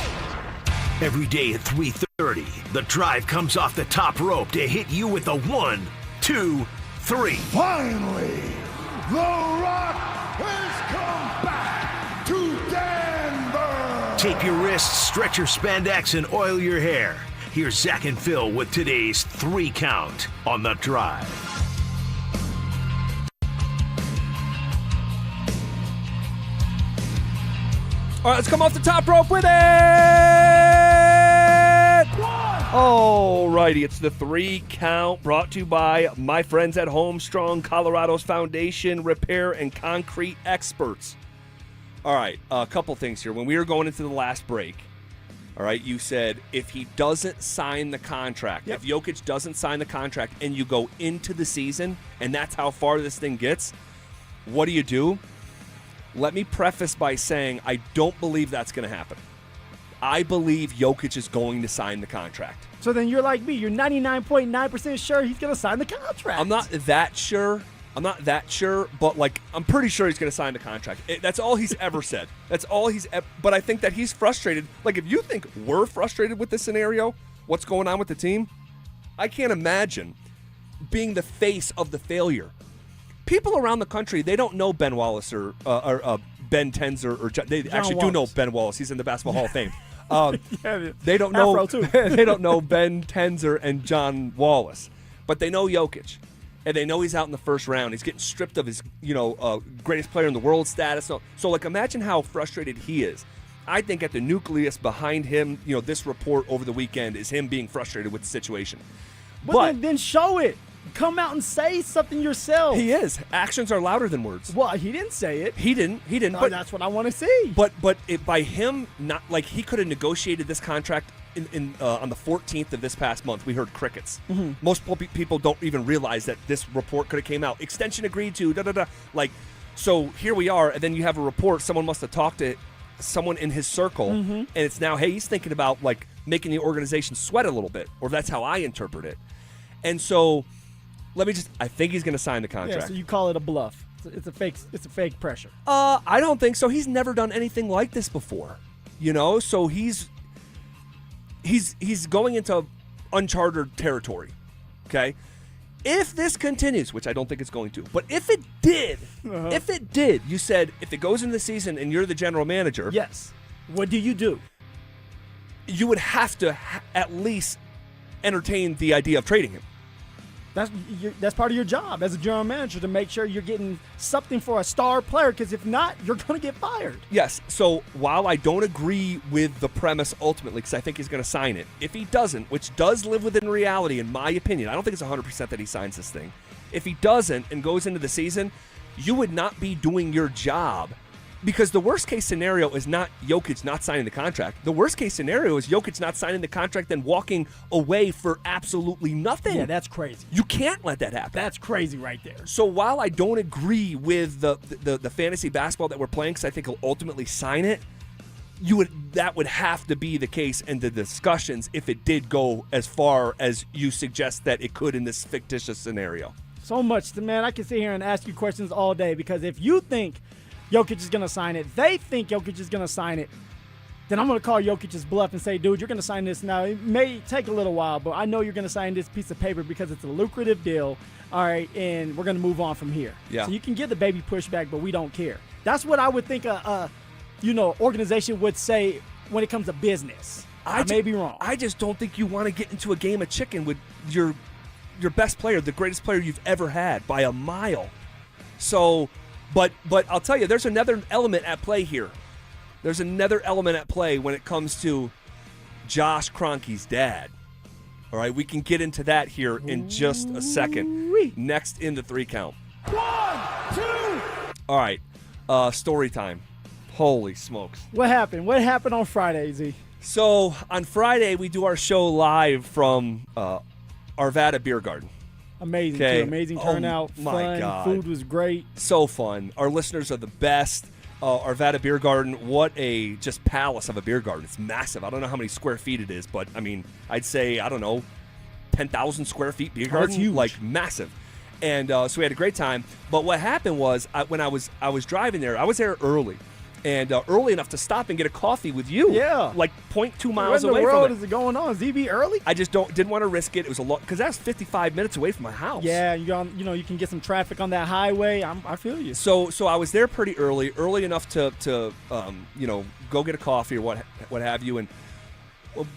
Every day at 3:30, the drive comes off the top rope to hit you with a 1, 2, 3. Finally, The Rock has come back to Denver. Tape your wrists, stretch your spandex, and oil your hair. Here's Zach and Phil with today's 3 count on the drive. All right, let's come off the top rope with it. All righty, it's the 3 count brought to you by my friends at Homestrong, Colorado's foundation, repair, and concrete experts. All right, a couple things here. When we were going into the last break, all right, you said if he doesn't sign the contract, if Jokic doesn't sign the contract and you go into the season and that's how far this thing gets, what do? Let me preface by saying I don't believe that's going to happen. I believe Jokic is going to sign the contract. So then you're like me. You're 99.9% sure he's going to sign the contract. I'm not that sure, but I'm pretty sure he's going to sign the contract. That's all he's ever said. That's all he's ever. But I think that he's frustrated. Like, if you think we're frustrated with this scenario, what's going on with the team, I can't imagine being the face of the failure. People around the country, they don't know Ben Wallace or Ben Tenzer or they John actually Wallace. do know Ben Wallace. He's in the Basketball Hall of Fame. Yeah, they don't know. Afro, too. They don't know Ben Tenzer and John Wallace, but they know Jokic, and they know he's out in the first round. He's getting stripped of his, greatest player in the world status. So like, imagine how frustrated he is. I think at the nucleus behind him, this report over the weekend is him being frustrated with the situation. But then show it. Come out and say something yourself. He is. Actions are louder than words. Well, he didn't say it. He didn't. No, But that's what I want to see. But by him not, like, he could have negotiated this contract on the 14th of this past month. We heard crickets. Mm-hmm. Most people don't even realize that this report could have came out. Extension agreed to. Like, so here we are, and then you have a report. Someone must have talked to someone in his circle, and it's now, hey, he's thinking about like making the organization sweat a little bit, or that's how I interpret it. And so, I think he's going to sign the contract. Yeah, so you call it a bluff. It's a fake pressure. I don't think so. He's never done anything like this before. So he's going into uncharted territory. Okay? If this continues, which I don't think it's going to, but if it did, you said if it goes into the season and you're the general manager. Yes. What do? You would have to at least entertain the idea of trading him. That's part of your job as a general manager, to make sure you're getting something for a star player, because if not, you're going to get fired. Yes. So while I don't agree with the premise ultimately, because I think he's going to sign it, if he doesn't, which does live within reality in my opinion, I don't think it's 100% that he signs this thing. If he doesn't and goes into the season, you would not be doing your job, because the worst case scenario is not Jokic not signing the contract. The worst case scenario is Jokic not signing the contract and walking away for absolutely nothing. Yeah, that's crazy. You can't let that happen. That's crazy right there. So while I don't agree with the fantasy basketball that we're playing, because I think he'll ultimately sign it, that would have to be the case in the discussions if it did go as far as you suggest that it could in this fictitious scenario. So much, man. I can sit here and ask you questions all day, because if you think Jokic is going to sign it, they think Jokic is going to sign it, then I'm going to call Jokic's bluff and say, dude, you're going to sign this now. It may take a little while, but I know you're going to sign this piece of paper because it's a lucrative deal, all right, and we're going to move on from here. Yeah. So you can get the baby pushback, but we don't care. That's what I would think a organization would say when it comes to business. I may be wrong. I just don't think you want to get into a game of chicken with your best player, the greatest player you've ever had by a mile. So, but I'll tell you, there's another element at play here. There's another element at play when it comes to Josh Kroenke's dad. All right, we can get into that here in just a second. Next in the 3 count. 1, 2. All right, story time. Holy smokes. What happened? What happened on Friday, Z? So on Friday, we do our show live from Arvada Beer Garden. Amazing, Okay. too. Amazing turnout. Oh, my fun. God. Food was great. So fun. Our listeners are the best. Arvada Beer Garden, what a just palace of a beer garden. It's massive. I don't know how many square feet it is, but, I mean, I'd say, 10,000 square feet beer garden. That's huge. Like, massive. And so we had a great time. But what happened was, when I was driving there, I was there early. And early enough to stop and get a coffee with you. Yeah. Like 0.2 miles away away from it. What in the world it. is it going on? ZB early? I just didn't want to risk it. It was a lot, because that's 55 minutes away from my house. Yeah, you can get some traffic on that highway. I feel you. So I was there pretty early enough to go get a coffee or what have you.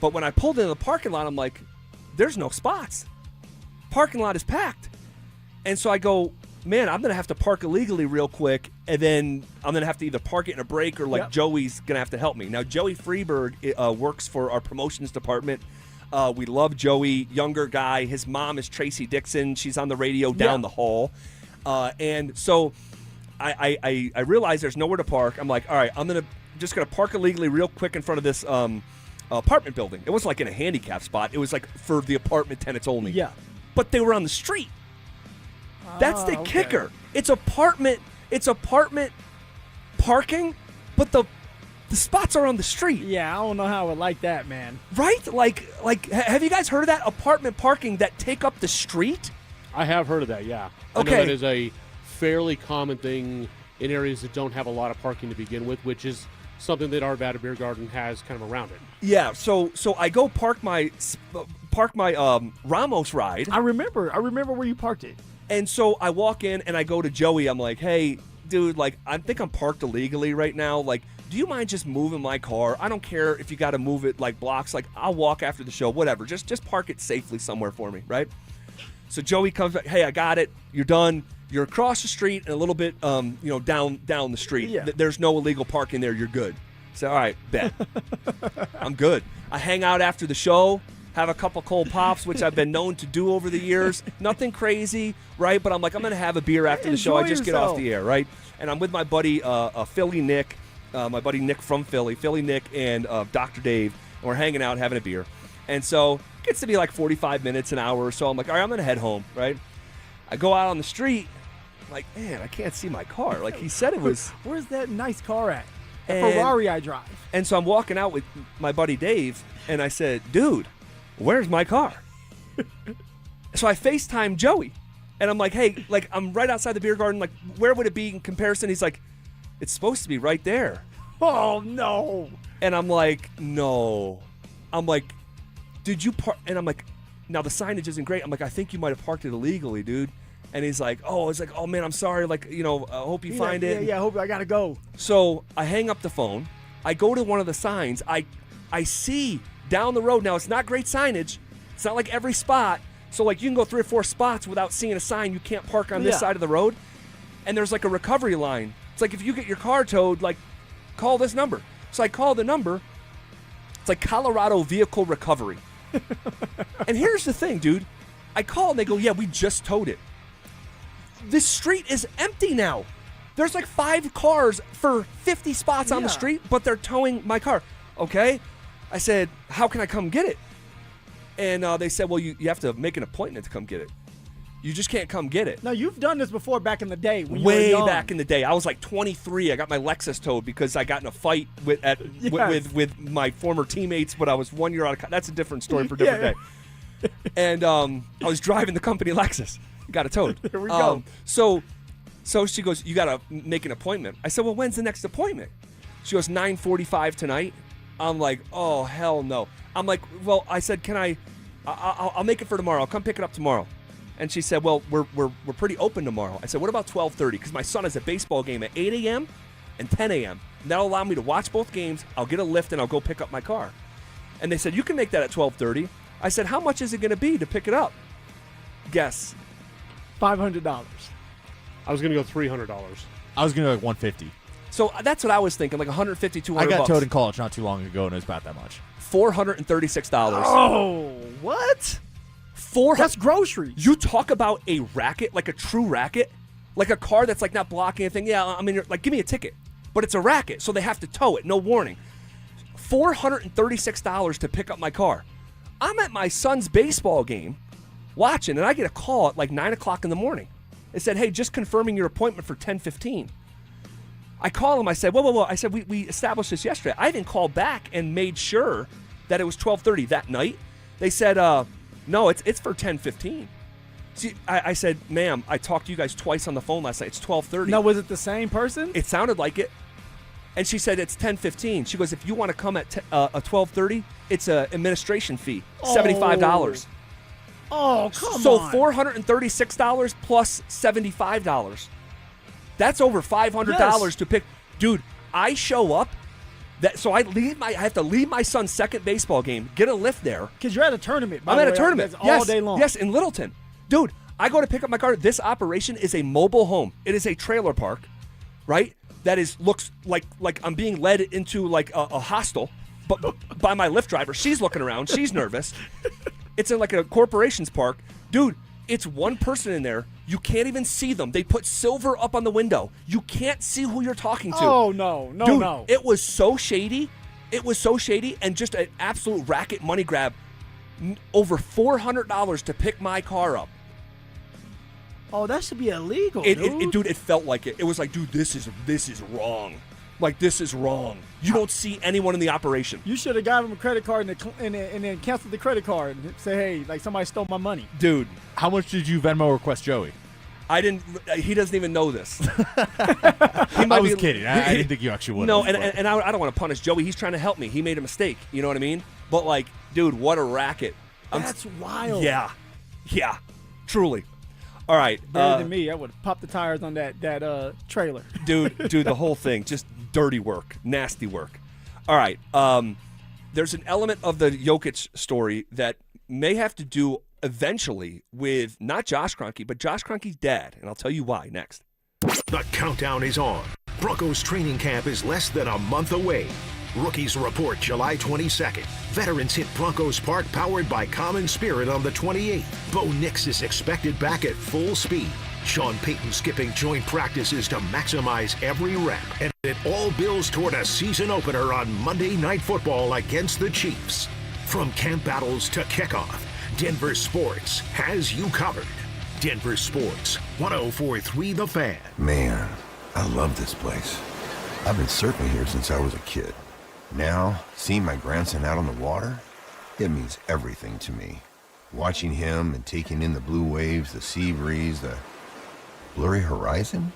But when I pulled into the parking lot, I'm like, there's no spots. Parking lot is packed. And so I go, man, I'm going to have to park illegally real quick, and then I'm going to have to either park it in a break or Joey's going to have to help me. Now, Joey Freeberg works for our promotions department. We love Joey, younger guy. His mom is Tracy Dixon. She's on the radio down the hall. And so I realized there's nowhere to park. I'm like, all right, just going to park illegally real quick in front of this apartment building. It wasn't like in a handicap spot. It was like for the apartment tenants only. Yeah. But they were on the street. That's the kicker. It's apartment parking, but the spots are on the street. Yeah, I don't know how I would like that, man. Right? Like, have you guys heard of that? Apartment parking that take up the street? I have heard of that, yeah. Okay. I know that is a fairly common thing in areas that don't have a lot of parking to begin with, which is something that Arvada Beer Garden has kind of around it. Yeah, so I go park my Ramos ride. I remember where you parked it. And so I walk in and I go to Joey. I'm like, hey, dude, like, I think I'm parked illegally right now. Like, do you mind just moving my car? I don't care if you got to move it like blocks. Like, I'll walk after the show, whatever. Just park it safely somewhere for me, right? So Joey comes back, hey, I got it. You're done. You're across the street and a little bit, down the street. Yeah. There's no illegal parking there. You're good. So, all right, bet. I'm good. I hang out after the show. Have a couple cold pops, which I've been known to do over the years. Nothing crazy, right? But I'm like, I'm going to have a beer after the show. I just get off the air, right? And I'm with my buddy, Philly Nick, my buddy Nick from Philly Nick, and Dr. Dave. And we're hanging out, having a beer. And so it gets to be like 45 minutes, an hour or so. I'm like, all right, I'm going to head home, right? I go out on the street. I'm like, man, I can't see my car. Like he said it was. Where's that nice car at? The Ferrari I drive. And so I'm walking out with my buddy Dave, and I said, dude, where's my car? So I FaceTime Joey, and I'm like, hey, like, I'm right outside the beer garden. Like, where would it be in comparison? He's like, it's supposed to be right there. Oh, no. And I'm like, no. I'm like, did you park? And I'm like, now the signage isn't great. I'm like, I think you might have parked it illegally, dude. And he's like, oh, man, I'm sorry. Like, I hope you find it. Yeah, I hope I got to go. So I hang up the phone. I go to one of the signs. I see down the road. Now, it's not great signage. It's not like every spot. So, like, you can go 3 or 4 spots without seeing a sign. You can't park on this side of the road. And there's, like, a recovery line. It's like, if you get your car towed, like, call this number. So I call the number. It's like Colorado Vehicle Recovery. And here's the thing, dude. I call, and they go, yeah, we just towed it. This street is empty now. There's, like, 5 cars for 50 spots on the street, but they're towing my car. Okay? I said, how can I come get it? And they said, well, you have to make an appointment to come get it. You just can't come get it. No, you've done this before back in the day. When Way you were young. back in the day. I was like 23. I got my Lexus towed because I got in a fight with my former teammates, but I was 1 year out of that's a different story for a different day. And I was driving the company Lexus. Got it towed. Here we go. So she goes, you got to make an appointment. I said, well, when's the next appointment? She goes, 9:45 tonight. I'm like, oh, hell no. I'm like, well, I said, I'll make it for tomorrow. I'll come pick it up tomorrow. And she said, well, we're pretty open tomorrow. I said, what about 12:30? Because my son has a baseball game at 8 a.m. and 10 a.m. And that'll allow me to watch both games. I'll get a lift, and I'll go pick up my car. And they said, you can make that at $1,230. I said, how much is it going to be to pick it up? Guess. $500. I was going to go $300. I was going to go like $150. So that's what I was thinking, like $150, $200. I got towed in college not too long ago, and it was about that much. $436. Oh, what? That's groceries. You talk about a racket, like a true racket, like a car that's like not blocking anything. Yeah, I mean, like, give me a ticket. But it's a racket, so they have to tow it, no warning. $436 to pick up my car. I'm at my son's baseball game watching, and I get a call at like 9 o'clock in the morning. It said, hey, just confirming your appointment for 10:15. I call him. I said, whoa. I said, we established this yesterday. I even called back and made sure that it was 12:30 that night. They said, no, it's for 10:15. See, I said, ma'am, I talked to you guys twice on the phone last night. It's 12:30. No, was it the same person? It sounded like it. And she said, it's 10:15. She goes, if you want to come at 12:30, it's an administration fee, $75. Oh, come on. So $436 plus $75. That's over $500 to pick. Dude, I show up. So I have to leave my son's second baseball game, get a lift there. Because you're at a tournament. I'm at a tournament. All day long. Yes, in Littleton. Dude, I go to pick up my car. This operation is a mobile home. It is a trailer park, right? That looks like I'm being led into like a hostel, but by my Lyft driver. She's looking around. She's nervous. It's in like a corporation's park. Dude, it's one person in there. You can't even see them. They put silver up on the window. You can't see who you're talking to. Oh, no. Dude, no. It was so shady. And just an absolute racket money grab. Over $400 to pick my car up. Oh, that should be illegal, dude. It felt like it. It was like, dude, this is wrong. Like, this is wrong. You don't see anyone in the operation. You should have got him a credit card and then canceled the credit card and say, hey, like somebody stole my money. Dude. How much did you Venmo request Joey? I didn't. He doesn't even know this. I was kidding. I didn't think you actually would. No, and I don't want to punish Joey. He's trying to help me. He made a mistake. You know what I mean? But, like, dude, what a racket. That's wild. Yeah. Truly. All right. Better than me. I would have popped the tires on that trailer. Dude, the whole thing. Just dirty work. Nasty work. All right. There's an element of the Jokic story that may have to do eventually with not Josh Kroenke, but Josh Kroenke's dad. And I'll tell you why next. The countdown is on. Broncos training camp is less than a month away. Rookies report July 22nd. Veterans hit Broncos Park powered by Common Spirit on the 28th. Bo Nix is expected back at full speed. Sean Payton skipping joint practices to maximize every rep. And it all builds toward a season opener on Monday Night Football against the Chiefs. From camp battles to kickoff, Denver Sports has you covered. Denver Sports, 104.3 The Fan. Man, I love this place. I've been surfing here since I was a kid. Now, seeing my grandson out on the water, it means everything to me. Watching him and taking in the blue waves, the sea breeze, the blurry horizon.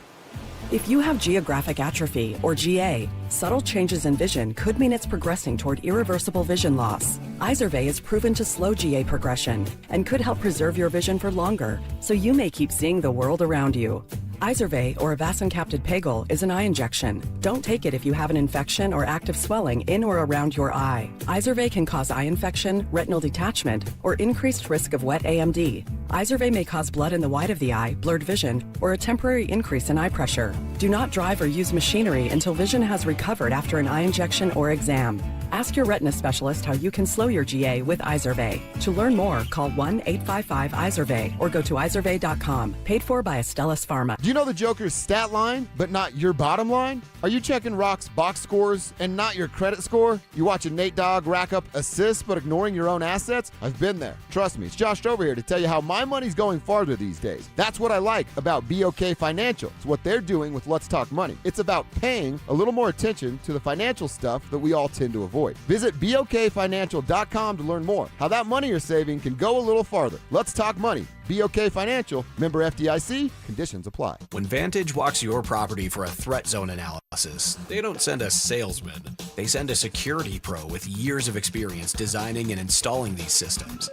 If you have geographic atrophy, or GA, subtle changes in vision could mean it's progressing toward irreversible vision loss. Izervay is proven to slow GA progression and could help preserve your vision for longer, so you may keep seeing the world around you. Izervay, or avacincaptad pegol, is an eye injection. Don't take it if you have an infection or active swelling in or around your eye. Izervay can cause eye infection, retinal detachment, or increased risk of wet AMD. Izervay may cause blood in the white of the eye, blurred vision, or a temporary increase in eye pressure. Do not drive or use machinery until vision has recovered after an eye injection or exam. Ask your retina specialist how you can slow your GA with Izervay. To learn more, call 1-855-IZERVAY or go to izervay.com. Paid for by Astellas Pharma. Do you know the Joker's stat line, but not your bottom line? Are you checking Rock's box scores and not your credit score? You watching Nate Dogg rack up assists but ignoring your own assets? I've been there. Trust me, it's Josh over here to tell you how my money's going farther these days. That's what I like about BOK Financial. It's what they're doing with Let's Talk Money. It's about paying a little more attention to the financial stuff that we all tend to avoid. Visit BOKFinancial.com to learn more. How that money you're saving can go a little farther. Let's talk money. BOK Financial, member FDIC, conditions apply. When Vantage walks your property for a threat zone analysis, they don't send a salesman. They send a security pro with years of experience designing and installing these systems.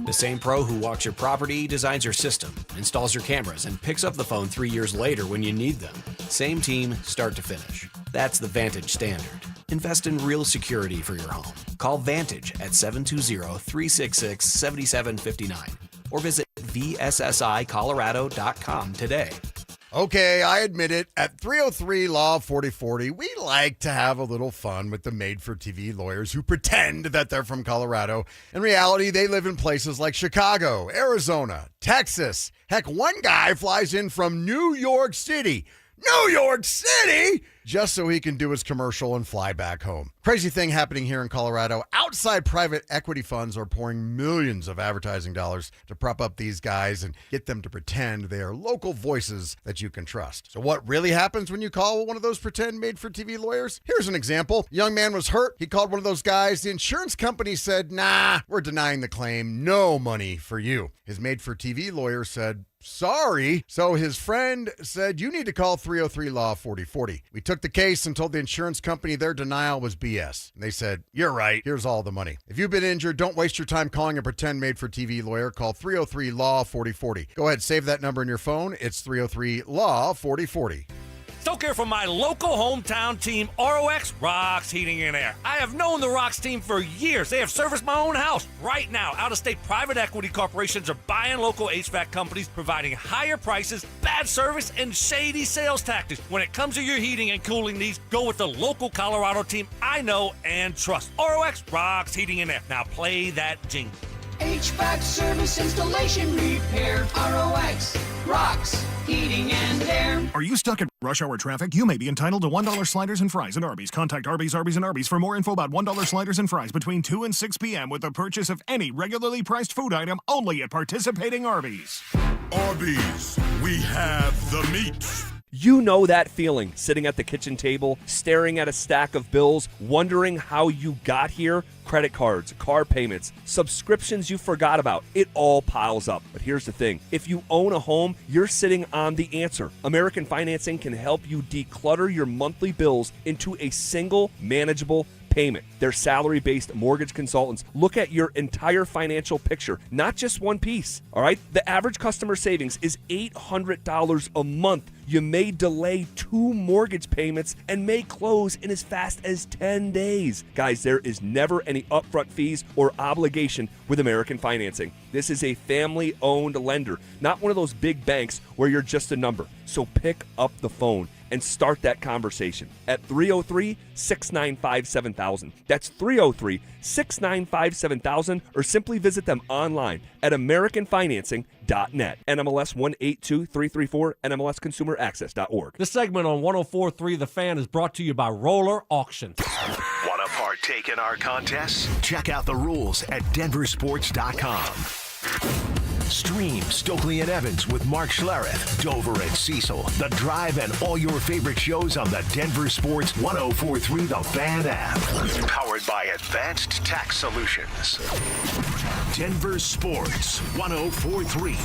The same pro who walks your property designs your system, installs your cameras, and picks up the phone 3 years later when you need them. Same team, start to finish. That's the Vantage standard. Invest in real security for your home. Call Vantage at 720-366-7759 or visit vssicolorado.com today. Okay, I admit it. At 303 Law 4040, we like to have a little fun with the made-for-TV lawyers who pretend that they're from Colorado. In reality, they live in places like Chicago, Arizona, Texas. Heck, one guy flies in from New York City. New York City! Just so he can do his commercial and fly back home. Crazy thing happening here in Colorado. Outside private equity funds are pouring millions of advertising dollars to prop up these guys and get them to pretend they are local voices that you can trust. So what really happens when you call one of those pretend made-for-TV lawyers? Here's an example. A young man was hurt. He called one of those guys. The insurance company said, nah, we're denying the claim. No money for you. His made-for-TV lawyer said, sorry. So his friend said, you need to call 303 Law 4040. We took the case and told the insurance company their denial was BS. And they said, you're right. Here's all the money. If you've been injured, don't waste your time calling a pretend made-for-TV lawyer. Call 303 Law 4040. Go ahead, save that number in your phone. It's 303 Law 4040. Don't care for my local hometown team, ROX Rocks Heating and Air. I have known the Rocks team for years. They have serviced my own house. Right now, out-of-state private equity corporations are buying local HVAC companies, providing higher prices, bad service, and shady sales tactics. When it comes to your heating and cooling needs, go with the local Colorado team I know and trust. ROX Rocks Heating and Air. Now play that jingle. HVAC service, installation, repair. ROX Rocks Heating and Air. Are you stuck in rush hour traffic? You may be entitled to $1 sliders and fries at Arby's. Contact Arby's, and Arby's for more info about $1 sliders and fries between 2 and 6 p.m. with the purchase of any regularly priced food item only at participating Arby's. Arby's, we have the meat. You know that feeling, sitting at the kitchen table, staring at a stack of bills, wondering how you got here? Credit cards, car payments, subscriptions you forgot about. It all piles up. But here's the thing. If you own a home, you're sitting on the answer. American Financing can help you declutter your monthly bills into a single manageable payment. Their salary-based mortgage consultants look at your entire financial picture, not just one piece, all right? The average customer savings is $800 a month. You may delay 2 mortgage payments and may close in as fast as 10 days. Guys, there is never any upfront fees or obligation with American Financing. This is a family-owned lender, not one of those big banks where you're just a number. So pick up the phone and start that conversation at 303-695-7000. That's 303-695-7000, or simply visit them online at AmericanFinancing.net. NMLS 182334, NMLSConsumerAccess.org. This segment on 104.3 The Fan is brought to you by Roller Auctions. Want to partake in our contests? Check out the rules at DenverSports.com. Stream Stokely and Evans with Mark Schlereth, Dover and Cecil, The Drive, and all your favorite shows on the Denver Sports 104.3 The Fan app. Powered by Advanced Tax Solutions. Denver Sports 104.3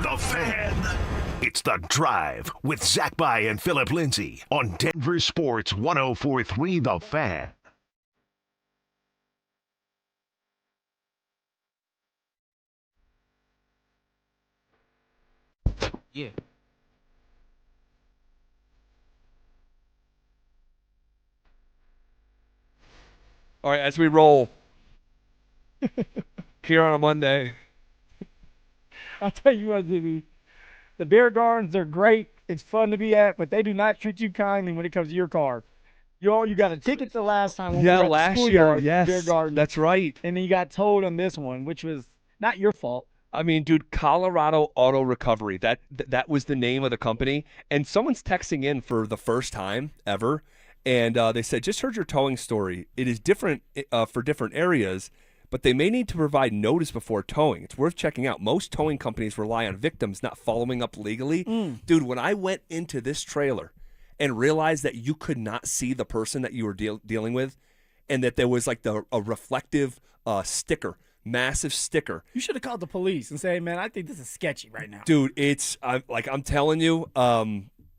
The Fan. It's The Drive with Zach By and Phillip Lindsay on Denver Sports 104.3 The Fan. Yeah. All right, as we roll here on a Monday. I'll tell you what, Jimmy. The beer gardens are great. It's fun to be at, but they do not treat you kindly when it comes to your car. You got a ticket the last time. When we were at last the year, schoolyard, yes, beer garden, that's right. And then you got towed on this one, which was not your fault. I mean, dude, Colorado Auto Recovery, that was the name of the company. And someone's texting in for the first time ever, and they said, just heard your towing story. It is different for different areas, but they may need to provide notice before towing. It's worth checking out. Most towing companies rely on victims not following up legally. Dude, when I went into this trailer and realized that you could not see the person that you were dealing with, and that there was like a reflective sticker, massive sticker. You should have called the police and said, hey, man, I think this is sketchy right now. Dude, it's I'm telling you,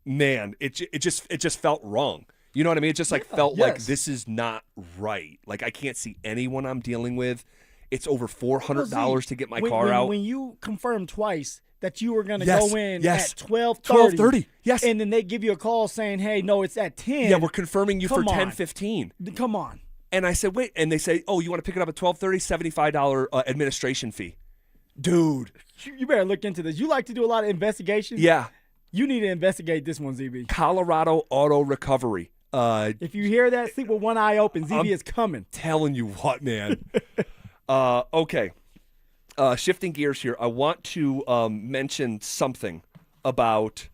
man, it just felt wrong. You know what I mean? It just felt like this is not right. Like I can't see anyone I'm dealing with. It's over $400 to get my car out. When you confirmed twice that you were going to go in at 12:30. 12:30, yes. And then they give you a call saying, hey, no, it's at 10. Yeah, we're confirming you for 10:15. Come on. And I said, wait. And they say, oh, you want to pick it up at $12.30, $75 administration fee. Dude. You better look into this. You like to do a lot of investigations? Yeah. You need to investigate this one, ZB. Colorado Auto Recovery. If you hear that, sleep with one eye open. ZB is coming. Telling you what, man. Okay. Shifting gears here. I want to mention something about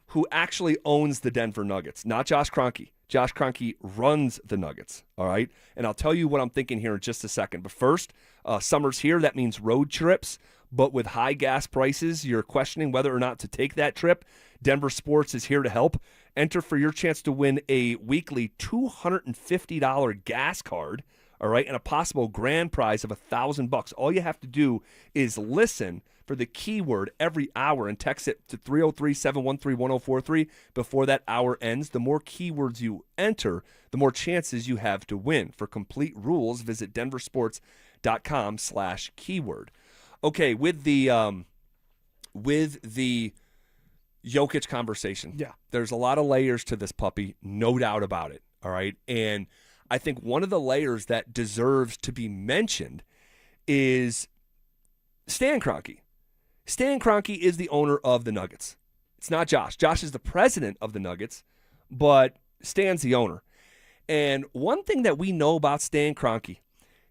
who actually owns the Denver Nuggets. Not Josh Kroenke. Josh Kroenke runs the Nuggets, all right? And I'll tell you what I'm thinking here in just a second. But first, summer's here. That means road trips. But with high gas prices, you're questioning whether or not to take that trip. Denver Sports is here to help. Enter for your chance to win a weekly $250 gas card, all right, and a possible grand prize of $1,000. All you have to do is listen for the keyword every hour and text it to 303-713-1043 before that hour ends. The more keywords you enter, the more chances you have to win. For complete rules, visit denversports.com/keyword. Okay, with the Jokic conversation, there's a lot of layers to this puppy, no doubt about it, all right? And I think one of the layers that deserves to be mentioned is Stan Kroenke. Stan Kroenke is the owner of the Nuggets. It's not Josh. Josh is the president of the Nuggets, but Stan's the owner. And one thing that we know about Stan Kroenke,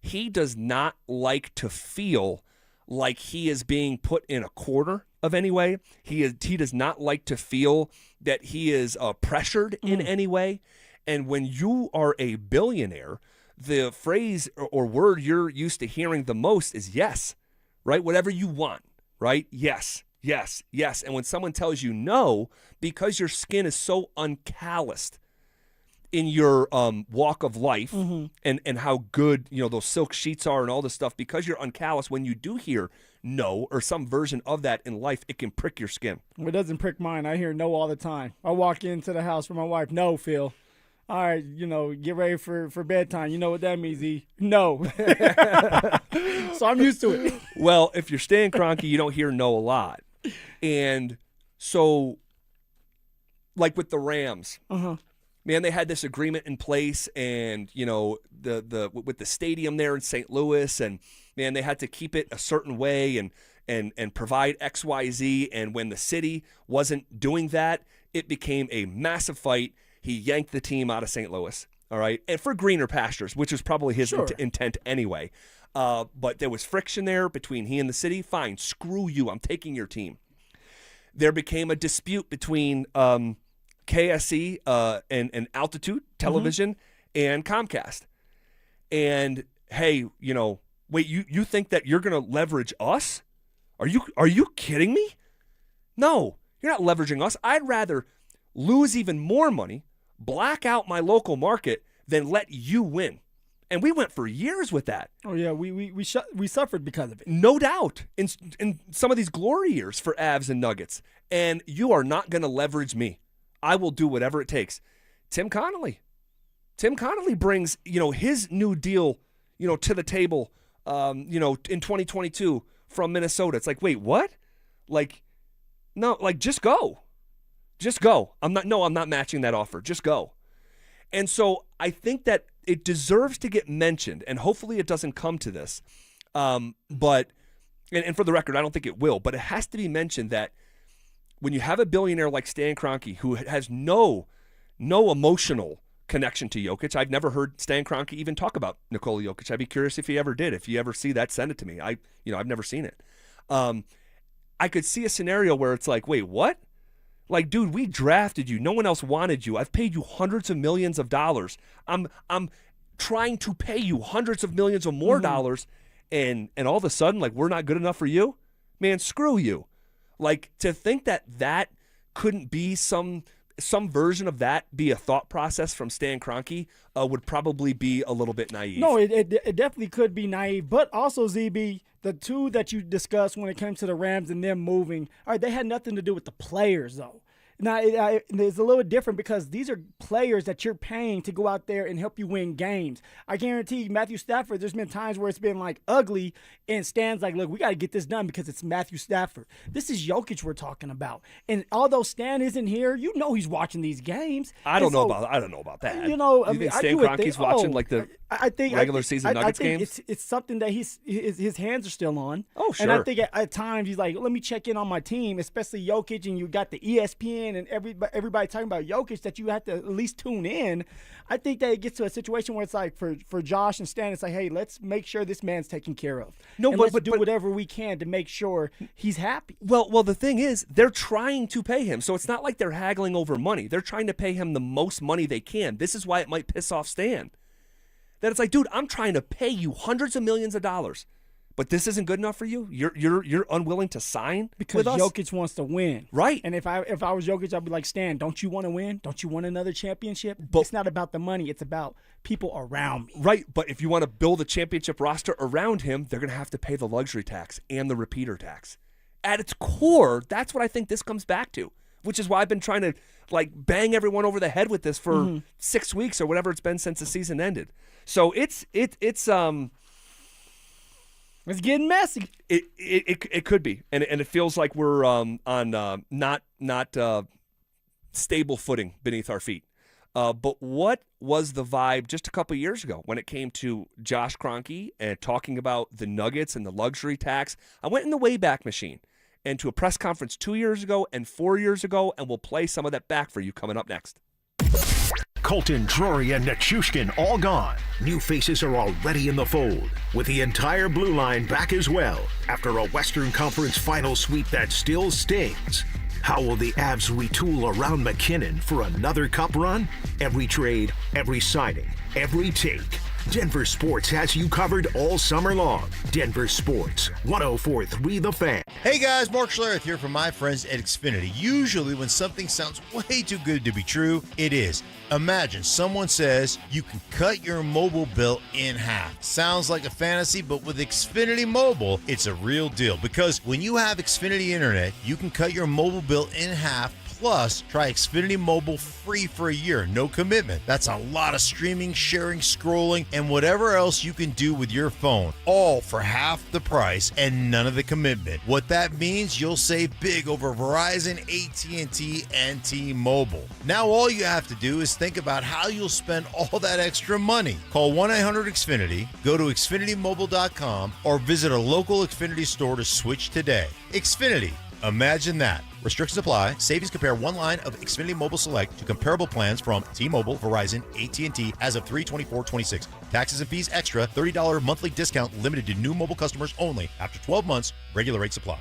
he does not like to feel like he is being put in a corner of any way. He does not like to feel that he is pressured in any way. And when you are a billionaire, the phrase or word you're used to hearing the most is yes, right? Whatever you want, right? Yes, yes, yes. And when someone tells you no, because your skin is so uncalloused in your walk of life and how good, those silk sheets are and all this stuff, because you're uncallous, when you do hear no or some version of that in life, it can prick your skin. Well, it doesn't prick mine. I hear no all the time. I walk into the house with my wife, no, Phil. All right, get ready for bedtime. You know what that means, E? No. So I'm used to it. Well, if you're Stan Kroenke, you don't hear no a lot. And so, like with the Rams, man, they had this agreement in place, and the with the stadium there in St. Louis, and man, they had to keep it a certain way and provide XYZ. And when the city wasn't doing that, it became a massive fight. He yanked the team out of St. Louis, all right, and for greener pastures, which was probably his intent anyway. But there was friction there between he and the city. Fine, screw you, I'm taking your team. There became a dispute between KSE and Altitude Television and Comcast. And hey, wait, you think that you're going to leverage us? Are you kidding me? No, you're not leveraging us. I'd rather lose even more money, black out my local market, than let you win. And we went for years with that. Oh yeah, we suffered because of it. No doubt. In some of these glory years for Avs and Nuggets. And you are not going to leverage me. I will do whatever it takes. Tim Connolly brings, his new deal, to the table, in 2022 from Minnesota. It's like, wait, what? Like, no, like, just go. Just go. I'm not matching that offer. Just go. And so I think that it deserves to get mentioned, and hopefully it doesn't come to this. But for the record, I don't think it will, but it has to be mentioned that when you have a billionaire like Stan Kroenke, who has no emotional connection to Jokic. I've never heard Stan Kroenke even talk about Nikola Jokic. I'd be curious if he ever did. If you ever see that, send it to me. I've never seen it. I could see a scenario where it's like, wait, what? Like, dude, we drafted you. No one else wanted you. I've paid you hundreds of millions of dollars. I'm trying to pay you hundreds of millions of more dollars, and all of a sudden, like, we're not good enough for you? Man, screw you. Like, to think that couldn't be some version of that be a thought process from Stan Kroenke would probably be a little bit naive. No, it definitely could be naive, but also, ZB, the two that you discussed when it came to the Rams and them moving, all right, they had nothing to do with the players, though. Now, it's a little different because these are players that you're paying to go out there and help you win games. I guarantee you, Matthew Stafford, there's been times where it's been like ugly and Stan's like, look, we got to get this done because it's Matthew Stafford. This is Jokic we're talking about. And although Stan isn't here, you know he's watching these games. I don't know about that. You know, you think Stan Kroenke's watching like the regular season Nuggets games? It's something that his hands are still on. Oh, sure. And I think at times he's like, let me check in on my team, especially Jokic, and you got the ESPN and everybody talking about Jokic that you have to at least tune in. I think that it gets to a situation where it's like for Josh and Stan, it's like, hey, let's make sure this man's taken care of. Let's do whatever we can to make sure he's happy. Well, the thing is, they're trying to pay him, so it's not like they're haggling over money. They're trying to pay him the most money they can. This is why it might piss off Stan. That it's like, dude, I'm trying to pay you hundreds of millions of dollars, but this isn't good enough for you. You're unwilling to sign because with us? Jokic wants to win, right? And if I was Jokic, I'd be like, Stan, don't you want to win? Don't you want another championship? But it's not about the money; it's about people around me. Right, but if you want to build a championship roster around him, they're going to have to pay the luxury tax and the repeater tax. At its core, that's what I think this comes back to, which is why I've been trying to bang everyone over the head with this for 6 weeks or whatever it's been since the season ended. So it's getting messy. It could be, and it feels like we're on not stable footing beneath our feet. But what was the vibe just a couple years ago when it came to Josh Kroenke and talking about the Nuggets and the luxury tax? I went in the Wayback Machine and to a press conference 2 years ago and 4 years ago, and we'll play some of that back for you coming up next. Colton, Drury, and Nichushkin all gone. New faces are already in the fold, with the entire blue line back as well after a Western Conference final sweep that still stings. How will the Avs retool around McKinnon for another cup run? Every trade, every signing, every take. Denver Sports has you covered all summer long. Denver Sports, 104.3 The Fan. Hey guys, Mark Schlereth here from my friends at Xfinity. Usually when something sounds way too good to be true, it is. Imagine someone says you can cut your mobile bill in half. Sounds like a fantasy, but with Xfinity Mobile, it's a real deal. Because when you have Xfinity Internet, you can cut your mobile bill in half. Plus, try Xfinity Mobile free for a year, no commitment. That's a lot of streaming, sharing, scrolling, and whatever else you can do with your phone, all for half the price and none of the commitment. What that means, you'll save big over Verizon, AT&T, and T-Mobile. Now all you have to do is think about how you'll spend all that extra money. Call 1-800-XFINITY, go to XfinityMobile.com, or visit a local Xfinity store to switch today. Xfinity. Imagine that. Restrictions apply. Savings compare one line of Xfinity Mobile Select to comparable plans from T-Mobile, Verizon, AT&T as of 3/24/26. Taxes and fees extra. $30 monthly discount limited to new mobile customers only. After 12 months, regular rates apply.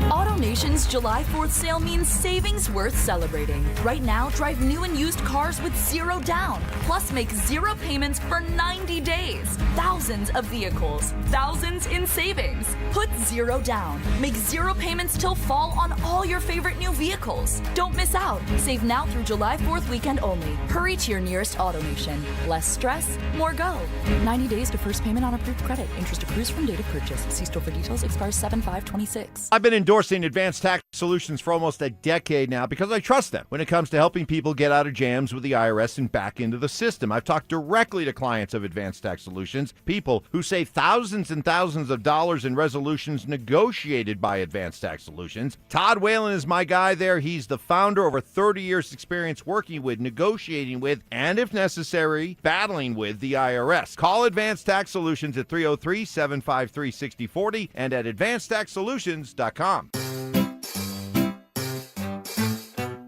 AutoNation's July 4th sale means savings worth celebrating. Right now, drive new and used cars with zero down. Plus, make zero payments for 90 days. Thousands of vehicles. Thousands in savings. Put zero down. Make zero payments till fall on all your favorite new vehicles. Don't miss out. Save now through July 4th weekend only. Hurry to your nearest AutoNation. Less stress, more go. 90 days to first payment on approved credit. Interest accrues from date of purchase. See store for details. Expires 7/5/26. I've been endorsing Advanced Tax Solutions for almost a decade now because I trust them when it comes to helping people get out of jams with the IRS and back into the system. I've talked directly to clients of Advanced Tax Solutions, people who save thousands and thousands of dollars in resolutions negotiated by Advanced Tax Solutions. Todd Whalen is my guy there. He's the founder, over 30 years experience working with, negotiating with, and if necessary, battling with the IRS. Call Advanced Tax Solutions at 303-753-6040 and at advancedtaxsolutions.com.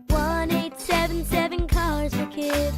1-877 Cars for Kids.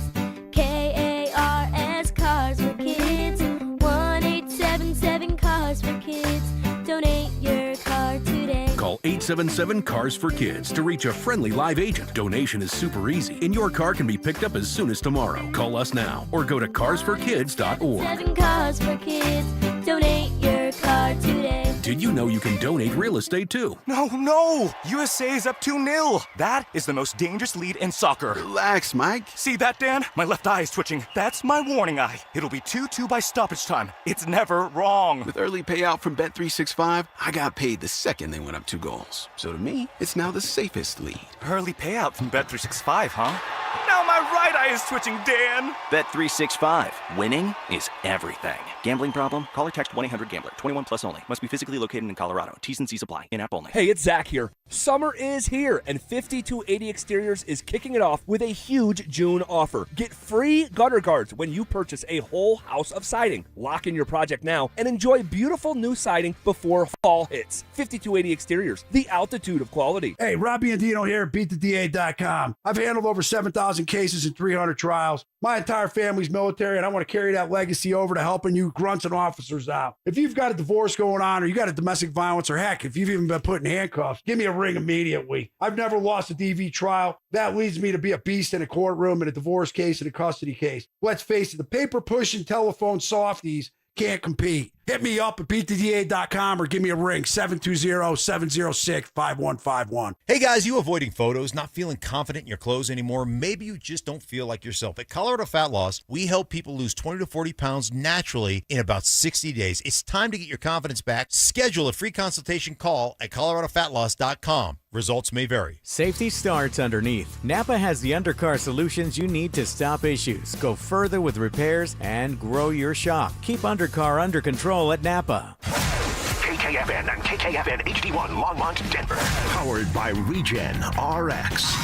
KARS Cars for Kids. 1-877 Cars for Kids. Donate your car today. Call 877 Cars for Kids to reach a friendly live agent. Donation is super easy, and your car can be picked up as soon as tomorrow. Call us now or go to carsforkids.org. 7 Cars for Kids. Donate your car today. Did you know you can donate real estate too? No! USA is up 2-0. That is the most dangerous lead in soccer. Relax, Mike. See that, Dan? My left eye is twitching. That's my warning eye. It'll be 2-2 by stoppage time. It's never wrong. With early payout from Bet365, I got paid the second they went up 2 goals. So to me, it's now the safest lead. Early payout from Bet365, huh? Now my right eye is twitching, Dan. Bet365. Winning is everything. Gambling problem? Call or text 1-800-GAMBLER. 21 plus only. Must be physically located in Colorado. T's and C's apply. In-app only. Hey, it's Zach here. Summer is here, and 5280 Exteriors is kicking it off with a huge June offer. Get free gutter guards when you purchase a whole house of siding. Lock in your project now and enjoy beautiful new siding before fall hits. 5280 Exteriors, the altitude of quality. Hey, Robbie Andino here at BeatTheDA.com. I've handled over 7,000 cases and 300 trials. My entire family's military, and I want to carry that legacy over to helping you grunts and officers out. If you've got a divorce going on, or you got a domestic violence, or heck, if you've even been put in handcuffs, give me a ring immediately. I've never lost a DV trial. That leads me to be a beast in a courtroom, in a divorce case, in a custody case. Let's face it, the paper-pushing telephone softies can't compete. Hit me up at beattheda.com or give me a ring, 720-706-5151. Hey guys, you avoiding photos, not feeling confident in your clothes anymore? Maybe you just don't feel like yourself. At Colorado Fat Loss, we help people lose 20 to 40 pounds naturally in about 60 days. It's time to get your confidence back. Schedule a free consultation call at coloradofatloss.com. Results may vary. Safety starts underneath. Napa has the undercar solutions you need to stop issues, go further with repairs, and grow your shop. Keep undercar under control at Napa. KKFN and KKFN HD1 Longmont, Denver. Powered by Regen RX.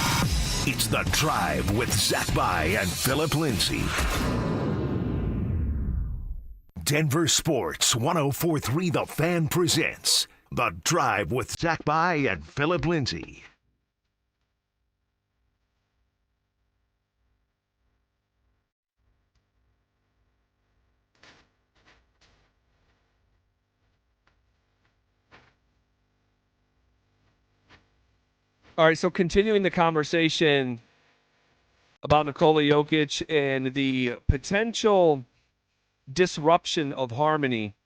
It's The Drive with Zach By and Phillip Lindsay. Denver Sports 104.3 The Fan presents The Drive with Zach By and Phillip Lindsay. All right, so continuing the conversation about Nikola Jokic and the potential disruption of harmony.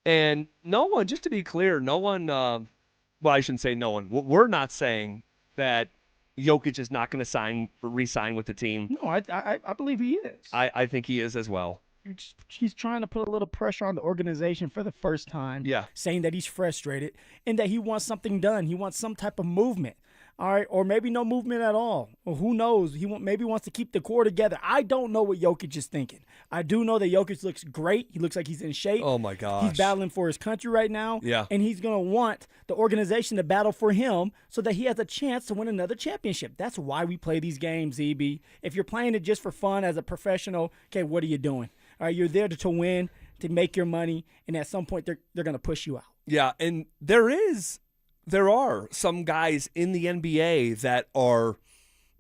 And no one, just to be clear, no one, well, I shouldn't say no one. We're not saying that Jokic is not going to re-sign with the team. No, I believe he is. I think he is as well. He's trying to put a little pressure on the organization for the first time. Yeah. Saying that he's frustrated and that he wants something done. He wants some type of movement. All right, or maybe no movement at all. Or who knows? Maybe wants to keep the core together. I don't know what Jokic is thinking. I do know that Jokic looks great. He looks like he's in shape. Oh, my gosh. He's battling for his country right now. Yeah. And he's going to want the organization to battle for him so that he has a chance to win another championship. That's why we play these games, EB. If you're playing it just for fun as a professional, okay, what are you doing? All right, you're there to win, to make your money, and at some point they're going to push you out. Yeah, and there are some guys in the NBA that are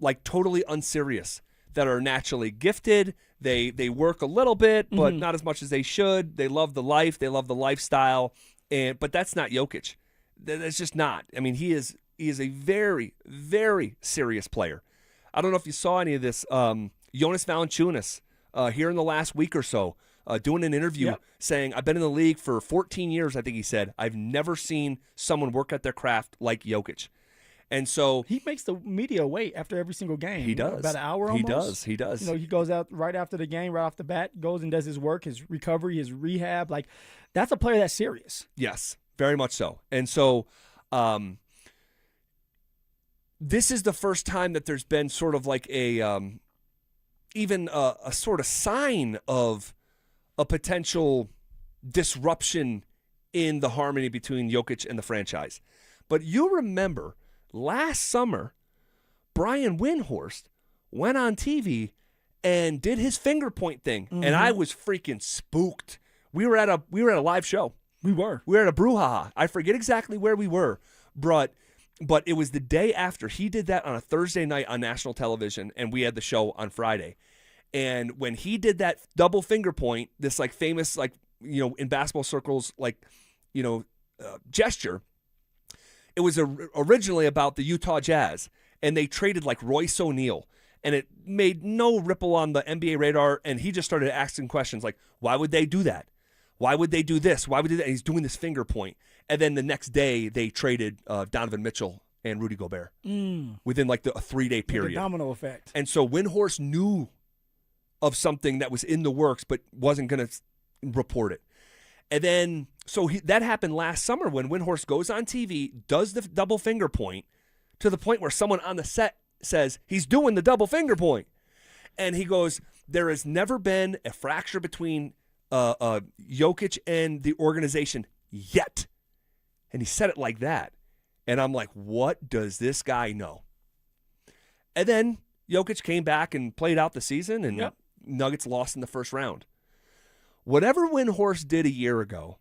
like totally unserious, that are naturally gifted. They work a little bit, but not as much as they should. They love the life. They love the lifestyle. But that's not Jokic. That's just not. I mean, he is a very, very serious player. I don't know if you saw any of this. Jonas Valanciunas, here in the last week or so, doing an interview saying, I've been in the league for 14 years, I think he said. I've never seen someone work at their craft like Jokic. And so he makes the media wait after every single game. He does. About an hour almost. He does. You know, he goes out right after the game, right off the bat, goes and does his work, his recovery, his rehab. Like, that's a player that's serious. Yes, very much so. And so this is the first time that there's been sort of like even a sort of sign of a potential disruption in the harmony between Jokic and the franchise. But you remember last summer, Brian Windhorst went on TV and did his finger point thing, and I was freaking spooked. We were at a live show. We were at a brouhaha. I forget exactly where we were, but it was the day after. He did that on a Thursday night on national television, and we had the show on Friday. And when he did that double finger point, this like famous, like, you know, in basketball circles, like, you know, gesture, it was originally about the Utah Jazz, and they traded like Royce O'Neal, and it made no ripple on the NBA radar. And he just started asking questions like, why would they do that? Why would they do this? Why would they do that? And he's doing this finger point. And then the next day, they traded Donovan Mitchell and Rudy Gobert within like a 3-day period. Like a domino effect. And so Windhorst knew of something that was in the works but wasn't going to report it. And then, so that happened last summer when Windhorst goes on TV, does the double finger point, to the point where someone on the set says, he's doing the double finger point. And he goes, there has never been a fracture between Jokic and the organization yet. And he said it like that. And I'm like, what does this guy know? And then Jokic came back and played out the season, and Nuggets lost in the first round. Whatever Windhorst did a year ago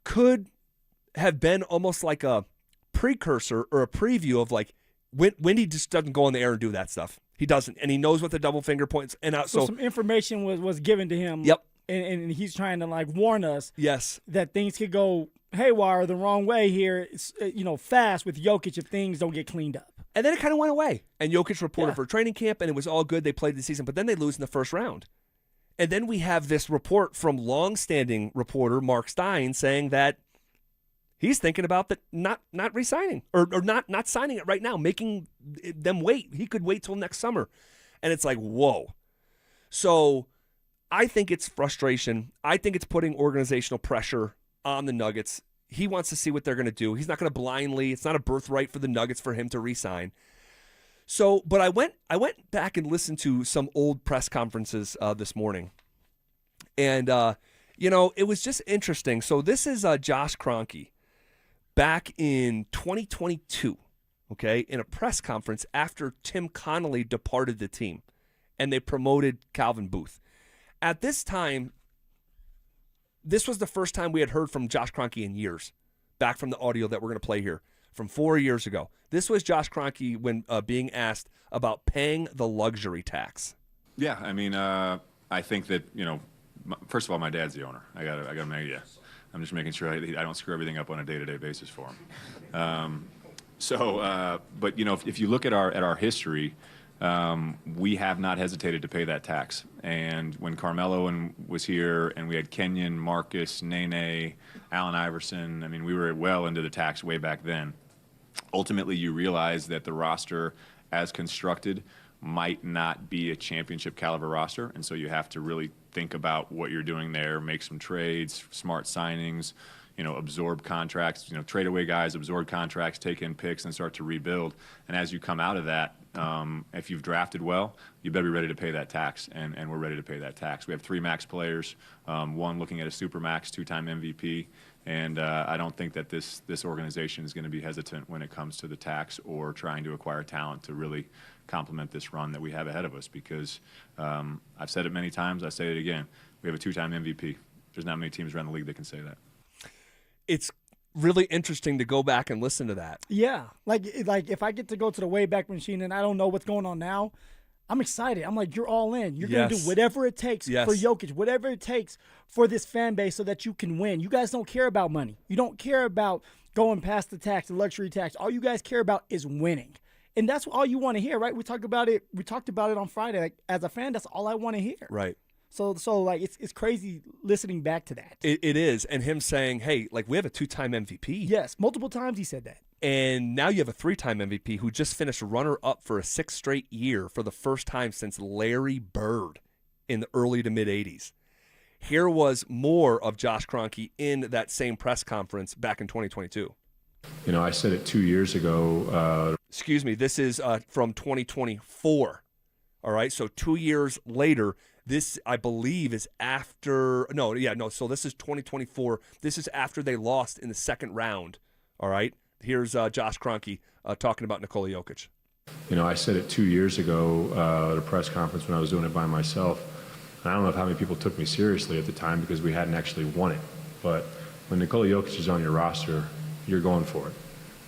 could have been almost like a precursor or a preview of like Windy just doesn't go in the air and do that stuff. He doesn't, and he knows what the double finger points. And so some information was given to him. Yep. And he's trying to like warn us. Yes. That things could go haywire the wrong way here, fast with Jokic if things don't get cleaned up. And then it kind of went away. And Jokic reported for training camp, and it was all good. They played the season, but then they lose in the first round. And then we have this report from longstanding reporter Mark Stein saying that he's thinking about not re-signing or not signing it right now, making them wait. He could wait till next summer. And it's like, whoa. So I think it's frustration. I think it's putting organizational pressure on the Nuggets. He wants to see what they're going to do. He's not going to blindly. It's not a birthright for the Nuggets for him to re-sign. So, but I went back and listened to some old press conferences this morning. And, it was just interesting. So this is Josh Kroenke back in 2022, okay, in a press conference after Tim Connolly departed the team and they promoted Calvin Booth. At this time, this was the first time we had heard from Josh Kroenke in years, back from the audio that we're going to play here from 4 years ago. This was Josh Kroenke when being asked about paying the luxury tax. Yeah, I mean, I think that, first of all, my dad's the owner. I gotta make I'm just making sure I don't screw everything up on a day-to-day basis for him. But if you look at our history, we have not hesitated to pay that tax. And when Carmelo was here, and we had Kenyon, Marcus, Nene, Allen Iverson, I mean, we were well into the tax way back then. Ultimately, you realize that the roster, as constructed, might not be a championship caliber roster, and so you have to really think about what you're doing there, make some trades, smart signings, absorb contracts, trade away guys, absorb contracts, take in picks, and start to rebuild. And as you come out of that, if you've drafted well, you better be ready to pay that tax, and we're ready to pay that tax. We have 3 max players, one looking at a super max, 2-time MVP, and I don't think that this organization is going to be hesitant when it comes to the tax or trying to acquire talent to really complement this run that we have ahead of us, because I've said it many times, I say it again, we have a 2-time MVP. There's not many teams around the league that can say that. It's really interesting to go back and listen to that. Yeah. Like if I get to go to the Wayback Machine and I don't know what's going on now, I'm excited. I'm like, you're all in. You're going to do whatever it takes for Jokic, whatever it takes for this fan base so that you can win. You guys don't care about money. You don't care about going past the tax, the luxury tax. All you guys care about is winning. And that's all you want to hear, right? We talked about it on Friday. Like, as a fan, that's all I want to hear. Right. So like it's crazy listening back to that. It is. And him saying, hey, like, we have a 2-time MVP. Yes, multiple times he said that. And now you have a 3-time MVP who just finished runner-up for a 6th straight year for the first time since Larry Bird in the early to mid-'80s. Here was more of Josh Kroenke in that same press conference back in 2022. I said it 2 years ago. Excuse me, this is from 2024. All right, so 2 years later, this, I believe, is after – so this is 2024. This is after they lost in the second round. All right, here's Josh Kroenke talking about Nikola Jokic. I said it 2 years ago at a press conference when I was doing it by myself. And I don't know how many people took me seriously at the time because we hadn't actually won it. But when Nikola Jokic is on your roster, you're going for it.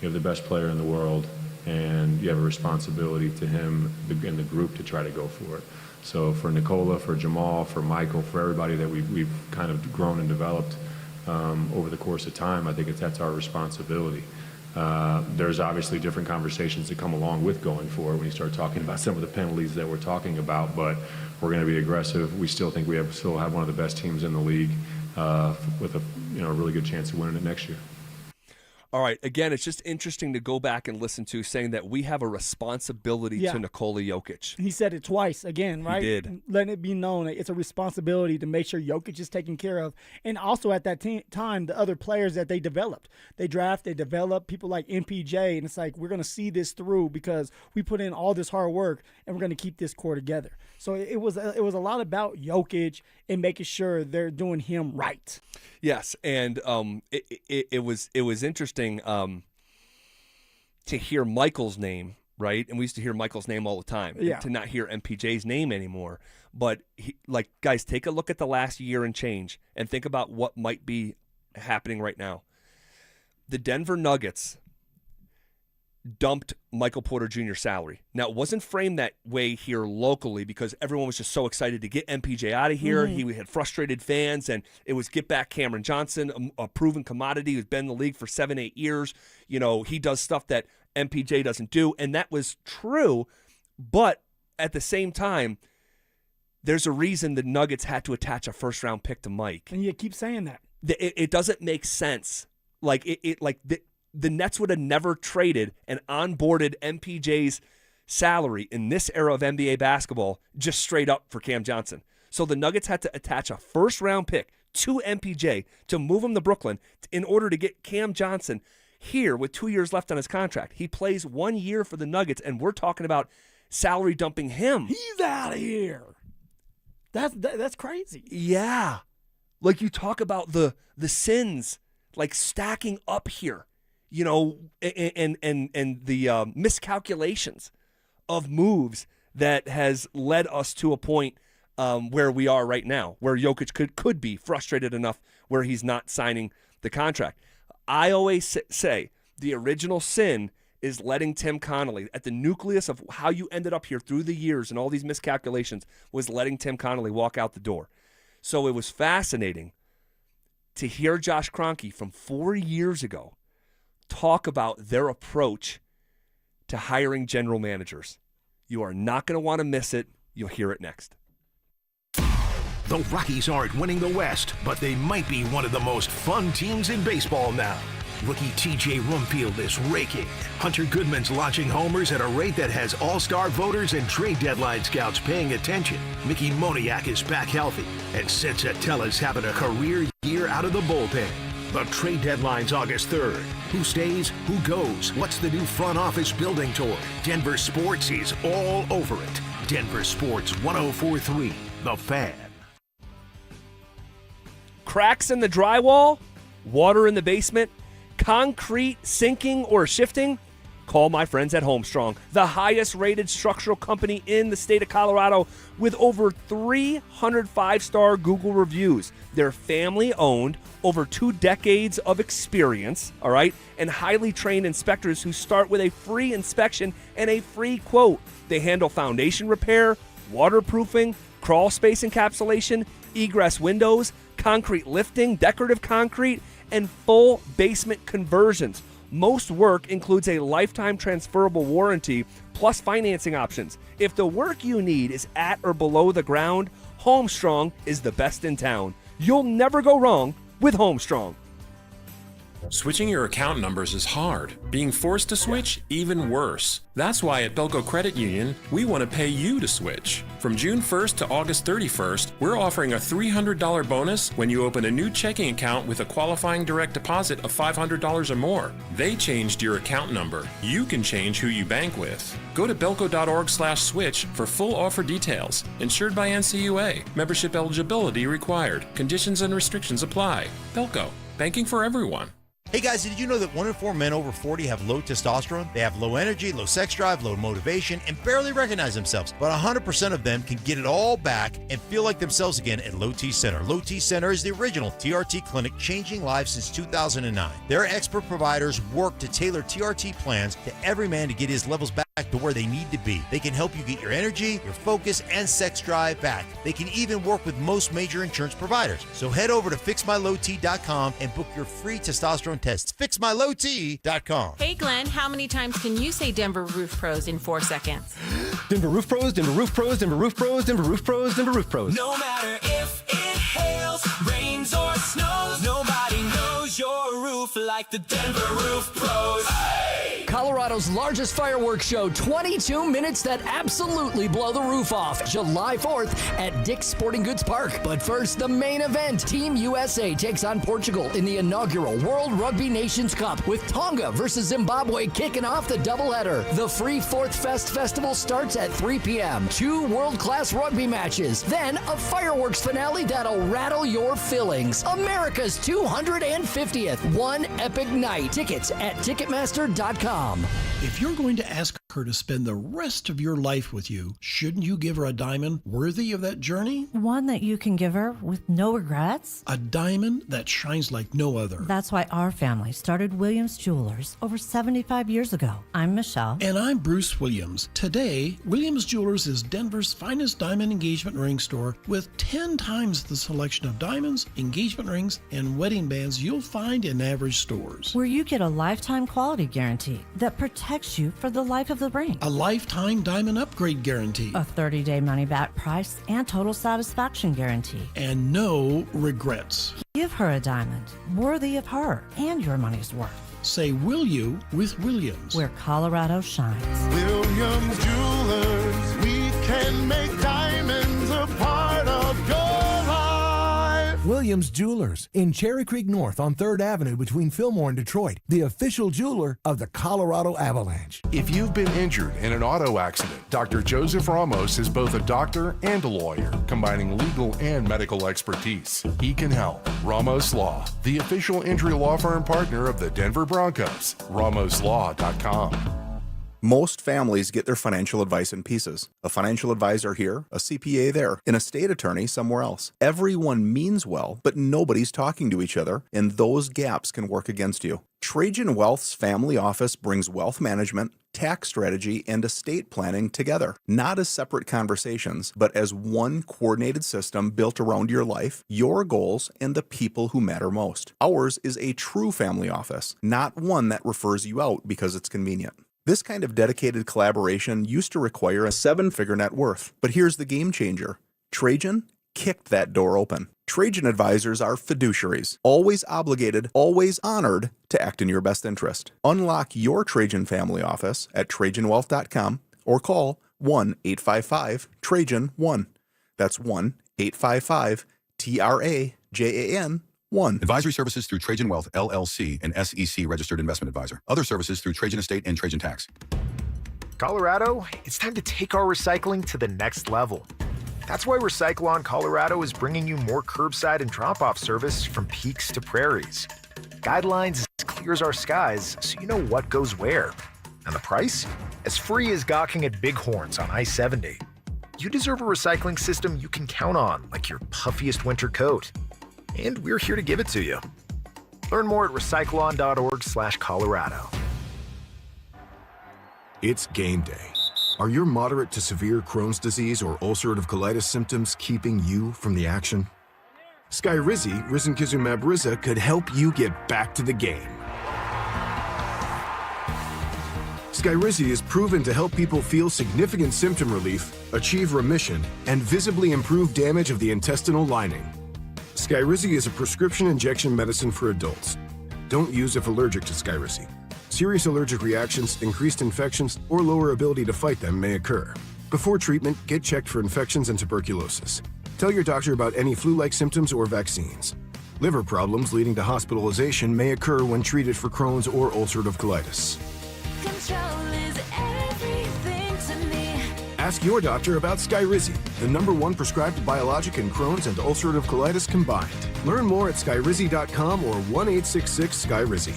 You have the best player in the world, and you have a responsibility to him and the group to try to go for it. So for Nikola, for Jamal, for Michael, for everybody that we've kind of grown and developed over the course of time, I think that's our responsibility. There's obviously different conversations that come along with going for it when you start talking about some of the penalties that we're talking about, but we're going to be aggressive. We still think we still have one of the best teams in the league, with a really good chance of winning it next year. All right. Again, it's just interesting to go back and listen to saying that we have a responsibility to Nikola Jokic. He said it twice again, right? He did. Letting it be known that it's a responsibility to make sure Jokic is taken care of. And also at that time, the other players that they developed. They develop people like MPJ. And it's like, we're going to see this through because we put in all this hard work and we're going to keep this core together. So it was a lot about Jokic and making sure they're doing him right. Yes, and it was interesting to hear Michael's name, right? And we used to hear Michael's name all the time. Yeah. To not hear MPJ's name anymore. But guys, take a look at the last year and change, and think about what might be happening right now. The Denver Nuggets dumped Michael Porter Jr.'s salary. Now, it wasn't framed that way here locally because everyone was just so excited to get MPJ out of here. Mm-hmm. He had frustrated fans, and it was get back Cameron Johnson, a proven commodity who's been in the league for 7-8 years. He does stuff that MPJ doesn't do, and that was true. But at the same time, there's a reason the Nuggets had to attach a first-round pick to Mike. And you keep saying that. It doesn't make sense. The Nets would have never traded and onboarded MPJ's salary in this era of NBA basketball just straight up for Cam Johnson. So the Nuggets had to attach a first-round pick to MPJ to move him to Brooklyn in order to get Cam Johnson here with 2 years left on his contract. He plays 1 year for the Nuggets, and we're talking about salary dumping him. He's out of here. That's crazy. Yeah. Like you talk about the sins stacking up here. And the miscalculations of moves that has led us to a point where we are right now, where Jokic could be frustrated enough where he's not signing the contract. I always say the original sin is letting Tim Connolly, at the nucleus of how you ended up here through the years and all these miscalculations, was letting Tim Connolly walk out the door. So it was fascinating to hear Josh Kroenke from 4 years ago talk about their approach to hiring general managers. You are not going to want to miss it. You'll hear it next. The Rockies aren't winning the West, but they might be one of the most fun teams in baseball now. Rookie TJ Rumfield is raking. Hunter Goodman's launching homers at a rate that has all-star voters and trade deadline scouts paying attention. Mickey Moniak is back healthy, and Sid Satella's having a career year out of the bullpen. The trade deadline's August 3rd. Who stays? Who goes? What's the new front office building toward? Denver Sports is all over it. Denver Sports 104.3, The Fan. Cracks in the drywall? Water in the basement? Concrete sinking or shifting? Call my friends at Homestrong, the highest rated structural company in the state of Colorado with over 300 5-star Google reviews. They're family owned, over 2 decades of experience, all right, and highly trained inspectors who start with a free inspection and a free quote. They handle foundation repair, waterproofing, crawl space encapsulation, egress windows, concrete lifting, decorative concrete, and full basement conversions. Most work includes a lifetime transferable warranty plus financing options. If the work you need is at or below the ground, Homestrong is the best in town. You'll never go wrong with Homestrong. Switching your account numbers is hard. Being forced to switch, even worse. That's why at Belco Credit Union, we want to pay you to switch. From June 1st to August 31st, we're offering a $300 bonus when you open a new checking account with a qualifying direct deposit of $500 or more. They changed your account number. You can change who you bank with. Go to belco.org/switch for full offer details. Insured by NCUA. Membership eligibility required. Conditions and restrictions apply. Belco. Banking for everyone. Hey guys, did you know that 1 in 4 men over 40 have low testosterone? They have low energy, low sex drive, low motivation, and barely recognize themselves. But 100% of them can get it all back and feel like themselves again at Low T Center. Low T Center is the original TRT clinic changing lives since 2009. Their expert providers work to tailor TRT plans to every man to get his levels back to where they need to be. They can help you get your energy, your focus, and sex drive back. They can even work with most major insurance providers. So head over to fixmylowt.com and book your free testosterone tests. fixmylowt.com. Hey Glenn, how many times can you say Denver Roof Pros in 4 seconds? Denver Roof Pros, Denver Roof Pros, Denver Roof Pros, Denver Roof Pros, Denver Roof Pros. No matter if it hails, rain, rains or snows, nobody knows your roof like the Denver Roof Pros. Hey! Colorado's largest fireworks show, 22 minutes that absolutely blow the roof off. July 4th at Dick's Sporting Goods Park. But first, the main event. Team USA takes on Portugal in the inaugural World Rugby Nations Cup with Tonga versus Zimbabwe kicking off the doubleheader. The free Fourth Fest Festival starts at 3 p.m. 2 world-class rugby matches. Then a fireworks finale that'll rattle your fillings. America's 250th. One epic night. Tickets at Ticketmaster.com. If you're going to ask her to spend the rest of your life with you, shouldn't you give her a diamond worthy of that journey? One that you can give her with no regrets? A diamond that shines like no other. That's why our family started Williams Jewelers over 75 years ago. I'm Michelle. And I'm Bruce Williams. Today, Williams Jewelers is Denver's finest diamond engagement ring store with 10 times the selection of diamonds, engagement rings, and wedding bands you'll find in average stores. Where you get a lifetime quality guarantee that protects you for the life of the ring. A lifetime diamond upgrade guarantee. A 30-day money-back price and total satisfaction guarantee. And no regrets. Give her a diamond worthy of her and your money's worth. Say will you with Williams. Where Colorado shines. Williams Jewelers, we can make diamonds a part of your life. Williams Jewelers in Cherry Creek North on 3rd Avenue between Fillmore and Detroit, the official jeweler of the Colorado Avalanche. If you've been injured in an auto accident, Dr. Joseph Ramos is both a doctor and a lawyer, combining legal and medical expertise. He can help. Ramos Law, the official injury law firm partner of the Denver Broncos. RamosLaw.com. Most families get their financial advice in pieces. A financial advisor here, a CPA there, an estate attorney somewhere else. Everyone means well, but nobody's talking to each other, and those gaps can work against you. Trajan Wealth's family office brings wealth management, tax strategy, and estate planning together, not as separate conversations, but as one coordinated system built around your life, your goals, and the people who matter most. Ours is a true family office, not one that refers you out because it's convenient. This kind of dedicated collaboration used to require a 7-figure net worth, but here's the game changer. Trajan kicked that door open. Trajan advisors are fiduciaries, always obligated, always honored to act in your best interest. Unlock your Trajan family office at TrajanWealth.com or call 1-855-TRAJAN-1. That's 1-855-TRAJAN-1. Advisory services through Trajan Wealth, LLC, an SEC registered investment advisor. Other services through Trajan Estate and Trajan Tax. Colorado, it's time to take our recycling to the next level. That's why Recycle-On Colorado is bringing you more curbside and drop-off service from peaks to prairies. Guidelines as clear as our skies, so you know what goes where. And the price? As free as gawking at bighorns on I-70. You deserve a recycling system you can count on, like your puffiest winter coat. And we're here to give it to you. Learn more at recycleon.org/Colorado. It's game day. Are your moderate to severe Crohn's disease or ulcerative colitis symptoms keeping you from the action? Skyrizi, risankizumab Riza, could help you get back to the game. Skyrizi is proven to help people feel significant symptom relief, achieve remission, and visibly improve damage of the intestinal lining. Skyrizi is a prescription injection medicine for adults. Don't use if allergic to Skyrizi. Serious allergic reactions, increased infections, or lower ability to fight them may occur. Before treatment, get checked for infections and tuberculosis. Tell your doctor about any flu-like symptoms or vaccines. Liver problems leading to hospitalization may occur when treated for Crohn's or ulcerative colitis. Control is everything to me. Ask your doctor about Skyrizi, the #1 prescribed biologic in Crohn's and ulcerative colitis combined. Learn more at skyrizi.com or 1-866-SKYRIZI.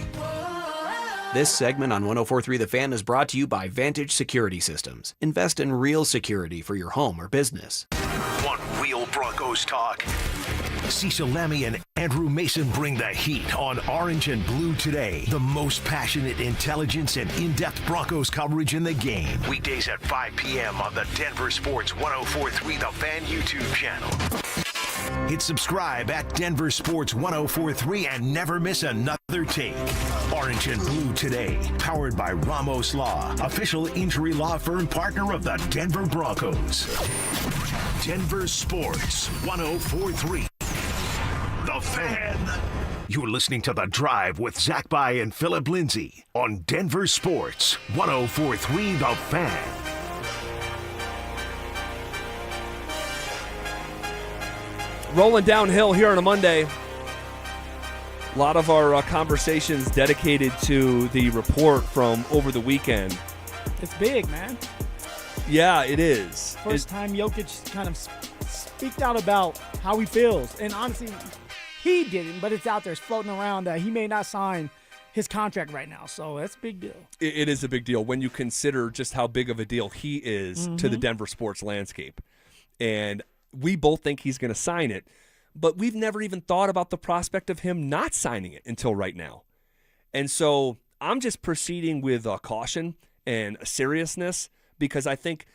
This segment on 104.3 The Fan is brought to you by Vantage Security Systems. Invest in real security for your home or business. Want real Broncos talk? Cecil Lemmy and Andrew Mason bring the heat on Orange and Blue Today. The most passionate intelligence and in-depth Broncos coverage in the game. Weekdays at 5 p.m. on the Denver Sports 104.3 The Fan YouTube channel. Hit subscribe at Denver Sports 104.3 and never miss another take. Orange and Blue Today, powered by Ramos Law, official injury law firm partner of the Denver Broncos. Denver Sports 104.3. The The Fan. You're listening to The Drive with Zach By and Phillip Lindsay on Denver Sports 104.3 The Fan. Rolling downhill here on a Monday. A lot of our conversations dedicated to the report from over the weekend. It's big, man. Yeah, it is. First time Jokic kind of speaked out about how he feels. And honestly, he didn't, but it's out there. It's floating around that he may not sign his contract right now. So that's a big deal. It is a big deal when you consider just how big of a deal he is to the Denver sports landscape. And we both think he's going to sign it, but we've never even thought about the prospect of him not signing it until right now. And so I'm just proceeding with caution and seriousness, because I think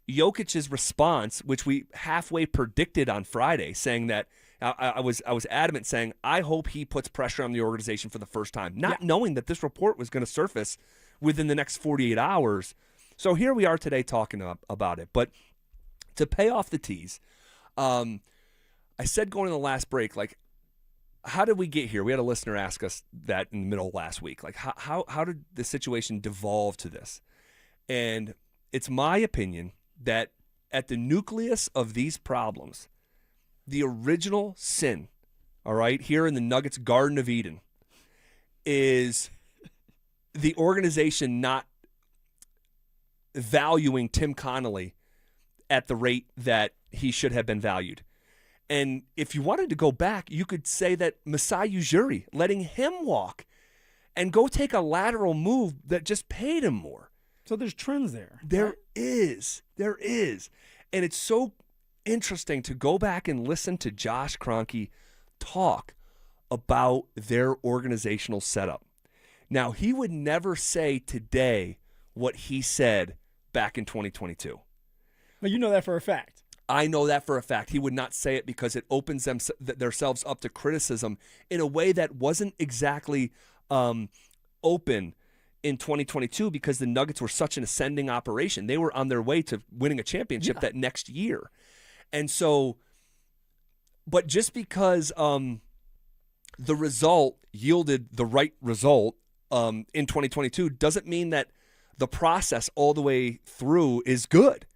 Jokic's response, which we halfway predicted on Friday, saying that I was adamant, saying I hope he puts pressure on the organization for the first time, not knowing that this report was going to surface within the next 48 hours. So here we are today talking about it. But to pay off the tease, I said going in the last break, like, how did we get here? We had a listener ask us that in the middle of last week. Like, how did the situation devolve to this? And it's my opinion that at the nucleus of these problems, the original sin, all right, here in the Nuggets Garden of Eden, is the organization not valuing Tim Connolly at the rate that he should have been valued. And if you wanted to go back, you could say that Masai Ujiri, letting him walk and go take a lateral move that just paid him more. So there's trends there. There is. And it's so interesting to go back and listen to Josh Kroenke talk about their organizational setup. Now, he would never say today what he said back in 2022. But you know that for a fact. I know that for a fact. He would not say it because it opens themselves up to criticism in a way that wasn't exactly open in 2022, because the Nuggets were such an ascending operation. They were on their way to winning a championship that next year. And so, but just because the result yielded the right result in 2022 doesn't mean that the process all the way through is good.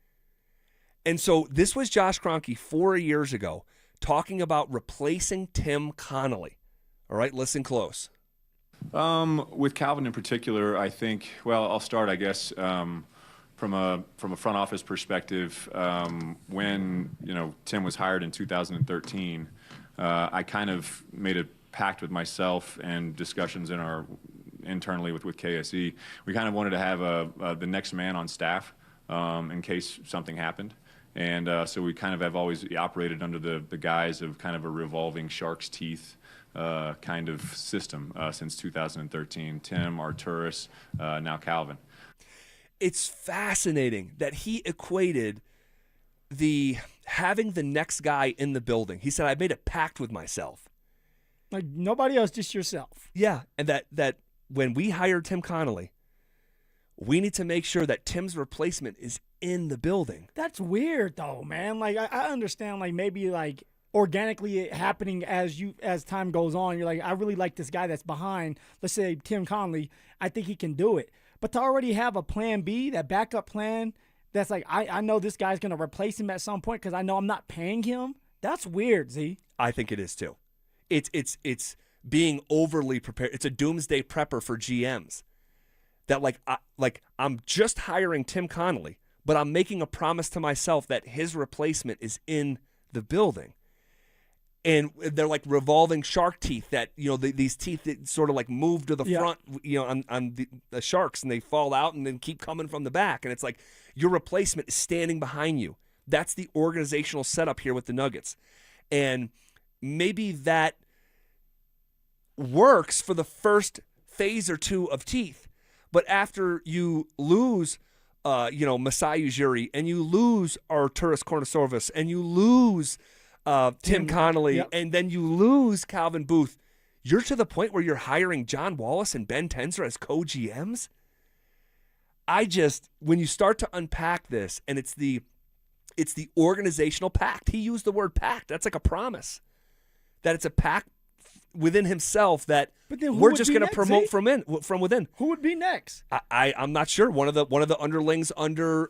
And so this was Josh Kroenke 4 years ago talking about replacing Tim Connolly. All right, listen close. With Calvin in particular, I think, well, I'll start, I guess, from a front office perspective. When, Tim was hired in 2013, I kind of made a pact with myself and discussions internally with KSE. We kind of wanted to have the next man on staff in case something happened. And so we kind of have always operated under the guise of kind of a revolving shark's teeth kind of system since 2013. Tim, Arturas, now Calvin. It's fascinating that he equated having the next guy in the building. He said, I made a pact with myself. Like nobody else, just yourself. Yeah, and that when we hired Tim Connolly, we need to make sure that Tim's replacement is in the building. That's weird, though, man. Like, I understand, like, maybe, like, organically it happening as time goes on. You're like, I really like this guy that's behind, let's say, Tim Connolly. I think he can do it. But to already have a plan B, that backup plan, that's like, I know this guy's going to replace him at some point because I know I'm not paying him, that's weird, Z. I think it is, too. It's being overly prepared. It's a doomsday prepper for GMs. That I'm just hiring Tim Connolly, but I'm making a promise to myself that his replacement is in the building. And they're like revolving shark teeth that, these teeth that sort of like move to the front, on the sharks, and they fall out and then keep coming from the back. And it's like your replacement is standing behind you. That's the organizational setup here with the Nuggets. And maybe that works for the first phase or two of teeth. But after you lose, Masai Ujiri, and you lose Arturas Kornisorvis, and you lose Tim Connolly, and then you lose Calvin Booth, you're to the point where you're hiring John Wallace and Ben Tenzer as co-GMs? When you start to unpack this, and it's the organizational pact. He used the word pact. That's like a promise. That it's a pact within himself that But then who we're would just be going to next, promote Z? from within. Who would be next? I'm not sure. One of the underlings under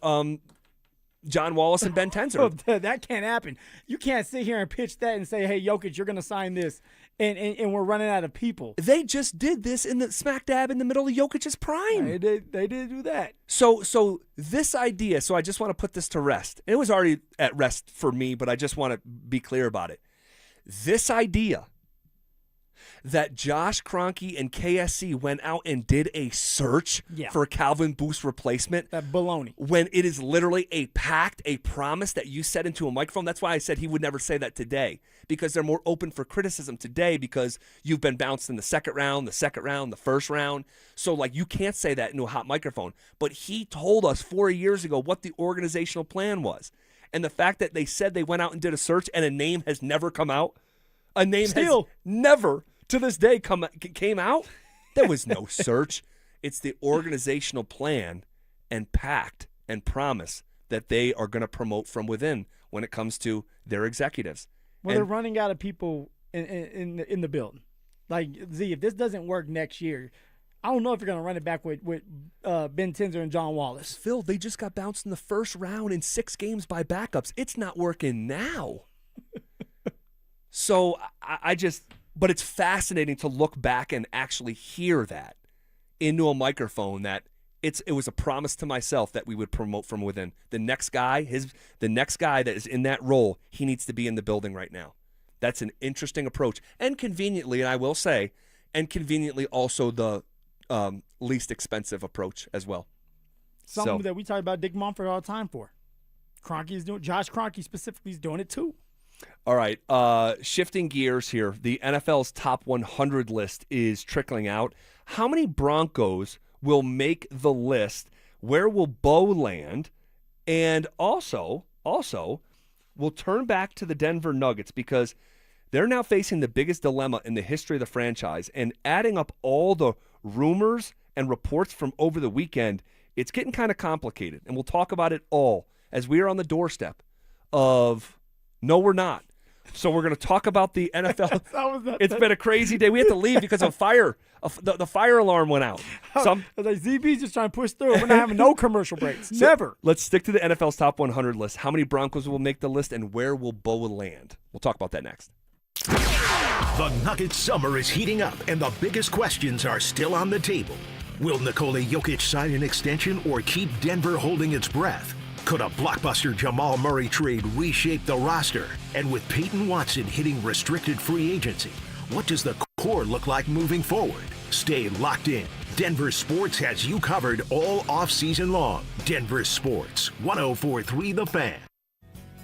John Wallace and Ben Tenzer. That can't happen. You can't sit here and pitch that and say, hey, Jokic, you're going to sign this, and we're running out of people. They just did this in the smack dab in the middle of Jokic's prime. They did do that. So this idea, so I just want to put this to rest. It was already at rest for me, but I just want to be clear about it. This idea that Josh Kroenke and KSC went out and did a search for a Calvin Booth's replacement. That baloney. When it is literally a pact, a promise that you said into a microphone. That's why I said he would never say that today, because they're more open for criticism today because you've been bounced in the second round, the first round. So, like, you can't say that into a hot microphone. But he told us 4 years ago what the organizational plan was. And the fact that they said they went out and did a search and a name has never come out, a name has never to this day came out. There was no search. It's the organizational plan and pact and promise that they are going to promote from within when it comes to their executives. Well, they're running out of people in the building. Like, Z, if this doesn't work next year, I don't know if you're going to run it back with Ben Tenzer and John Wallace. Phil, they just got bounced in the first round in 6 games by backups. It's not working now. So but it's fascinating to look back and actually hear that into a microphone, that it was a promise to myself that we would promote from within. The next guy that is in that role, he needs to be in the building right now. That's an interesting approach. And conveniently, and I will say, also the least expensive approach as well. Something that we talk about Dick Mumford all the time for. Josh Kroenke specifically is doing it too. All right, shifting gears here. The NFL's top 100 list is trickling out. How many Broncos will make the list? Where will Bo land? And also, we'll turn back to the Denver Nuggets because they're now facing the biggest dilemma in the history of the franchise. And adding up all the rumors and reports from over the weekend, it's getting kind of complicated. And we'll talk about it all as we are on the doorstep of... No, we're not. So we're going to talk about the NFL. It's been a crazy day. We had to leave because of fire. The fire alarm went out. I was like, ZB's just trying to push through. We're not having no commercial breaks. Never. Let's stick to the NFL's top 100 list. How many Broncos will make the list, and where will Bo land? We'll talk about that next. The Nuggets summer is heating up, and the biggest questions are still on the table. Will Nikola Jokic sign an extension or keep Denver holding its breath? Could a blockbuster Jamal Murray trade reshape the roster? And with Payton Watson hitting restricted free agency, what does the core look like moving forward? Stay locked in. Denver Sports has you covered all offseason long. Denver Sports, 104.3 The Fan.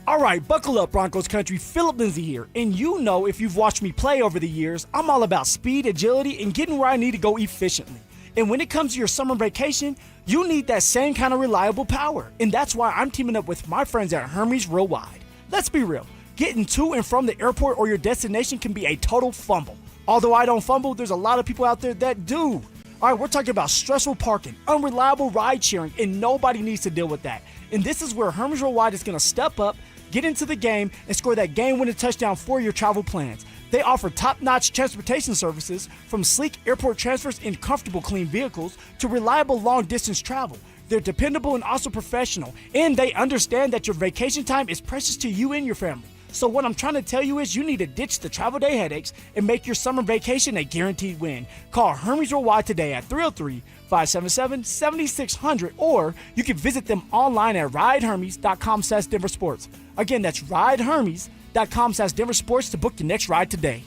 All right, buckle up, Broncos country. Phillip Lindsay here. And you know, if you've watched me play over the years, I'm all about speed, agility, and getting where I need to go efficiently. And when it comes to your summer vacation, you need that same kind of reliable power. And that's why I'm teaming up with my friends at Hermes Worldwide. Let's be real. Getting to and from the airport or your destination can be a total fumble. Although I don't fumble, there's a lot of people out there that do. All right, we're talking about stressful parking, unreliable ride sharing, and nobody needs to deal with that. And this is where Hermes Worldwide is going to step up, get into the game, and score that game-winning touchdown for your travel plans. They offer top-notch transportation services, from sleek airport transfers in comfortable, clean vehicles to reliable long-distance travel. They're dependable and also professional, and they understand that your vacation time is precious to you and your family. So what I'm trying to tell you is you need to ditch the travel day headaches and make your summer vacation a guaranteed win. Call Hermes Worldwide today at 303-577-7600, or you can visit them online at ridehermes.com/DenverSports. Again, that's ridehermes.com/DenverSports to book your next ride today.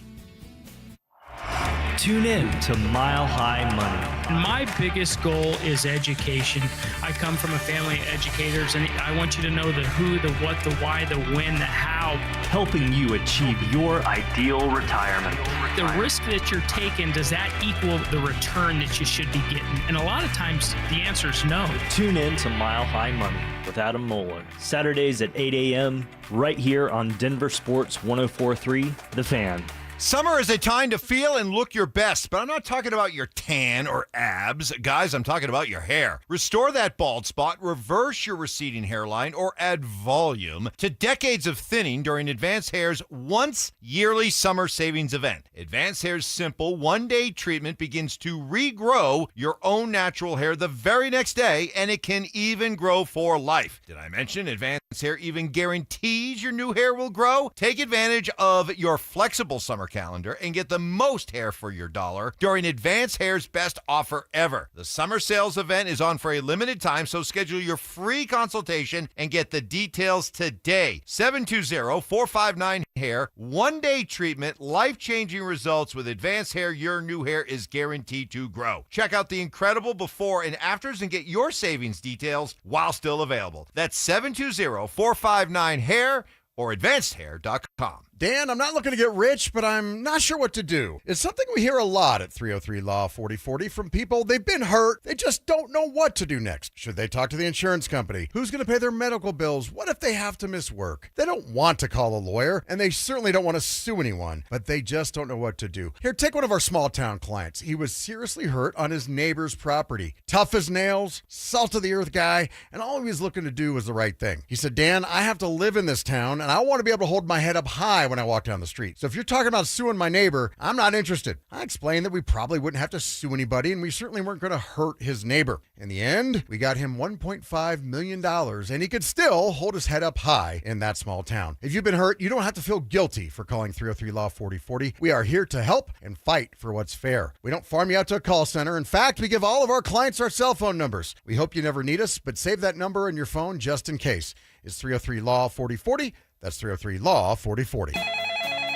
Tune in to Mile High Money. My biggest goal is education. I come from a family of educators, and I want you to know the who, the what, the why, the when, the how. Helping you achieve your ideal retirement. The risk that you're taking, does that equal the return that you should be getting? And a lot of times, the answer is no. Tune in to Mile High Money with Adam Moeller. Saturdays at 8 a.m. right here on Denver Sports 104.3 The Fan. Summer is a time to feel and look your best, but I'm not talking about your tan or abs. Guys, I'm talking about your hair. Restore that bald spot, reverse your receding hairline, or add volume to decades of thinning during Advanced Hair's once yearly summer savings event. Advanced Hair's simple one-day treatment begins to regrow your own natural hair the very next day, and it can even grow for life. Did I mention Advanced Hair even guarantees your new hair will grow? Take advantage of your flexible summer calendar and get the most hair for your dollar during Advanced Hair's best offer ever. The summer sales event is on for a limited time, so schedule your free consultation and get the details today. 720-459-HAIR. One-day treatment, life-changing results with Advanced Hair. Your new hair is guaranteed to grow. Check out the incredible before and afters and get your savings details while still available. That's 720-459-HAIR or advancedhair.com. Dan, I'm not looking to get rich, but I'm not sure what to do. It's something we hear a lot at 303 Law 4040 from people. They've been hurt. They just don't know what to do next. Should they talk to the insurance company? Who's going to pay their medical bills? What if they have to miss work? They don't want to call a lawyer, and they certainly don't want to sue anyone, but they just don't know what to do. Here, take one of our small town clients. He was seriously hurt on his neighbor's property. Tough as nails, salt of the earth guy, and all he was looking to do was the right thing. He said, Dan, I have to live in this town, and I want to be able to hold my head up high when I walk down the street. So if you're talking about suing my neighbor, I'm not interested. I explained that we probably wouldn't have to sue anybody, and we certainly weren't going to hurt his neighbor. In the end, we got him $1.5 million, and he could still hold his head up high in that small town. If you've been hurt, you don't have to feel guilty for calling 303 Law 4040. We are here to help and fight for what's fair. We don't farm you out to a call center. In fact, we give all of our clients our cell phone numbers. We hope you never need us, but save that number in your phone just in case. It's 303 Law 4040. That's 303 Law 4040.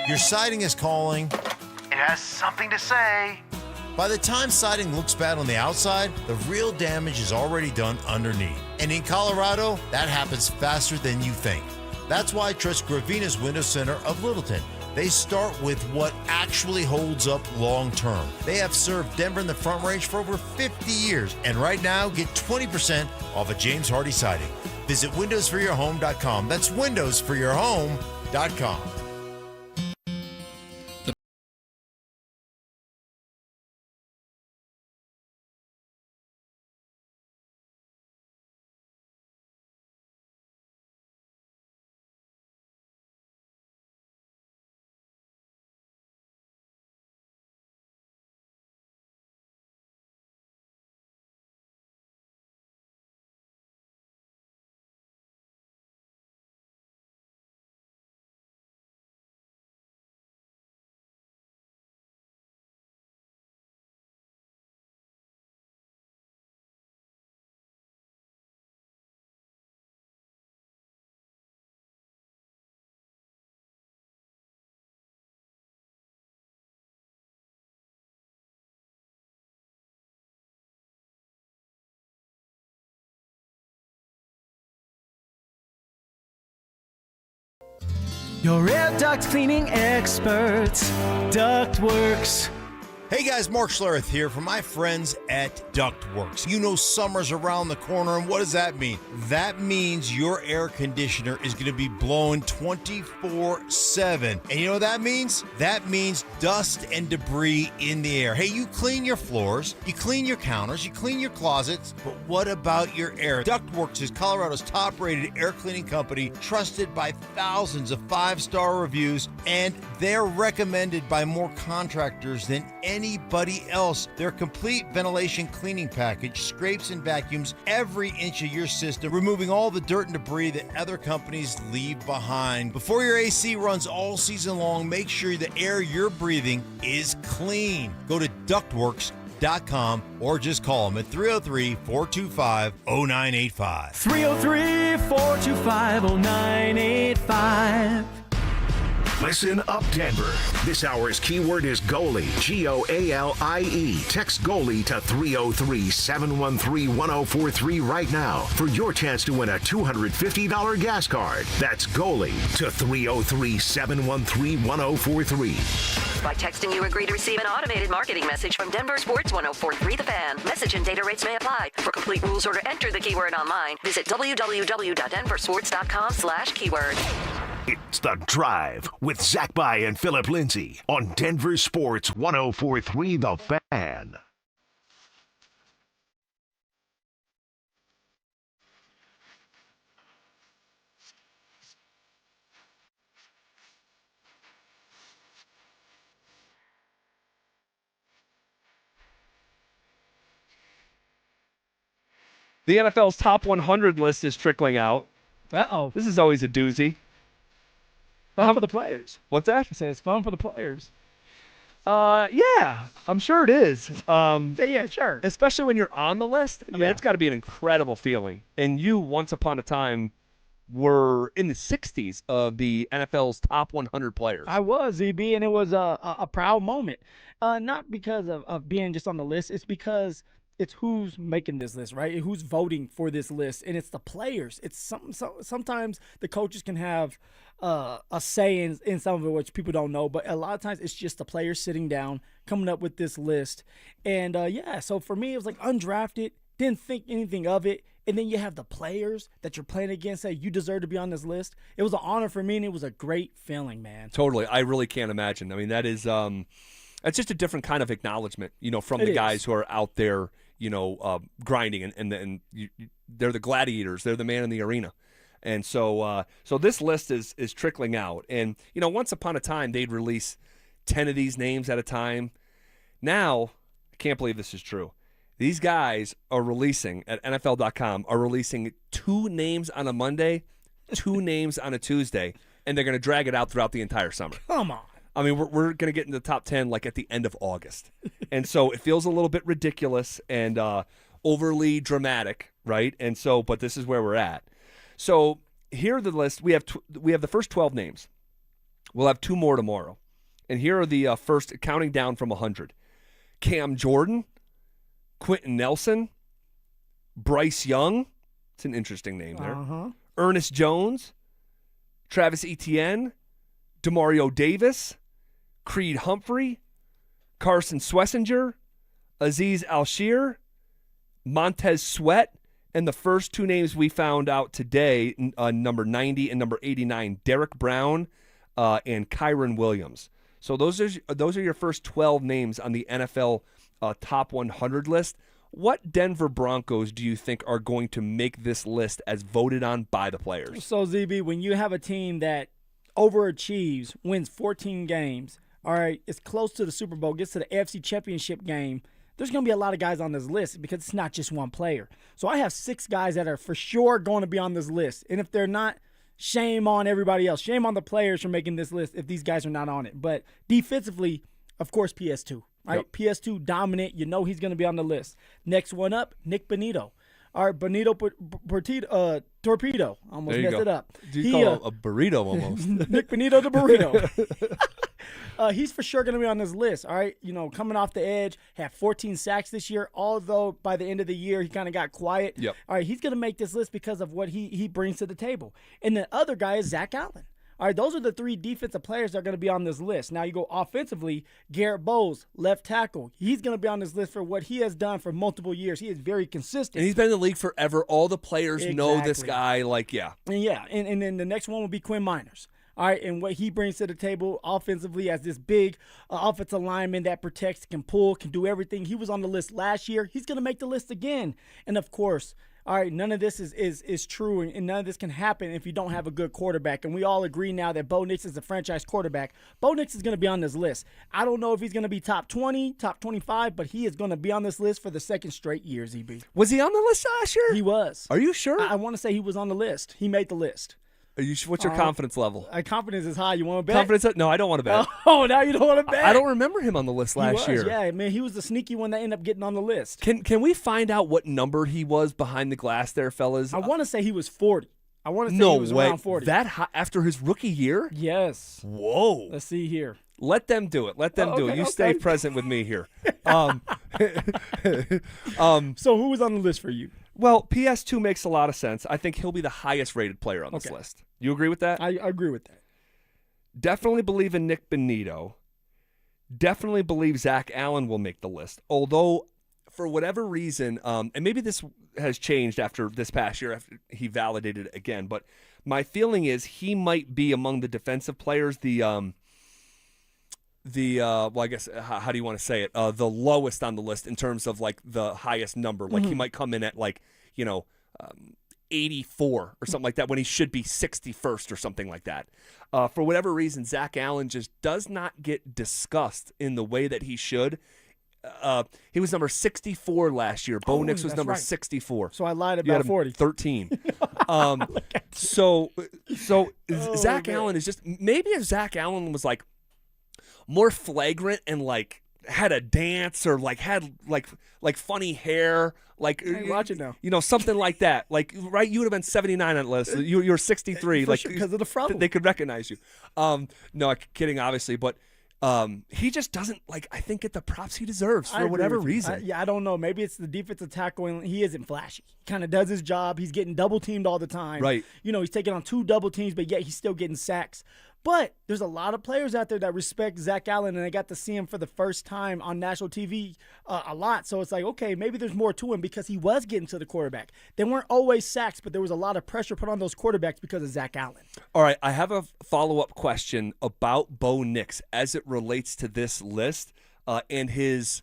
Your siding is calling. It has something to say. By the time siding looks bad on the outside, the real damage is already done underneath. And in Colorado, that happens faster than you think. That's why I trust Gravina's Window Center of Littleton. They start with what actually holds up long term. They have served Denver in the Front Range for over 50 years. And right now, get 20% off a James Hardy siding. Visit windowsforyourhome.com. That's windowsforyourhome.com. Your air duct cleaning experts, Ductworks. Hey guys, Mark Schlereth here from my friends at Ductworks. You know summer's around the corner, and what does that mean? That means your air conditioner is going to be blowing 24/7. And you know what that means? That means dust and debris in the air. Hey, you clean your floors, you clean your counters, you clean your closets, but what about your air? Ductworks is Colorado's top-rated air cleaning company, trusted by thousands of 5-star reviews, and they're recommended by more contractors than anybody else. Their complete ventilation cleaning package scrapes and vacuums every inch of your system, removing all the dirt and debris that other companies leave behind. Before your AC runs all season long, make sure the air you're breathing is clean. Go to ductworks.com or just call them at 303-425-0985. 303-425-0985. Listen up, Denver. This hour's keyword is goalie, G-O-A-L-I-E. Text goalie to 303-713-1043 right now for your chance to win a $250 gas card. That's goalie to 303-713-1043. By texting, you agree to receive an automated marketing message from Denver Sports 1043 The Fan. Message and data rates may apply. For complete rules or to enter the keyword online, visit www.denversports.com/keyword. It's The Drive with Zach By and Phillip Lindsay on Denver Sports 104.3 The Fan. The NFL's top 100 list is trickling out. Uh-oh. This is always a doozy. Fun for the players. What's that? I say it's fun for the players. Yeah, I'm sure it is. Yeah, sure. Especially when you're on the list. I mean, it's got to be an incredible feeling. And you, once upon a time, were in the 60s of the NFL's top 100 players. I was, EB, and it was a proud moment. Not because of being just on the list. It's because it's who's making this list, right? Who's voting for this list, and it's the players. It's sometimes the coaches can have a say in some of it, which people don't know, but a lot of times it's just the players sitting down, coming up with this list. And, so for me, it was like undrafted, didn't think anything of it, and then you have the players that you're playing against say, you deserve to be on this list. It was an honor for me, and it was a great feeling, man. Totally. I really can't imagine. I mean, that is that's just a different kind of acknowledgement, from the guys who are out there, grinding, and they're the gladiators. They're the man in the arena. And so this list is trickling out. And, once upon a time, they'd release 10 of these names at a time. Now, I can't believe this is true. These guys are releasing, at NFL.com, are releasing 2 names on a Monday, 2 names on a Tuesday, and they're going to drag it out throughout the entire summer. Come on. I mean, we're going to get in the top 10 like at the end of August. And so it feels a little bit ridiculous and overly dramatic, right? And so, but this is where we're at. So here are the list. We have the first 12 names. We'll have 2 more tomorrow. And here are the first, counting down from 100. Cam Jordan, Quentin Nelson, Bryce Young. It's an interesting name there. Ernest Jones, Travis Etienne, Demario Davis, Creed Humphrey, Carson Schlesinger, Aziz Al-Shir, Montez Sweat, and the first 2 names we found out today, number 90 and number 89, Derek Brown and Kyron Williams. So those are your first 12 names on the NFL top 100 list. What Denver Broncos do you think are going to make this list as voted on by the players? So, ZB, when you have a team that overachieves, wins 14 games, all right, it's close to the Super Bowl, gets to the AFC Championship game, there's going to be a lot of guys on this list because it's not just one player. So I have 6 guys that are for sure going to be on this list. And if they're not, shame on everybody else. Shame on the players for making this list if these guys are not on it. But defensively, of course, PS2. Right? Yep. PS2 dominant. You know he's going to be on the list. Next one up, Nick Bonito. All right, Bonito Torpedo. Almost messed it up. You call him a burrito almost. Nick Bonito the burrito. He's for sure going to be on this list. All right, coming off the edge, had 14 sacks this year. Although by the end of the year he kind of got quiet. Yep. All right, he's going to make this list because of what he brings to the table. And the other guy is Zach Allen. All right, those are the 3 defensive players that are going to be on this list. Now you go offensively, Garrett Bowles, left tackle. He's going to be on this list for what he has done for multiple years. He is very consistent. And he's been in the league forever. All the players know this guy. And then the next one will be Quinn Miners. All right, and what he brings to the table offensively as this big offensive lineman that protects, can pull, can do everything. He was on the list last year. He's going to make the list again. And, of course, all right, none of this is true, and none of this can happen if you don't have a good quarterback. And we all agree now that Bo Nix is a franchise quarterback. Bo Nix is going to be on this list. I don't know if he's going to be top 20, top 25, but he is going to be on this list for the second straight year, ZB. Was he on the list last year? He was. Are you sure? I want to say he was on the list. He made the list. Are you? What's your confidence level? Confidence is high. You want to bet? Confidence? No, I don't want to bet. Oh, now you don't want to bet? I don't remember him on the list last year. Yeah, man, he was the sneaky one that ended up getting on the list. Can we find out what number he was behind the glass there, fellas? I want to say he was 40. I want to say he was around 40. That high, after his rookie year? Yes. Whoa. Let's see here. Let them do it. Let them do it. You stay present with me here. So who was on the list for you? Well, PS2 makes a lot of sense. I think he'll be the highest rated player on this list. You agree with that? I agree with that. Definitely believe in Nick Bonito. Definitely believe Zach Allen will make the list. Although, for whatever reason, and maybe this has changed after this past year after he validated it again, but My feeling is he might be among the defensive players, well, I guess, how do you want to say it? The lowest on the list in terms of like the highest number. Like he might come in at 84 or something like that when he should be 61st or something like that. For whatever reason, Zach Allen just does not get discussed in the way that he should. He was number 64 last year. Bo Nix was number 64. So I lied about 40. 13. Zach Allen is just, maybe if Zach Allen was like more flagrant and like had a dance or like had like funny hair, like watch it now. Something like that. Like, right, you would have been 79 on the list. You're 63, like because of the frontal. They could recognize you. No, kidding, obviously, but he just doesn't I think get the props he deserves for whatever reason. I don't know. Maybe it's the defensive tackle, and he isn't flashy. He kind of does his job. He's getting double teamed all the time. Right. He's taking on 2 double teams, but yet he's still getting sacks. But there's a lot of players out there that respect Zach Allen, and I got to see him for the first time on national TV a lot. So it's like, okay, maybe there's more to him because he was getting to the quarterback. They weren't always sacks, but there was a lot of pressure put on those quarterbacks because of Zach Allen. All right, I have a follow-up question about Bo Nix as it relates to this list and his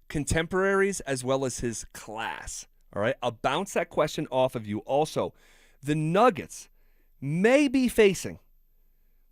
contemporaries as well as his class. All right, I'll bounce that question off of you. Also, the Nuggets may be facing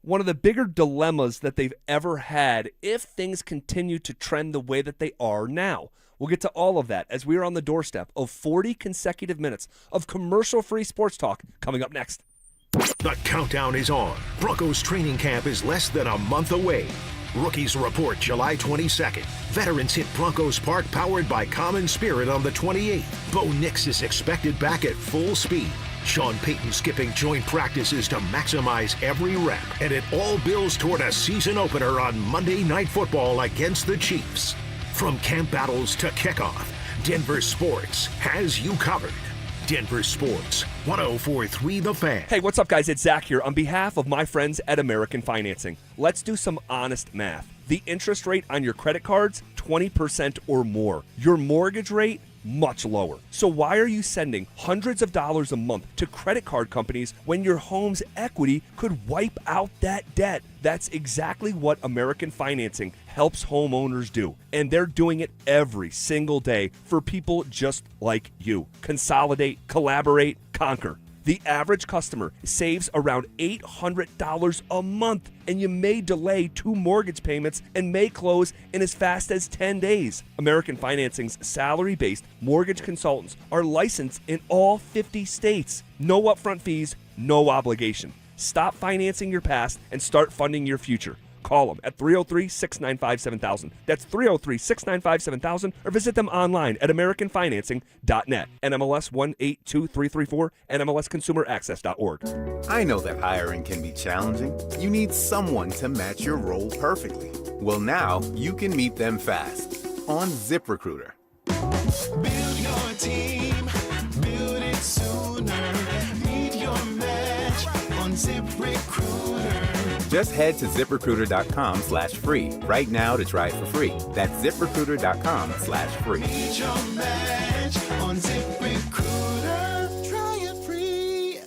one of the bigger dilemmas that they've ever had if things continue to trend the way that they are now. We'll get to all of that as we are on the doorstep of 40 consecutive minutes of commercial-free sports talk coming up next. The countdown is on. Broncos training camp is less than a month away. Rookies report July 22nd. Veterans hit Broncos Park powered by Common Spirit on the 28th. Bo Nix is expected back at full speed. Sean Payton skipping joint practices to maximize every rep. And it all builds toward a season opener on Monday Night Football against the Chiefs. From camp battles to kickoff, Denver Sports has you covered. Denver Sports, 104.3 The Fan. Hey, what's up, guys? It's Zach here on behalf of my friends at American Financing. Let's do some honest math. The interest rate on your credit cards, 20% or more. Your mortgage rate, much lower. So why are you sending hundreds of dollars a month to credit card companies when your home's equity could wipe out that debt? That's exactly what American Financing helps homeowners do. And they're doing it every single day for people just like you. Consolidate, collaborate, conquer. The average customer saves around $800 a month, and you may delay 2 mortgage payments and may close in as fast as 10 days. American Financing's salary-based mortgage consultants are licensed in all 50 states. No upfront fees, no obligation. Stop financing your past and start funding your future. Call them at 303-695-7000. That's 303-695-7000, or visit them online at americanfinancing.net. NMLS 182334, NMLSconsumeraccess.org. I know that hiring can be challenging. You need someone to match your role perfectly. Well, now you can meet them fast on ZipRecruiter. Build your team, build it sooner. Meet your match on ZipRecruiter. Just head to ZipRecruiter.com/free right now to try it for free. That's ZipRecruiter.com/free. Meet your match on ZipRecruiter. Try it free.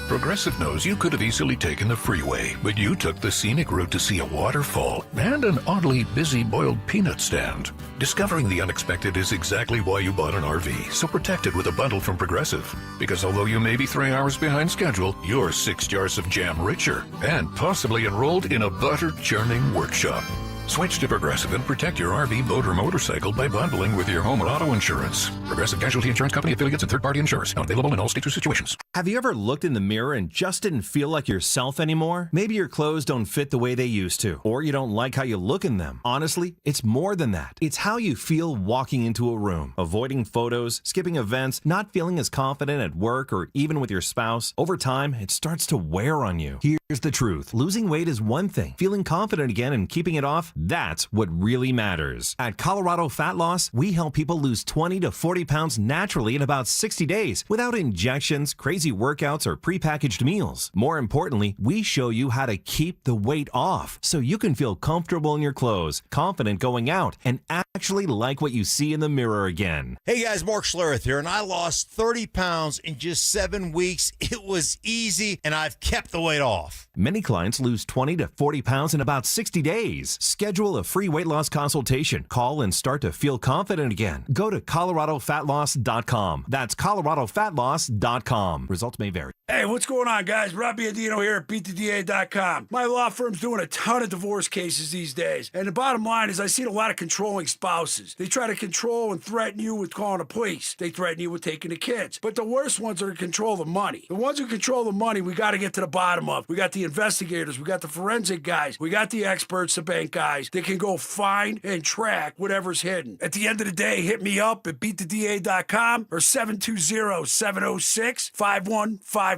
Progressive knows you could have easily taken the freeway, but you took the scenic route to see a waterfall and an oddly busy boiled peanut stand. Discovering the unexpected is exactly why you bought an RV, so protect it with a bundle from Progressive. Because although you may be 3 hours behind schedule, you're 6 jars of jam richer and possibly enrolled in a butter-churning workshop. Switch to Progressive and protect your RV, boat, or motorcycle by bundling with your home and auto insurance. Progressive Casualty Insurance Company, affiliates, and third-party insurers. Not available in all states or situations. Have you ever looked in the mirror and just didn't feel like yourself anymore? Maybe your clothes don't fit the way they used to, or you don't like how you look in them. Honestly, it's more than that. It's how you feel walking into a room, avoiding photos, skipping events, not feeling as confident at work or even with your spouse. Over time, it starts to wear on you. Here's the truth. Losing weight is one thing. Feeling confident again and keeping it off, that's what really matters. At Colorado Fat Loss, we help people lose 20 to 40 pounds naturally in about 60 days without injections, crazy crazy workouts or prepackaged meals. More importantly, we show you how to keep the weight off so you can feel comfortable in your clothes, confident going out, and actually like what you see in the mirror again. Hey guys, Mark Schlereth here, and I lost 30 pounds in just 7 weeks. It was easy, and I've kept the weight off. Many clients lose 20 to 40 pounds in about 60 days. Schedule a free weight loss consultation. Call and start to feel confident again. Go to ColoradoFatLoss.com. That's ColoradoFatLoss.com. Results may vary. Hey, what's going on, guys? Rob Biandino here at BeatTheDA.com. My law firm's doing a ton of divorce cases these days. And the bottom line is I see a lot of controlling spouses. They try to control and threaten you with calling the police. They threaten you with taking the kids. But the worst ones are to control the money. The ones who control the money, we got to get to the bottom of. We got the investigators. We got the forensic guys. We got the experts, the bank guys. They can go find and track whatever's hidden. At the end of the day, hit me up at BeatTheDA.com or 720-706-5151.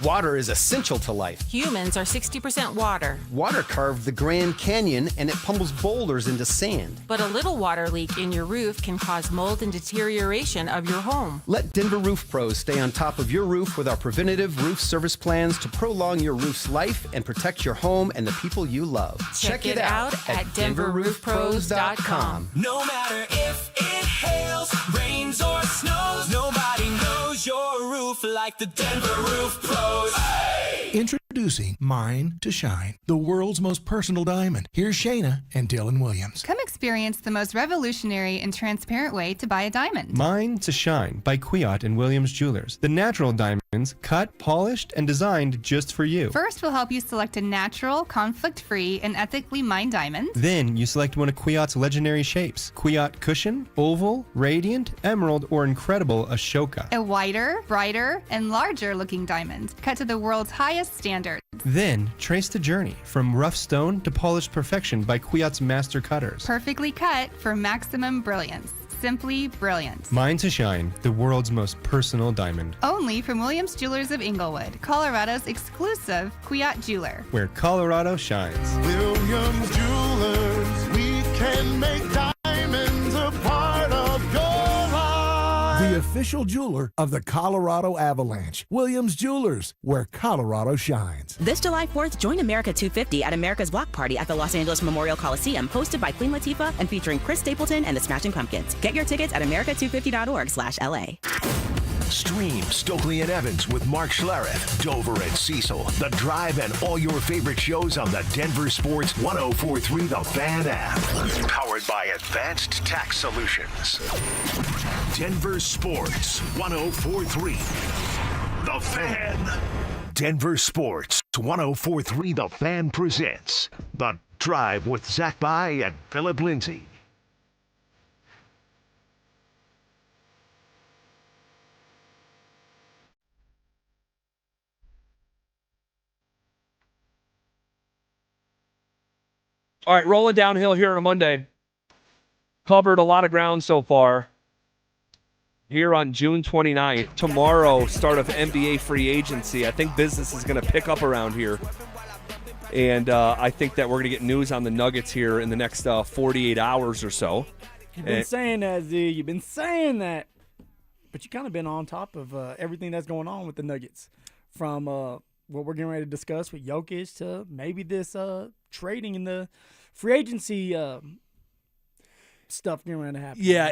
Water is essential to life. Humans are 60% water. Water carved the Grand Canyon and it pummels boulders into sand. But a little water leak in your roof can cause mold and deterioration of your home. Let Denver Roof Pros stay on top of your roof with our preventative roof service plans to prolong your roof's life and protect your home and the people you love. Check it out at DenverRoofPros.com. No matter if it hails, rains, or snows, nobody knows your roof like the Denver Roof Pros. Hey! Introducing Mine to Shine, the world's most personal diamond. Here's Shayna and Dylan Williams. Come experience the most revolutionary and transparent way to buy a diamond. Mine to Shine by Kwiat and Williams Jewelers. The natural diamonds cut, polished, and designed just for you. First, we'll help you select a natural, conflict-free, and ethically mined diamond. Then you select one of Kwiat's legendary shapes. Kwiat Cushion, Oval, Radiant, Emerald, or Incredible Ashoka. A wider, brighter, and larger looking diamond, cut to the world's highest standards. Then trace the journey from rough stone to polished perfection by Kwiat's master cutters. Perfectly cut for maximum brilliance. Simply brilliant. Mine to Shine, the world's most personal diamond. Only from Williams Jewelers of Inglewood, Colorado's exclusive Kwiat jeweler. Where Colorado shines. Williams Jewelers, we can make diamonds a part of your life. The official jeweler of the Colorado Avalanche. Williams Jewelers, where Colorado shines. This July 4th, join America 250 at America's Block Party at the Los Angeles Memorial Coliseum, hosted by Queen Latifah and featuring Chris Stapleton and the Smashing Pumpkins. Get your tickets at america250.org/LA. Stream Stokely and Evans with Mark Schlereth, Dover and Cecil, The Drive, and all your favorite shows on the Denver Sports 104.3 The Fan app. Powered by Advanced Tax Solutions. Denver Sports 104.3 The Fan. Denver Sports 104.3 The Fan presents The Drive with Zach By and Phillip Lindsay. All right, rolling downhill here on a Monday. Covered a lot of ground so far. Here on June 29th. Tomorrow, start of NBA free agency. I think business is going to pick up around here. And I think that we're going to get news on the Nuggets here in the next 48 hours or so. You've been saying that, Z. You've been saying that. But you've kind of been on top of everything that's going on with the Nuggets. From what we're getting ready to discuss with Jokic to maybe this trading in the free agency stuff getting ready to happen. Yeah,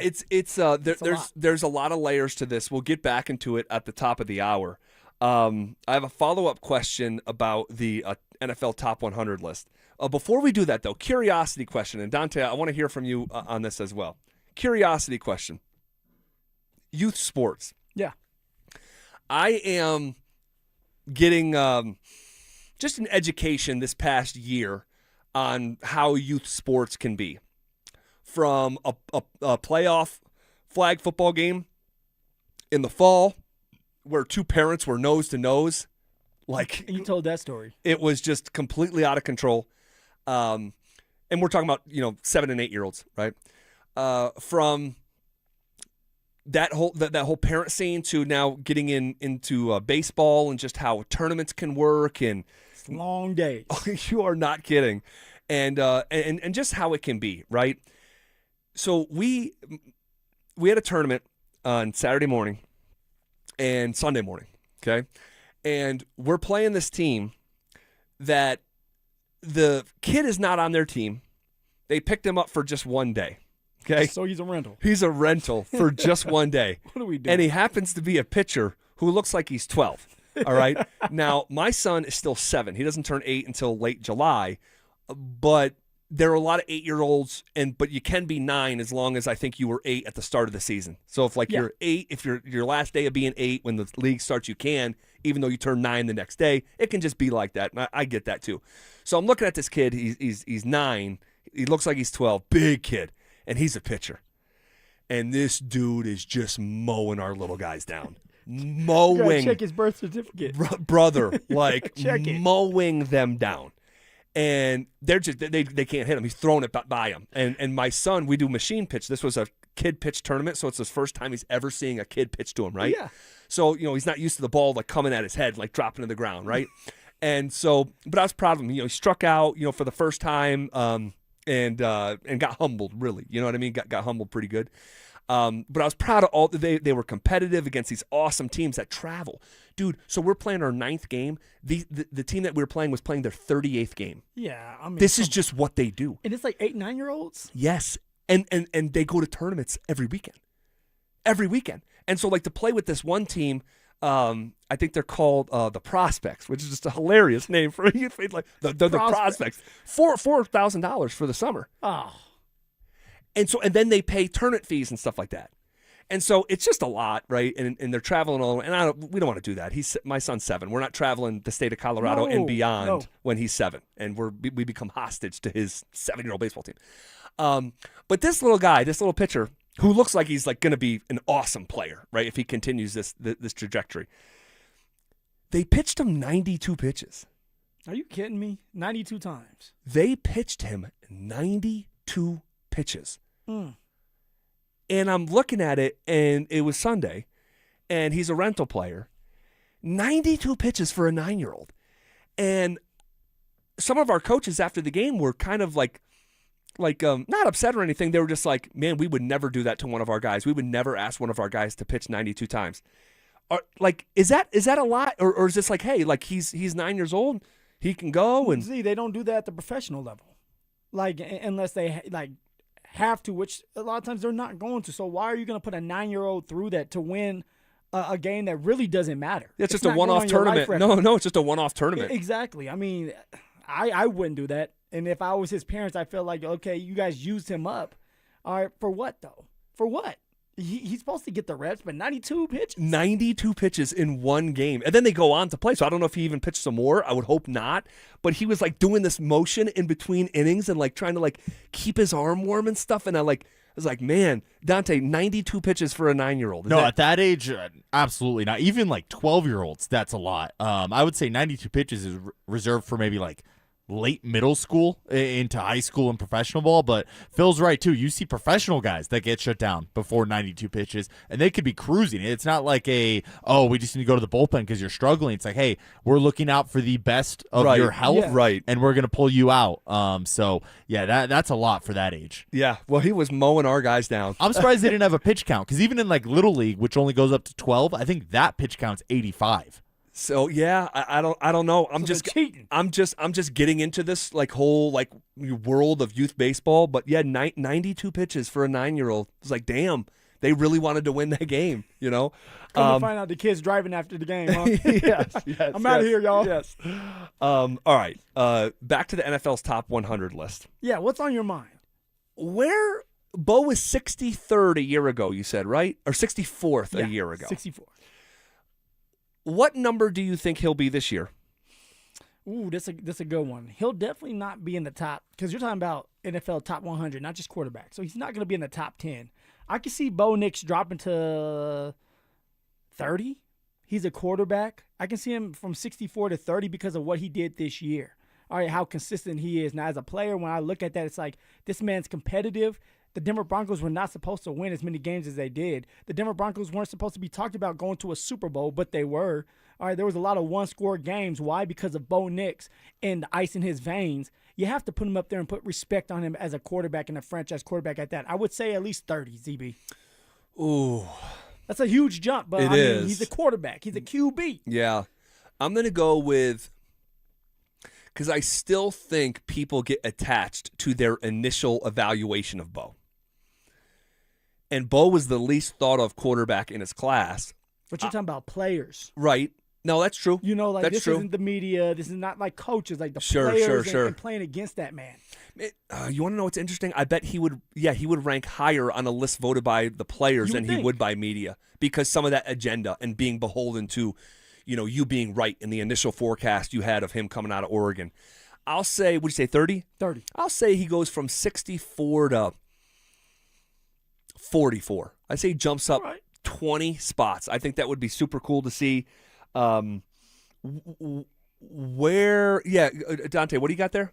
there's a lot of layers to this. We'll get back into it at the top of the hour. I have a follow-up question about the NFL Top 100 list. Before we do that, though, curiosity question. And Dante, I want to hear from you on this as well. Curiosity question. Youth sports. Yeah. I am getting just an education this past year on how youth sports can be. From a playoff flag football game in the fall where two parents were nose to nose. Like, you told that story. It was just completely out of control. And we're talking about, 7 and 8 year olds, right? From that whole parent scene to now getting into baseball and just how tournaments can work and it's long days. You are not kidding. And just how it can be, right? So we had a tournament on Saturday morning and Sunday morning. Okay. And we're playing this team that the kid is not on their team. They picked him up for just one day. Okay. So he's a rental. He's a rental for just one day. What are we doing? And he happens to be a pitcher who looks like he's 12. All right. Now, my son is still 7. He doesn't turn 8 until late July. But there are a lot of 8-year-olds, but you can be 9 as long as I think you were 8 at the start of the season. So if you're 8, if you're your last day of being 8 when the league starts, you can, even though you turn 9 the next day. It can just be like that. And I get that too. So I'm looking at this kid. He's 9. He looks like he's 12. Big kid. And he's a pitcher. And this dude is just mowing our little guys down. Mowing. Check his birth certificate. Brother, like mowing them down. And they're just they can't hit him. He's throwing it by him. And my son, we do machine pitch. This was a kid pitch tournament, so it's his first time he's ever seeing a kid pitch to him, right? Yeah. So, he's not used to the ball like coming at his head, like dropping to the ground, right? And so, but I was proud of him. He struck out, for the first time, and got humbled, really. You know what I mean? Got humbled pretty good. But I was proud of all. They were competitive against these awesome teams that travel. Dude, so we're playing our 9th game. The team that we were playing was playing their 38th game. Yeah, I mean, this is just what they do. And it's like 8, 9-year-olds? Yes. And they go to tournaments every weekend. Every weekend. And so, like, to play with this one team, I think they're called the Prospects, which is just a hilarious name for like the Prospects. $4,000 for the summer. Oh. And then they pay tournament fees and stuff like that. And so it's just a lot, right? And they're traveling all, and we don't want to do that. My son's 7. We're not traveling the state of Colorado and beyond when he's 7, and we become hostage to his 7-year-old baseball team. But this little guy, this little pitcher, who looks like he's like going to be an awesome player, right? If he continues this trajectory, they pitched him 92 pitches. Are you kidding me? 92 times. They pitched him 92 pitches. And I'm looking at it, and it was Sunday, and he's a rental player. 92 pitches for a 9-year-old. And some of our coaches after the game were kind of like not upset or anything. They were just like, man, we would never do that to one of our guys. We would never ask one of our guys to pitch 92 times. Is that a lot? Or is this like, hey, like he's 9 years old, he can go? And see, they don't do that at the professional level. Like, unless they have to, which a lot of times they're not going to. So why are you going to put a 9-year-old through that to win a game that really doesn't matter? It's just a one-off tournament. No, it's just a one-off tournament. Exactly. I mean, I wouldn't do that. And if I was his parents, I feel like, okay, you guys used him up. All right, for what though? For what? He's supposed to get the reps, but 92 pitches? 92 pitches in one game. And then they go on to play. So I don't know if he even pitched some more. I would hope not. But he was like doing this motion in between innings and like trying to like keep his arm warm and stuff. And I was like, man, Dante, 92 pitches for a 9-year-old. At that age, absolutely not. Even like 12-year-olds, that's a lot. I would say 92 pitches is reserved for maybe like late middle school into high school and professional ball. But Phil's right too. You see professional guys that get shut down before 92 pitches, and they could be cruising. It's not like we just need to go to the bullpen because you're struggling. It's like, hey, we're looking out for the best of your health, right? And we're gonna pull you out. So yeah, that's a lot for that age. Yeah, well, he was mowing our guys down. I'm surprised they didn't have a pitch count, because even in like little league, which only goes up to 12, I think that pitch count's 85. So yeah, I don't know. I'm just getting into this like whole like world of youth baseball. But yeah, 92 pitches for a 9-year-old. It's like, damn, they really wanted to win that game. Come to find out the kid's driving after the game. Huh? yes. I'm out of here, y'all. Yes. All right. Back to the NFL's top 100 list. Yeah. What's on your mind? Where Bo was 63rd a year ago, you said, right? Or 64th a year ago. 64th. What number do you think he'll be this year? Ooh, that's a good one. He'll definitely not be in the top, because you're talking about NFL top 100, not just quarterback. So he's not going to be in the top 10. I can see Bo Nix dropping to 30. He's a quarterback. I can see him from 64 to 30 because of what he did this year. All right, how consistent he is. Now, as a player, when I look at that, it's like this man's competitive. The Denver Broncos were not supposed to win as many games as they did. The Denver Broncos weren't supposed to be talked about going to a Super Bowl, but they were. All right, there was a lot of one-score games. Why? Because of Bo Nix and the ice in his veins. You have to put him up there and put respect on him as a quarterback and a franchise quarterback at that. I would say at least 30, ZB. Ooh. That's a huge jump, but It I mean, is. he's a quarterback. He's a QB. Yeah. I'm going to go with, because I still think people get attached to their initial evaluation of Bo. And Bo was the least thought of quarterback in his class. But you're talking about players. Right. No, that's true. You know, like that's this true. isn't the media. This is not like coaches, like the Sure, players sure. and playing against that man. You want to know what's interesting? I bet he would rank higher on a list voted by the players than he would by media, because some of that agenda and being beholden to, you being right in the initial forecast you had of him coming out of Oregon. I'll say, would you say 30? 30. I'll say he goes from 64 to 44. I say he jumps up 20 spots. I think that would be super cool to see. Dante, what do you got there?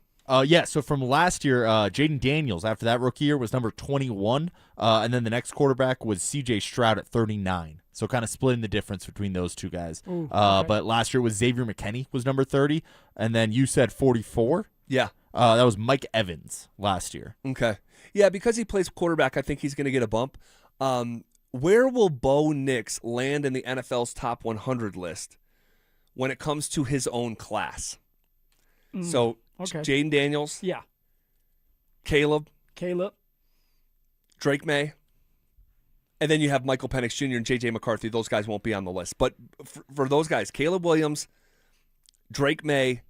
So from last year, Jaden Daniels, after that rookie year, was number 21, and then the next quarterback was C.J. Stroud at 39. So kind of splitting the difference between those two guys. Ooh, okay. But last year was Xavier McKinney was number 30, and then you said 44? Yeah. That was Mike Evans last year. Okay. Yeah, because he plays quarterback, I think he's going to get a bump. Where will Bo Nix land in the NFL's top 100 list when it comes to his own class? So, okay. Jaden Daniels. Yeah. Caleb. Drake May. And then you have Michael Penix Jr. and J.J. McCarthy. Those guys won't be on the list. But for those guys, Caleb Williams, Drake May,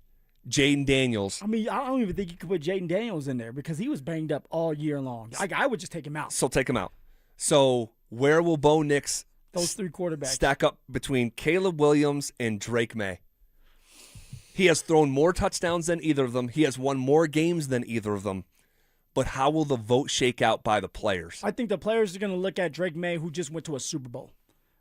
Jaden Daniels. I mean, I don't even think you could put Jaden Daniels in there because he was banged up all year long. I would just take him out. So take him out. So where will Bo Nix those three quarterbacks stack up between Caleb Williams and Drake May? He has thrown more touchdowns than either of them. He has won more games than either of them. But how will the vote shake out by the players? I think the players are going to look at Drake May, who just went to a Super Bowl.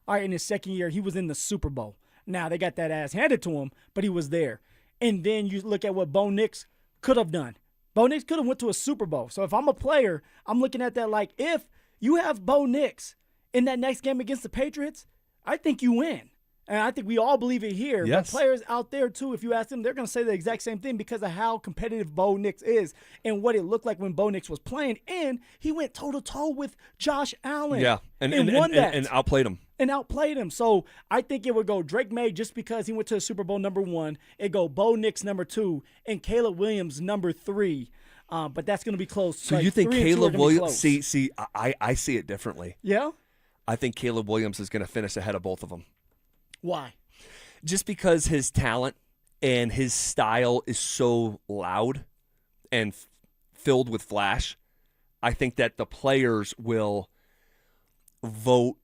All right, in his second year, he was in the Super Bowl. Now, they got that ass handed to him, but he was there. And then you look at what Bo Nix could have done. Bo Nix could have went to a Super Bowl. So if I'm a player, I'm looking at that like, if you have Bo Nix in that next game against the Patriots, I think you win. And I think we all believe it here. Yes. But players out there, too, if you ask them, they're going to say the exact same thing because of how competitive Bo Nix is and what it looked like when Bo Nix was playing. And he went toe-to-toe with Josh Allen. Yeah, and won that. And outplayed him. And outplayed him. So I think it would go Drake May just because he went to the Super Bowl #1. It go Bo Nix #2 and Caleb Williams #3. But that's going to be close. So like, you think 3 and 2 are Caleb gonna be Williams? close. See, I see it differently. Yeah? I think Caleb Williams is going to finish ahead of both of them. Why? Just because his talent and his style is so loud and filled with flash, I think that the players will vote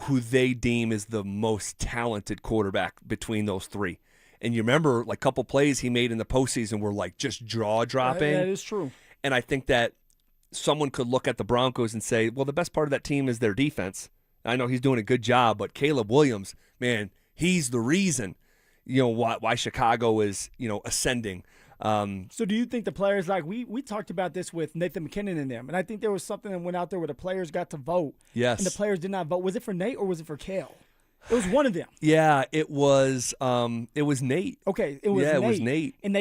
who they deem is the most talented quarterback between those three. And you remember, like, a couple plays he made in the postseason were, like, just jaw-dropping. That is true. And I think that someone could look at the Broncos and say, well, the best part of that team is their defense. I know he's doing a good job, but Caleb Williams, man, he's the reason, why Chicago is, ascending. So do you think the players, like we talked about this with Nathan McKinnon and them, and I think there was something that went out there where the players got to vote. Yes. And the players did not vote. Was it for Nate or was it for Kale? It was one of them. Yeah, it was Nate. Okay, it was Nate. Nate. It was Nate. And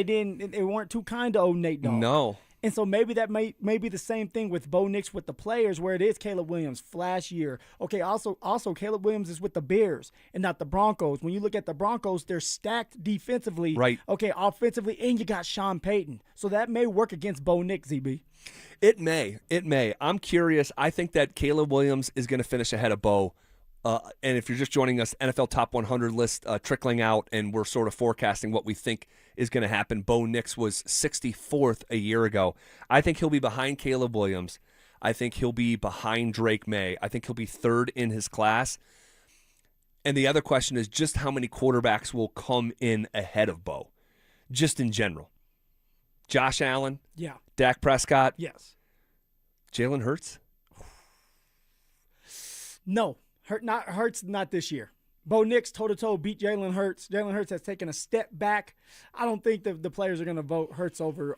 they weren't too kind to old Nate dog. No. And so maybe that may be the same thing with Bo Nix with the players, where it is Caleb Williams, flash year. Okay, also Caleb Williams is with the Bears and not the Broncos. When you look at the Broncos, they're stacked defensively. Right. Okay, offensively, and you got Sean Payton. So that may work against Bo Nix, ZB. It may. I'm curious. I think that Caleb Williams is going to finish ahead of Bo. And if you're just joining us, NFL Top 100 list trickling out, and we're sort of forecasting what we think is going to happen. Bo Nix was 64th a year ago. I think he'll be behind Caleb Williams. I think he'll be behind Drake May. I think he'll be third in his class. And the other question is just how many quarterbacks will come in ahead of Bo, just in general. Josh Allen? Yeah. Dak Prescott? Yes. Jalen Hurts? No. Hurts not this year. Bo Nix toe-to-toe beat Jalen Hurts. Jalen Hurts has taken a step back. I don't think the players are going to vote Hurts over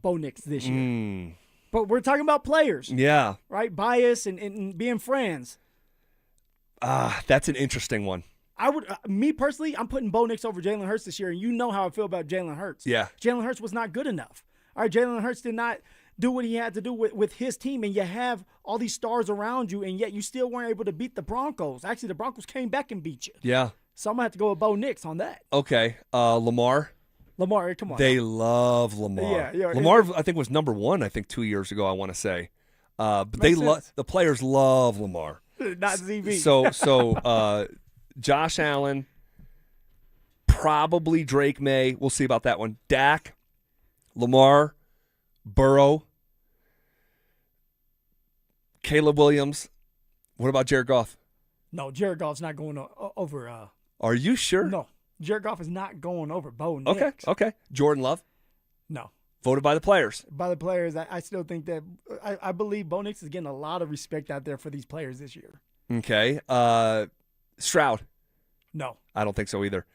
Bo Nix this year. But we're talking about players. Yeah. Right? Bias and being friends. That's an interesting one. I would, me personally, I'm putting Bo Nix over Jalen Hurts this year, and you know how I feel about Jalen Hurts. Yeah. Jalen Hurts was not good enough. All right, Jalen Hurts did not do what he had to do with his team, and you have all these stars around you, and yet you still weren't able to beat the Broncos. Actually, the Broncos came back and beat you. Yeah. So I'm going to have to go with Bo Nix on that. Okay. Lamar. Lamar, come on. They love Lamar. Yeah. Lamar, I think, was number one, 2 years ago, I want to say. But the players love Lamar. Not ZB. So Josh Allen, probably Drake May. We'll see about that one. Dak, Lamar, Burrow, Caleb Williams. What about Jared Goff? No, Jared Goff's not going over. Are you sure? No, Jared Goff is not going over Bo Nix. Okay. Jordan Love? No. Voted by the players. By the players, I still think that I believe Bo Nix is getting a lot of respect out there for these players this year. Okay. Stroud? No. I don't think so either.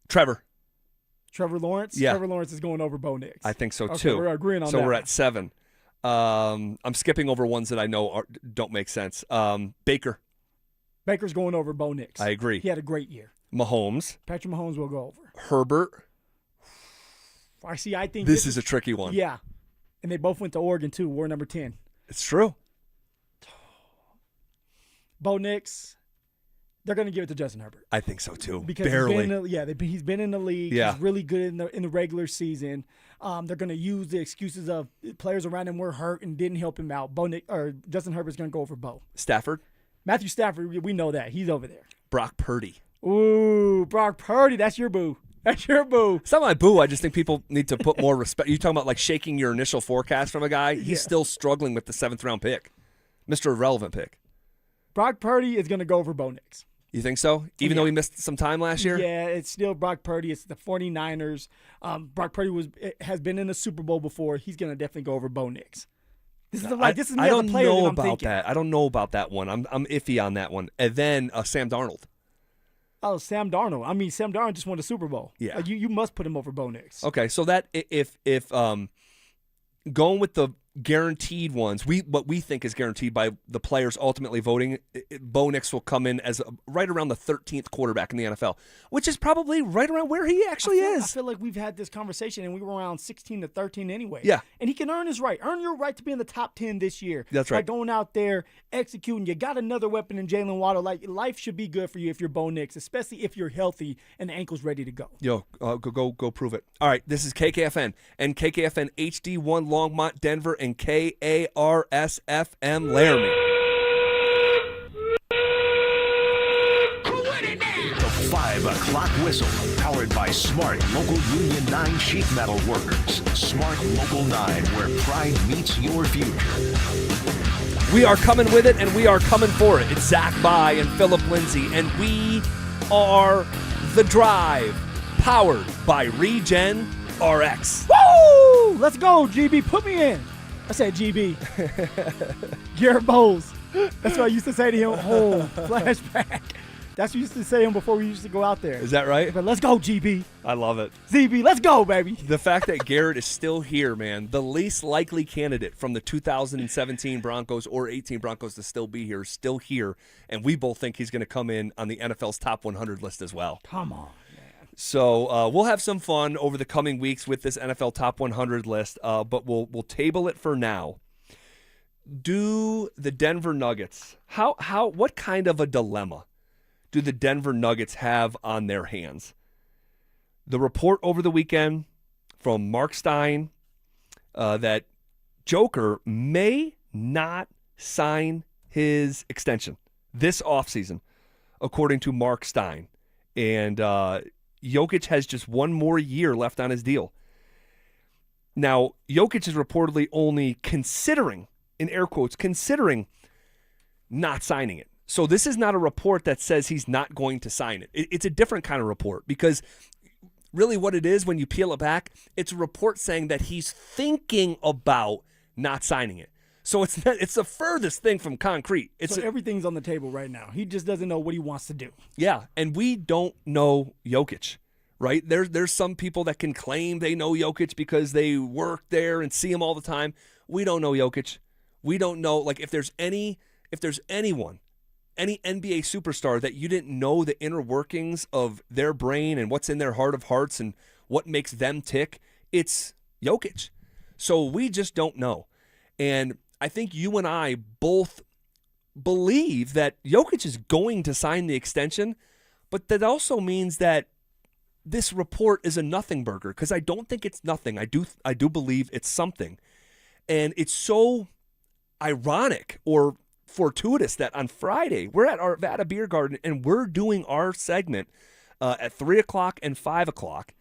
Trevor Lawrence? Yeah. Trevor Lawrence is going over Bo Nix. I think so, Okay, too. we're agreeing on that. So we're at 7. I'm skipping over ones that I know don't make sense. Baker. Baker's going over Bo Nix. I agree. He had a great year. Mahomes. Patrick Mahomes will go over. Herbert. I think this is a tricky one. Yeah. And they both went to Oregon, too. War number 10. It's true. Bo Nix, they're going to give it to Justin Herbert. I think so, too. Because barely. He's been in the league. Yeah. He's really good in the regular season. They're going to use the excuses of players around him were hurt and didn't help him out. Justin Herbert's going to go over Bo. Stafford. Matthew Stafford, we know that. He's over there. Brock Purdy. Ooh, Brock Purdy. That's your boo. That's your boo. It's not my boo. I just think people need to put more respect. You're talking about like shaking your initial forecast from a guy. He's still struggling with the 7th-round pick. Mr. Irrelevant pick. Brock Purdy is going to go over Bo Nix. You think so? Even though he missed some time last year? Yeah, it's still Brock Purdy. It's the 49ers. Brock Purdy has been in the Super Bowl before. He's going to definitely go over Bo Nix. This is me I as a don't player know that I'm about thinking. that. I don't know about that one. I'm iffy on that one. And then Sam Darnold. Oh, Sam Darnold. I mean, Sam Darnold just won the Super Bowl. Yeah. You must put him over Bo Nix. Okay, so that if going with the guaranteed ones, what we think is guaranteed by the players ultimately voting, Bo Nix will come in as right around the 13th quarterback in the NFL, which is probably right around where he actually is. I feel like we've had this conversation, and we were around 16 to 13 anyway. Yeah. And he can earn his right. Earn your right to be in the top 10 this year. That's right. By going out there, executing. You got another weapon in Jalen Waddle. Like, life should be good for you if you're Bo Nix, especially if you're healthy and the ankle's ready to go. Yo, go prove it. All right, this is KKFN and KKFN HD1 Longmont, Denver, and KARSFM Laramie. The 5 o'clock whistle, powered by Smart Local Union 9 sheet metal workers. Smart Local 9, where pride meets your future. We are coming with it, and we are coming for it. It's Zach By and Phillip Lindsay, and we are The Drive, powered by Regen RX. Woo! Let's go, GB. Put me in. I said GB. Garrett Bowles. That's what I used to say to him. Oh, flashback. That's what we used to say to him before we used to go out there. Is that right? But let's go, GB. I love it. ZB, let's go, baby. The fact that Garrett is still here, man, the least likely candidate from the 2017 Broncos or 18 Broncos to still be here, is still here, and we both think he's going to come in on the NFL's top 100 list as well. Come on. So we'll have some fun over the coming weeks with this NFL Top 100 list, but we'll table it for now. Do the Denver Nuggets, what kind of a dilemma do the Denver Nuggets have on their hands? The report over the weekend from Mark Stein that Joker may not sign his extension this offseason, according to Mark Stein. And Jokic has just one more year left on his deal. Now, Jokic is reportedly only considering, in air quotes, considering not signing it. So this is not a report that says he's not going to sign it. It's a different kind of report, because really what it is, when you peel it back, it's a report saying that he's thinking about not signing it. So it's the furthest thing from concrete. So everything's on the table right now. He just doesn't know what he wants to do. Yeah, and we don't know Jokic, right? There's some people that can claim they know Jokic because they work there and see him all the time. We don't know Jokic. We don't know, like, if there's anyone, any NBA superstar that you didn't know the inner workings of their brain and what's in their heart of hearts and what makes them tick, it's Jokic. So we just don't know. And I think you and I both believe that Jokic is going to sign the extension, but that also means that this report is a nothing burger, because I don't think it's nothing. I do believe it's something. And it's so ironic or fortuitous that on Friday we're at our Vada Beer Garden and we're doing our segment at 3 o'clock and 5 o'clock,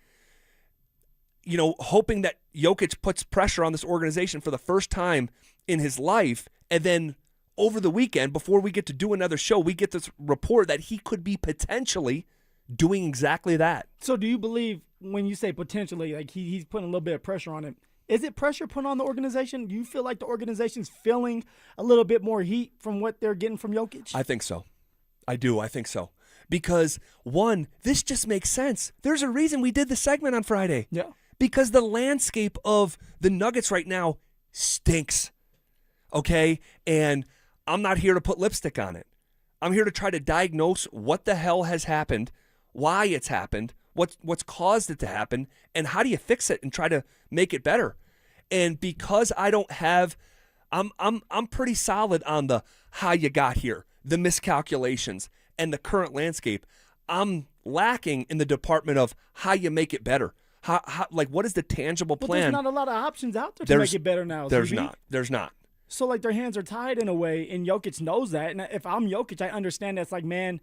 hoping that Jokic puts pressure on this organization for the first time in his life. And then over the weekend, before we get to do another show, we get this report that he could be potentially doing exactly that. So do you believe when you say potentially, like he's putting a little bit of pressure on him, is it pressure put on the organization? Do you feel like the organization's feeling a little bit more heat from what they're getting from Jokic? I think so. I do. I think so. Because, one, this just makes sense. There's a reason we did the segment on Friday. Yeah. Because the landscape of the Nuggets right now stinks. Okay? And I'm not here to put lipstick on it. I'm here to try to diagnose what the hell has happened, why it's happened, what's caused it to happen, and how do you fix it and try to make it better. And because I don't have, I'm pretty solid on the how you got here, the miscalculations, and the current landscape. I'm lacking in the department of how you make it better. How what is the tangible plan? But there's not a lot of options out there to make it better now. There's CB. not. There's not. So, like, their hands are tied in a way, and Jokic knows that. And if I'm Jokic, I understand that's like, man,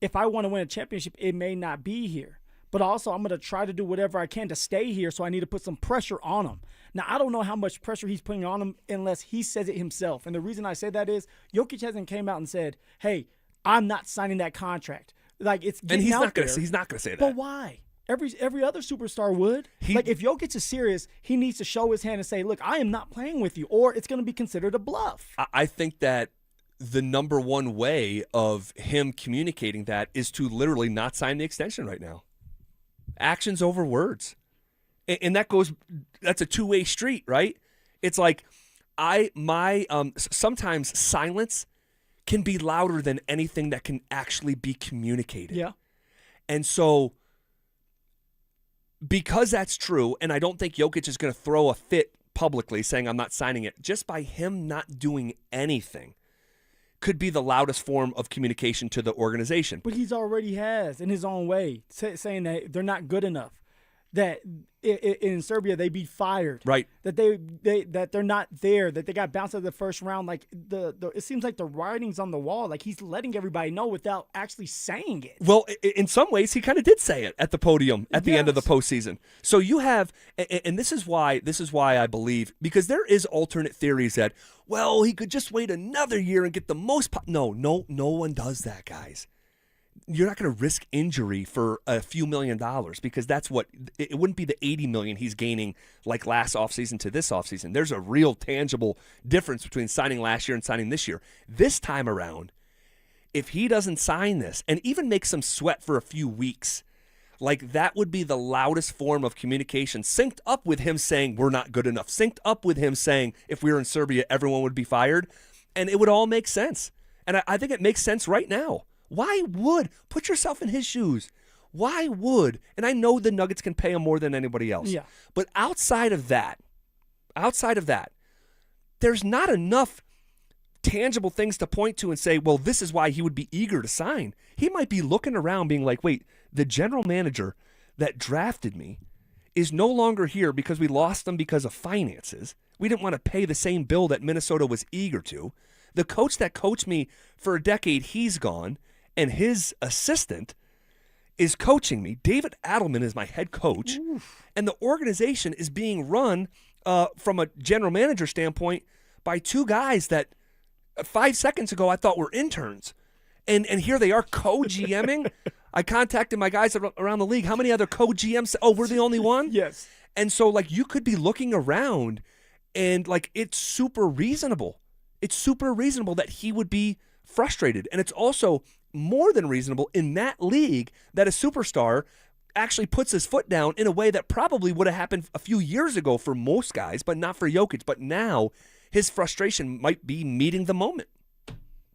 if I want to win a championship, it may not be here. But also, I'm going to try to do whatever I can to stay here, so I need to put some pressure on him. Now, I don't know how much pressure he's putting on him unless he says it himself. And the reason I say that is Jokic hasn't came out and said, hey, I'm not signing that contract. Like, it's getting and he's out not there. He's not going to say that. But why? Every other superstar would. Like, if Jokic is serious, he needs to show his hand and say, look, I am not playing with you, or it's going to be considered a bluff. I think that the number one way of him communicating that is to literally not sign the extension right now. Actions over words. And that's a two-way street, right? It's like sometimes silence can be louder than anything that can actually be communicated. Yeah. And so, because that's true, and I don't think Jokic is going to throw a fit publicly saying I'm not signing it, just by him not doing anything could be the loudest form of communication to the organization. But he's already has, in his own way, saying that they're not good enough, that in Serbia they'd be fired, right? That that they're not there, that they got bounced out of the first round. Like it seems like the writing's on the wall. Like he's letting everybody know without actually saying it. Well, in some ways, he kind of did say it at the podium at the end of the postseason. So you have, and this is why I believe, because there is alternate theories that, well, he could just wait another year and get the most. No one does that, guys. You're not going to risk injury for a few $1 million, because that's what it wouldn't be the $80 million he's gaining like last offseason to this offseason. There's a real tangible difference between signing last year and signing this year. This time around, if he doesn't sign this and even make some sweat for a few weeks, like that would be the loudest form of communication, synced up with him saying we're not good enough, synced up with him saying if we were in Serbia, everyone would be fired, and it would all make sense. And I think it makes sense right now. Why would, put yourself in his shoes, why would, and I know the Nuggets can pay him more than anybody else, yeah. But outside of that, there's not enough tangible things to point to and say, well, this is why he would be eager to sign. He might be looking around being like, wait, the general manager that drafted me is no longer here because we lost him because of finances. We didn't want to pay the same bill that Minnesota was eager to. The coach that coached me for a decade, he's gone. And his assistant is coaching me. David Adelman is my head coach. Oof. And the organization is being run from a general manager standpoint by two guys that 5 seconds ago I thought were interns. And here they are co-GMing. I contacted my guys around the league. How many other co-GMs? Oh, we're the only one? Yes. And so, like, you could be looking around and, like, it's super reasonable. It's super reasonable that he would be frustrated. And it's also more than reasonable in that league that a superstar actually puts his foot down in a way that probably would have happened a few years ago for most guys, but not for Jokic. But now his frustration might be meeting the moment.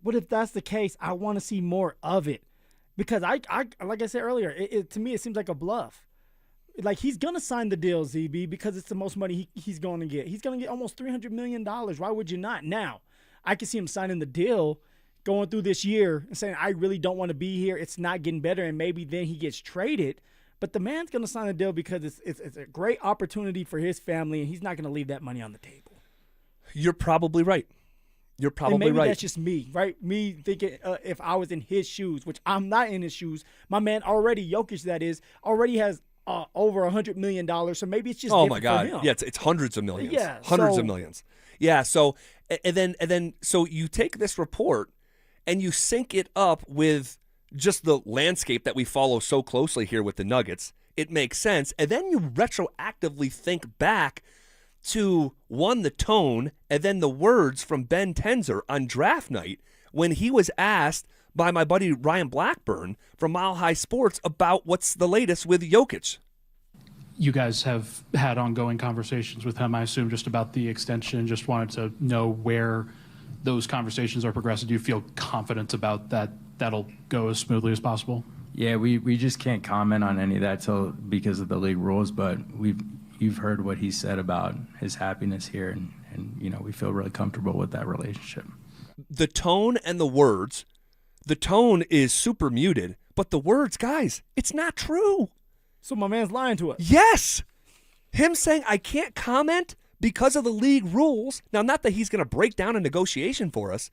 But if that's the case, I want to see more of it, because I like I said earlier, to me it seems like a bluff. like he's gonna sign the deal, ZB, because it's the most money he's going to get. He's going to get almost $300 million. Why would you not? Now, I can see him signing the deal, going through this year and saying, I really don't want to be here. It's not getting better, and maybe then he gets traded. But the man's going to sign a deal because it's a great opportunity for his family, and he's not going to leave that money on the table. You're probably right. You're probably and maybe right. That's just me, right? Me thinking if I was in his shoes, which I'm not in his shoes. My man already, Jokic that is, already has over $100 million. So maybe it's just oh my different God, for him. yeah, it's hundreds of millions. Yeah, hundreds of millions. Yeah. So and then so you take this report and you sync it up with just the landscape that we follow so closely here with the Nuggets. It makes sense, and then you retroactively think back to one, the tone, and then the words from Ben Tenzer on draft night when he was asked by my buddy Ryan Blackburn from Mile High Sports about what's the latest with Jokic. You guys have had ongoing conversations with him, I assume, just about the extension. Just wanted to know where those conversations are progressing. Do you feel confident about that that'll go as smoothly as possible? Yeah, we just can't comment on any of that because of the league rules, but you've heard what he said about his happiness here, and you know, we feel really comfortable with that relationship. The tone and the words, the tone is super muted, but the words, guys, it's not true. So my man's lying to us. Yes. Him saying, I can't comment because of the league rules. Now, not that he's going to break down a negotiation for us,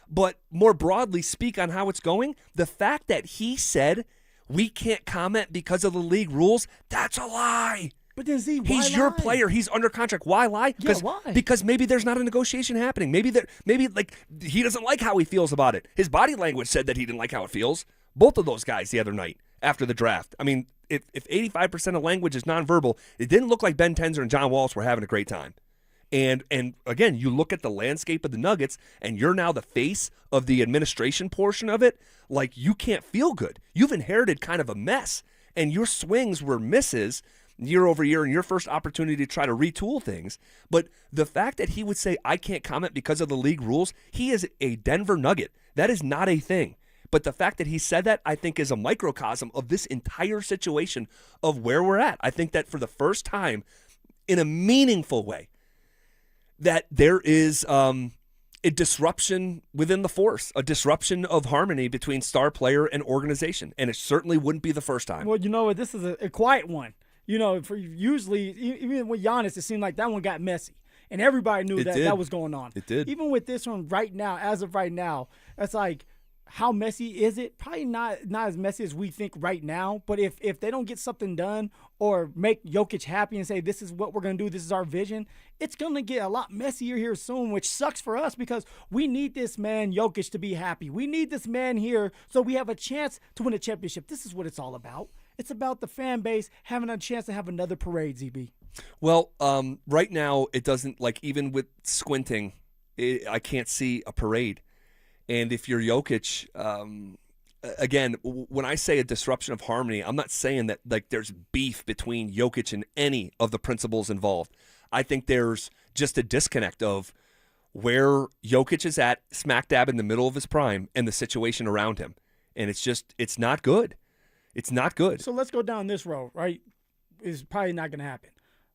but more broadly speak on how it's going. The fact that he said we can't comment because of the league rules, that's a lie. But then Z, why he's lie? your player. He's under contract. Why lie? Yeah, why? Because maybe there's not a negotiation happening. Maybe like he doesn't like how he feels about it. His body language said that he didn't like how it feels. Both of those guys the other night after the draft. I mean, if 85% of language is nonverbal, it didn't look like Ben Tenzer and John Wallace were having a great time. And again, you look at the landscape of the Nuggets, and you're now the face of the administration portion of it. Like, you can't feel good. You've inherited kind of a mess, and your swings were misses year over year in your first opportunity to try to retool things. But the fact that he would say, I can't comment because of the league rules, he is a Denver Nugget. That is not a thing. But the fact that he said that, I think, is a microcosm of this entire situation of where we're at. I think that for the first time, in a meaningful way, that there is a disruption within the force, a disruption of harmony between star player and organization. And it certainly wouldn't be the first time. Well, you know what? This is a quiet one. You know, for usually, even with Giannis, it seemed like that one got messy. And everybody knew that was going on. It did. Even with this one right now, as of right now, it's like, how messy is it? Probably not as messy as we think right now. But if they don't get something done or make Jokic happy and say, this is what we're going to do, this is our vision, it's going to get a lot messier here soon, which sucks for us because we need this man, Jokic, to be happy. We need this man here so we have a chance to win a championship. This is what it's all about. It's about the fan base having a chance to have another parade, ZB. Well, right now, it doesn't, like, even with squinting, I can't see a parade. And if you're Jokic, again, when I say a disruption of harmony, I'm not saying that like there's beef between Jokic and any of the principals involved. I think there's just a disconnect of where Jokic is at, smack dab in the middle of his prime, and the situation around him. And it's not good. It's not good. So let's go down this road, right? It's probably not going to happen.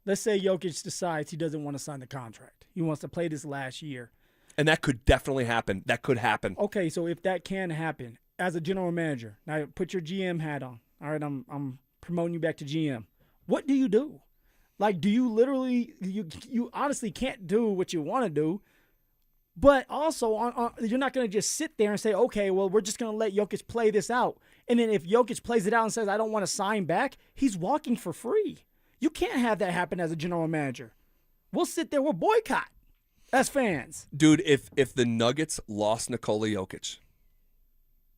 Let's say Jokic decides he doesn't want to sign the contract. He wants to play this last year. And that could definitely happen. That could happen. Okay, so if that can happen, as a general manager, now put your GM hat on. All right, I'm promoting you back to GM. What do you do? Like, do you literally you honestly can't do what you want to do, but also you're not going to just sit there and say, okay, well, we're just going to let Jokic play this out. And then if Jokic plays it out and says, I don't want to sign back, he's walking for free. You can't have that happen as a general manager. We'll sit there, we'll boycott. As fans. Dude, if the Nuggets lost Nikola Jokic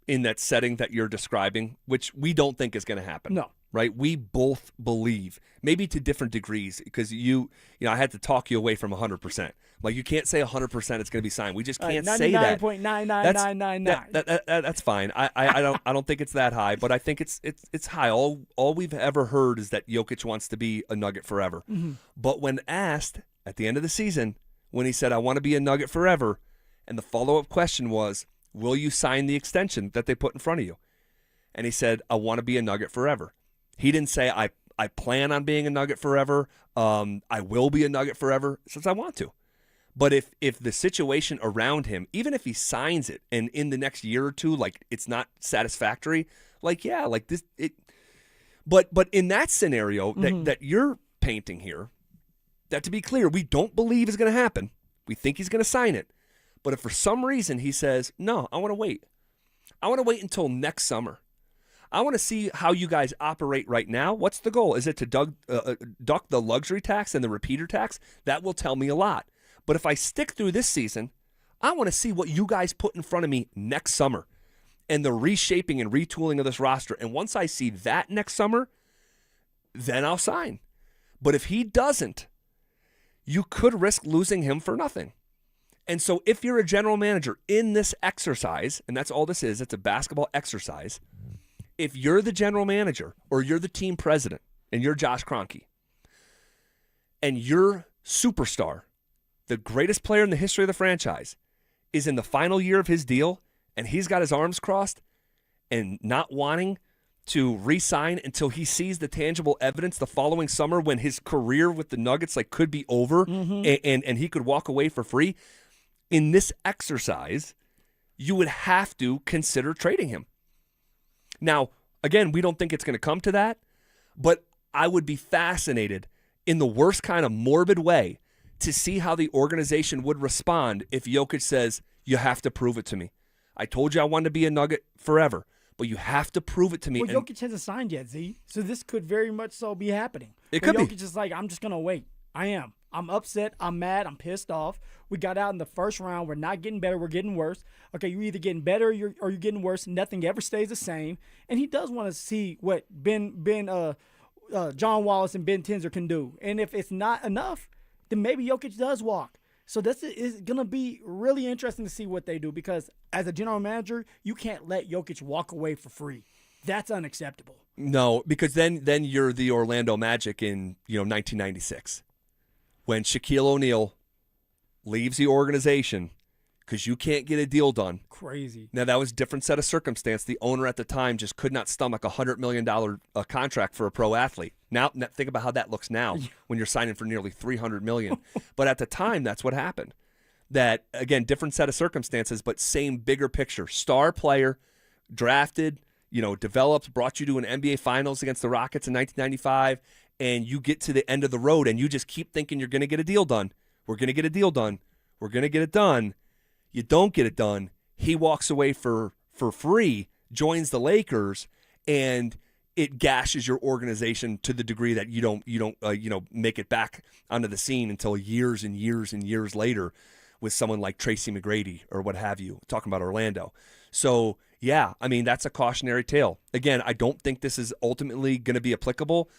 in that setting that you're describing, which we don't think is going to happen. No. Right? We both believe, maybe to different degrees, because you know, I had to talk you away from 100%. Like, you can't say 100% it's going to be signed. We just can't say that. 99.99999. That's fine. I don't think it's that high, but I think it's high. All we've ever heard is that Jokic wants to be a Nugget forever. Mm-hmm. But when asked at the end of the season, when he said, I want to be a Nugget forever, and the follow-up question was, will you sign the extension that they put in front of you? And he said, I want to be a Nugget forever. He didn't say, I plan on being a Nugget forever. I will be a Nugget forever since I want to. But if the situation around him, even if he signs it and in the next year or two, like it's not satisfactory, like yeah, like this it. But in that scenario that you're painting here, that to be clear, we don't believe is going to happen. We think he's going to sign it. But if for some reason he says, no, I want to wait. I want to wait until next summer. I want to see how you guys operate right now. What's the goal? Is it to duck the luxury tax and the repeater tax? That will tell me a lot. But if I stick through this season, I want to see what you guys put in front of me next summer and the reshaping and retooling of this roster. And once I see that next summer, then I'll sign. But if he doesn't, you could risk losing him for nothing. And so if you're a general manager in this exercise, and that's all this is, it's a basketball exercise, if you're the general manager or you're the team president and you're Josh Kroenke and your superstar, the greatest player in the history of the franchise, is in the final year of his deal and he's got his arms crossed and not wanting to re-sign until he sees the tangible evidence the following summer when his career with the Nuggets like could be over and he could walk away for free, in this exercise, you would have to consider trading him. Now, again, we don't think it's going to come to that, but I would be fascinated in the worst kind of morbid way to see how the organization would respond if Jokic says, you have to prove it to me. I told you I wanted to be a Nugget forever, but you have to prove it to me. Well, Jokic hasn't signed yet, Z, so this could very much so be happening. It could be. Jokic is like, I'm just going to wait. I am. I'm upset. I'm mad. I'm pissed off. We got out in the first round. We're not getting better. We're getting worse. Okay, you're either getting better or you're getting worse. Nothing ever stays the same. And he does want to see what John Wallace and Ben Tenzer can do. And if it's not enough, then maybe Jokic does walk. So this is going to be really interesting to see what they do because as a general manager, you can't let Jokic walk away for free. That's unacceptable. No, because then you're the Orlando Magic in 1996. When Shaquille O'Neal leaves the organization because you can't get a deal done. Crazy. Now, that was a different set of circumstance. The owner at the time just could not stomach a $100 million contract for a pro athlete. Now, think about how that looks now when you're signing for nearly $300 million. But at the time, that's what happened. That, again, different set of circumstances, but same bigger picture. Star player, drafted, developed, brought you to an NBA Finals against the Rockets in 1995, and you get to the end of the road and you just keep thinking you're going to get a deal done. We're going to get a deal done. We're going to get it done. You don't get it done. He walks away for free, joins the Lakers, and it gashes your organization to the degree that you don't make it back onto the scene until years and years and years later with someone like Tracy McGrady or what have you, talking about Orlando. So, yeah, I mean, that's a cautionary tale. Again, I don't think this is ultimately going to be applicable.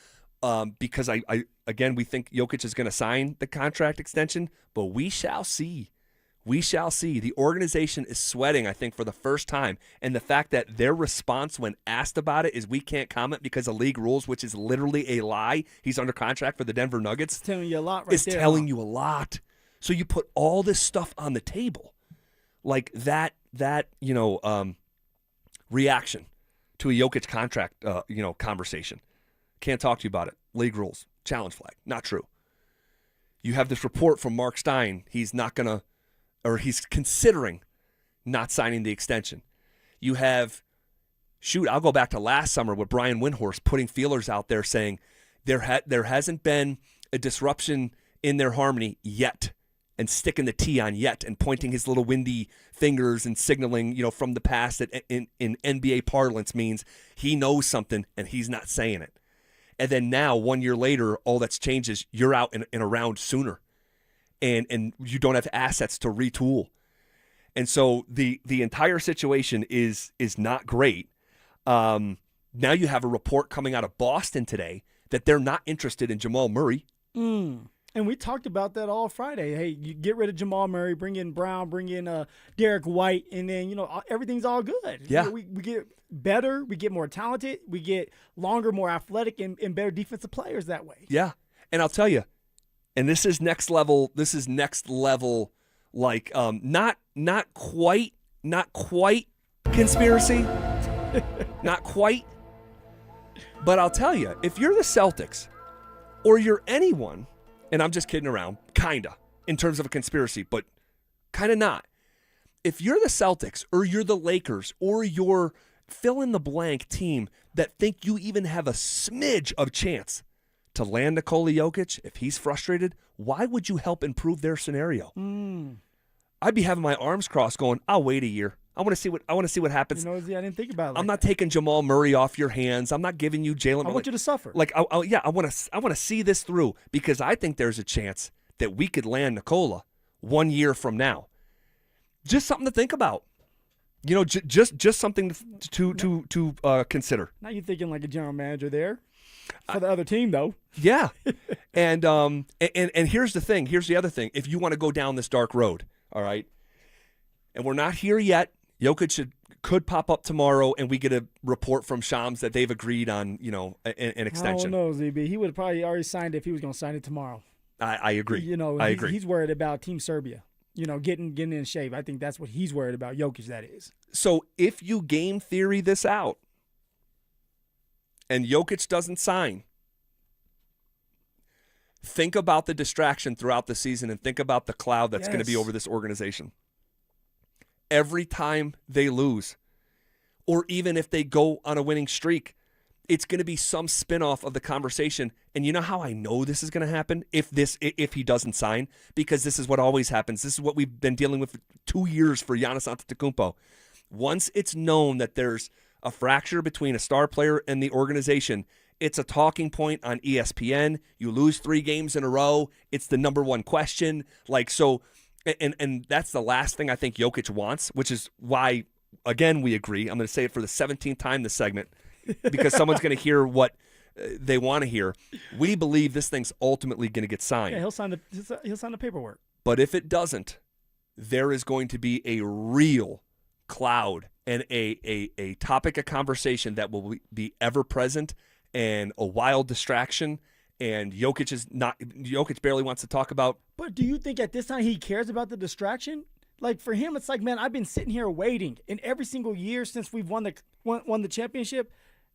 Because we think Jokic is going to sign the contract extension, but we shall see. We shall see. The organization is sweating, I think, for the first time, and the fact that their response when asked about it is we can't comment because of league rules, which is literally a lie. He's under contract for the Denver Nuggets. It's telling you a lot right there. It's telling you a lot. So you put all this stuff on the table, like that reaction to a Jokic contract, conversation. Can't talk to you about it. League rules. Challenge flag. Not true. You have this report from Mark Stein. He's considering not signing the extension. You have, I'll go back to last summer with Brian Windhorst putting feelers out there saying there hasn't been a disruption in their harmony yet, and sticking the T on yet and pointing his little windy fingers and signaling, from the past that in NBA parlance means he knows something and he's not saying it. And then now, 1 year later, all that's changed is you're out in a round sooner, and you don't have assets to retool. And so the entire situation is not great. Now you have a report coming out of Boston today that they're not interested in Jamal Murray. And we talked about that all Friday. Hey, you get rid of Jamal Murray, bring in Brown, bring in Derek White, and then, everything's all good. Yeah. We get better, we get more talented, we get longer, more athletic, and better defensive players that way. Yeah. And I'll tell you, and this is next level, like not quite conspiracy. Not quite. But I'll tell you, if you're the Celtics or you're anyone, and I'm just kidding around, kinda, in terms of a conspiracy, but kinda not. If you're the Celtics or you're the Lakers or you're fill-in-the-blank team that think you even have a smidge of chance to land Nikola Jokic, if he's frustrated, why would you help improve their scenario? I'd be having my arms crossed going, I'll wait a year. I want to see what happens. You know, I didn't think about it. I'm not taking Jamal Murray off your hands. I'm not giving you Jalen. I want you to suffer. Like, I want to see this through because I think there's a chance that we could land Nikola 1 year from now. Just something to think about. You know, just something to consider. Now you're thinking like a general manager there for the other team, though. Yeah, and here's the thing. Here's the other thing. If you want to go down this dark road, all right, and we're not here yet. Jokic could pop up tomorrow, and we get a report from Shams that they've agreed on, an extension. I don't know, ZB. He would have probably already signed it if he was going to sign it tomorrow. I agree. I agree. He's worried about Team Serbia. Getting in shape. I think that's what he's worried about. Jokic, that is. So if you game theory this out, and Jokic doesn't sign, think about the distraction throughout the season and think about the cloud that's going to be over this organization. Every time they lose, or even if they go on a winning streak, it's going to be some spinoff of the conversation. And you know how I know this is going to happen if he doesn't sign? Because this is what always happens. This is what we've been dealing with for 2 years for Giannis Antetokounmpo. Once it's known that there's a fracture between a star player and the organization, it's a talking point on ESPN. You lose 3 games in a row. It's the number one question. And that's the last thing I think Jokic wants, which is why, again, we agree. I'm going to say it for the 17th time this segment because someone's going to hear what they want to hear. We believe this thing's ultimately going to get signed. Yeah, he'll sign the paperwork. But if it doesn't, there is going to be a real cloud and a topic of conversation that will be ever present and a wild distraction. And Jokic barely wants to talk about. But do you think at this time he cares about the distraction? Like for him, it's like, man, I've been sitting here waiting, and every single year since we've won the championship,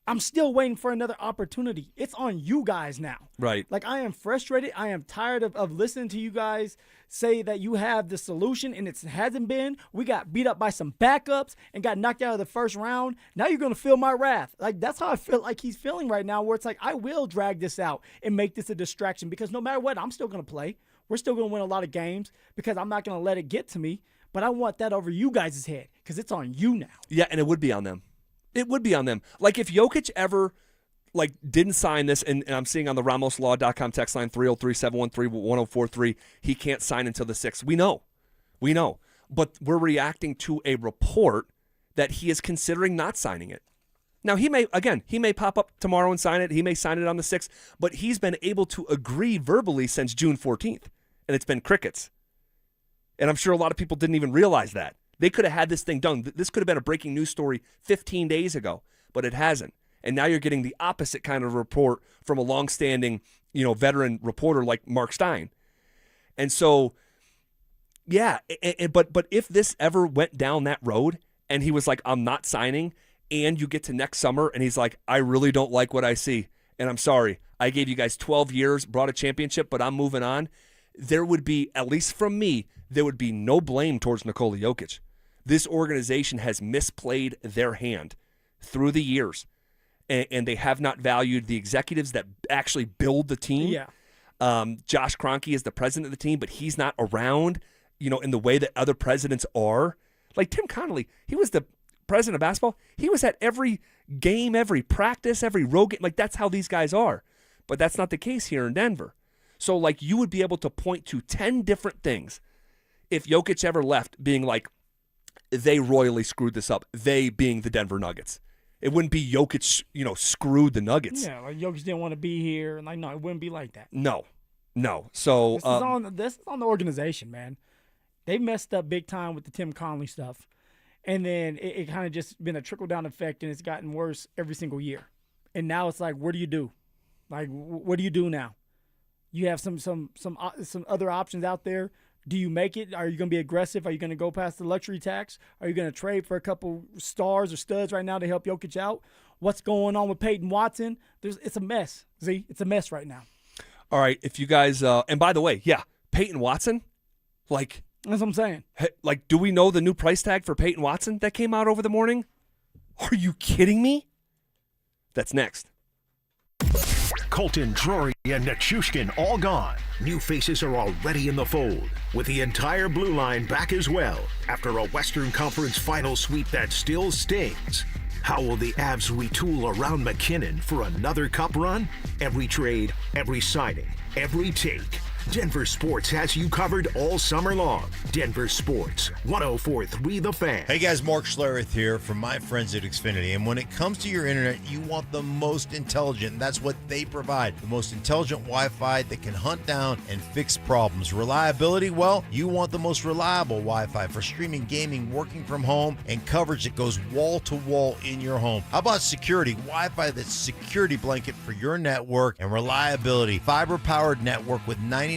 I'm still waiting for another opportunity. It's on you guys now. Right. Like I am frustrated. I am tired of listening to you guys say that you have the solution, and it hasn't been. We got beat up by some backups and got knocked out of the first round. Now you're going to feel my wrath. Like that's how I feel like he's feeling right now, where it's like I will drag this out and make this a distraction because no matter what, I'm still going to play. We're still going to win a lot of games because I'm not going to let it get to me. But I want that over you guys' head because it's on you now. Yeah, and it would be on them. It would be on them. Like if Jokic ever didn't sign this, and I'm seeing on the RamosLaw.com text line 303-713-1043, he can't sign until the 6th. We know. But we're reacting to a report that he is considering not signing it. Now he may pop up tomorrow and sign it. He may sign it on the 6th, but he's been able to agree verbally since June 14th, and it's been crickets. And I'm sure a lot of people didn't even realize that. They could have had this thing done. This could have been a breaking news story 15 days ago, but it hasn't. And now you're getting the opposite kind of report from a longstanding, veteran reporter like Mark Stein. And so, yeah, but if this ever went down that road and he was like, I'm not signing, and you get to next summer and he's like, I really don't like what I see, and I'm sorry, I gave you guys 12 years, brought a championship, but I'm moving on, there would be, at least from me, there would be no blame towards Nikola Jokic. This organization has misplayed their hand through the years, and they have not valued the executives that actually build the team. Yeah. Josh Kroenke is the president of the team, but he's not around, in the way that other presidents are. Like Tim Connolly, he was the president of basketball. He was at every game, every practice, every road game. Like that's how these guys are. But that's not the case here in Denver. So you would be able to point to 10 different things if Jokic ever left being like, they royally screwed this up. They being the Denver Nuggets. It wouldn't be Jokic, screwed the Nuggets. Yeah, like Jokic didn't want to be here. And no, it wouldn't be like that. No. So this is on the organization, man. They messed up big time with the Tim Connolly stuff. And then it kind of just been a trickle-down effect, and it's gotten worse every single year. And now it's like, what do you do? Like, what do you do now? You have some other options out there. Do you make it? Are you going to be aggressive? Are you going to go past the luxury tax? Are you going to trade for a couple stars or studs right now to help Jokic out? what's going on with Peyton Watson. It's a mess, Z. It's a mess right now. All right, if you guys and by the way, yeah, Peyton Watson, like that's what I'm saying. Like, do we know the new price tag for Peyton Watson that came out over the morning? Are you kidding me? That's next. Colton, Drury, and Nichushkin all gone. New faces are already in the fold, with the entire blue line back as well after a Western Conference final sweep that still stings. How will the Avs retool around McKinnon for another cup run? Every trade, every signing, every take. Denver Sports has you covered all summer long. Denver Sports, 104.3 The Fan. Hey guys, Mark Schlereth here from my friends at Xfinity. And when it comes to your internet, you want the most intelligent. And that's what they provide. The most intelligent Wi-Fi that can hunt down and fix problems. Reliability, well, you want the most reliable Wi-Fi for streaming, gaming, working from home, and coverage that goes wall to wall in your home. How about security? Wi-Fi that's security blanket for your network and reliability. Fiber-powered network with 99.99%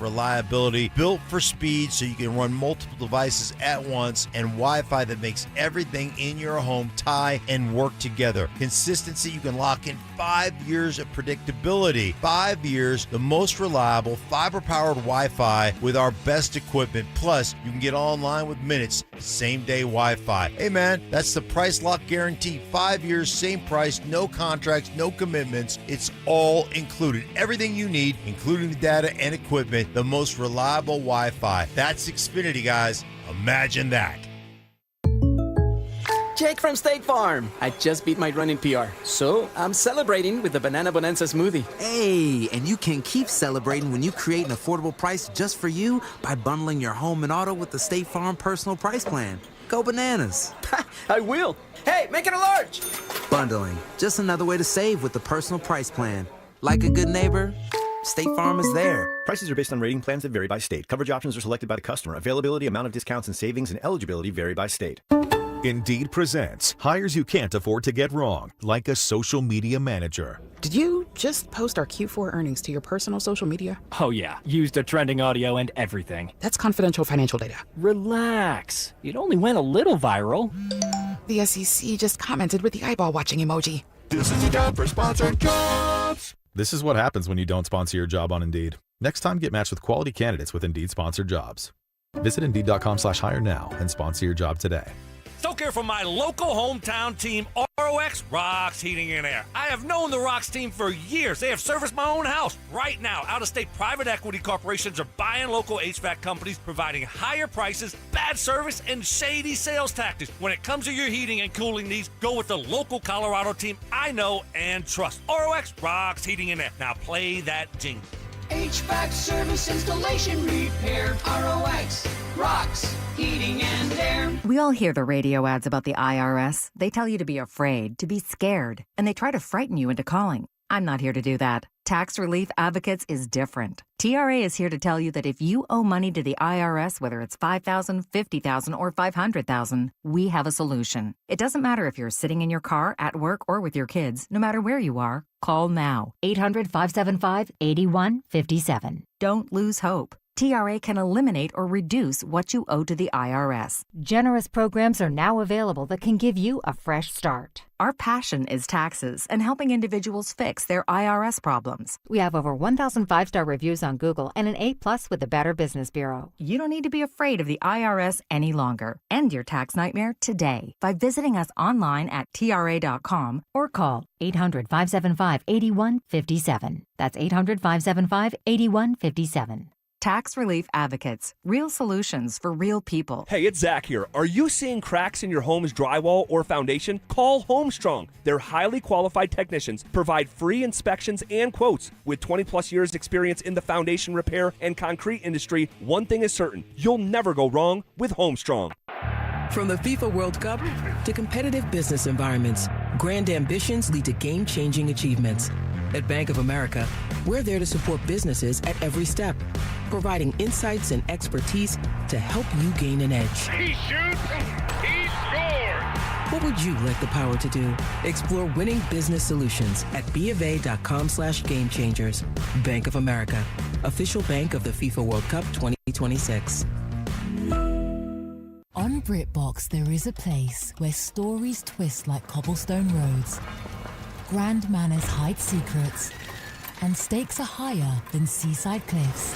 reliability, built for speed so you can run multiple devices at once, and Wi-Fi that makes everything in your home tie and work together. Consistency, you can lock in 5 years of predictability. 5 years, the most reliable fiber-powered Wi-Fi with our best equipment. Plus, you can get online with minutes, same-day Wi-Fi. Hey man, that's the price lock guarantee. 5 years, same price, no contracts, no commitments. It's all included. Everything you need, including the data and equipment, the most reliable Wi-Fi. That's Xfinity, guys. Imagine that. Jake from State Farm. I just beat my running PR, so I'm celebrating with the Banana Bonanza smoothie. Hey, and you can keep celebrating when you create an affordable price just for you by bundling your home and auto with the State Farm Personal Price Plan. Go bananas. I will. Hey, make it a large. Bundling, just another way to save with the Personal Price Plan. Like a good neighbor, State Farm is there. Prices are based on rating plans that vary by state. Coverage options are selected by the customer. Availability, amount of discounts and savings, and eligibility vary by state. Indeed presents hires you can't afford to get wrong, like a social media manager. Did you just post our Q4 earnings to your personal social media? Oh yeah, used the trending audio and everything. That's confidential financial data. Relax, it only went a little viral. The SEC just commented with the eyeball watching emoji. This is the Denver Sponsored Jobs. This is what happens when you don't sponsor your job on Indeed. Next time, get matched with quality candidates with Indeed sponsored jobs. Visit Indeed.com/hire now and sponsor your job today. Don't care for my local hometown team, ROX Rocks Heating and Air. I have known the Rocks team for years. They have serviced my own house. Right now, out-of-state private equity corporations are buying local HVAC companies, providing higher prices, bad service, and shady sales tactics. When it comes to your heating and cooling needs, go with the local Colorado team I know and trust. ROX Rocks Heating and Air. Now play that jingle. HVAC service, installation, repair, ROX, Rocks, Heating and Air. We all hear the radio ads about the IRS. They tell you to be afraid, to be scared, and they try to frighten you into calling. I'm not here to do that. Tax Relief Advocates is different. TRA is here to tell you that if you owe money to the IRS, whether it's $5,000, $50,000, or $500,000, we have a solution. It doesn't matter if you're sitting in your car, at work, or with your kids. No matter where you are, call now. 800-575-8157. Don't lose hope. TRA can eliminate or reduce what you owe to the IRS. Generous programs are now available that can give you a fresh start. Our passion is taxes and helping individuals fix their IRS problems. We have over 1,000 5-star reviews on Google and an A+ with the Better Business Bureau. You don't need to be afraid of the IRS any longer. End your tax nightmare today by visiting us online at TRA.com or call 800-575-8157. That's 800-575-8157. Tax Relief Advocates. Real solutions for real people. Hey, it's Zach here. Are you seeing cracks in your home's drywall or foundation? Call Homestrong. Their highly qualified technicians provide free inspections and quotes. With 20-plus years experience in the foundation repair and concrete industry, one thing is certain. You'll never go wrong with Homestrong. From the FIFA World Cup to competitive business environments, grand ambitions lead to game-changing achievements. At Bank of America, we're there to support businesses at every step, providing insights and expertise to help you gain an edge. He shoots, he scores! What would you like the power to do? Explore winning business solutions at BofA.com/gamechangers. Bank of America, official bank of the FIFA World Cup 2026. On BritBox, there is a place where stories twist like cobblestone roads, grand manners hide secrets, and stakes are higher than seaside cliffs.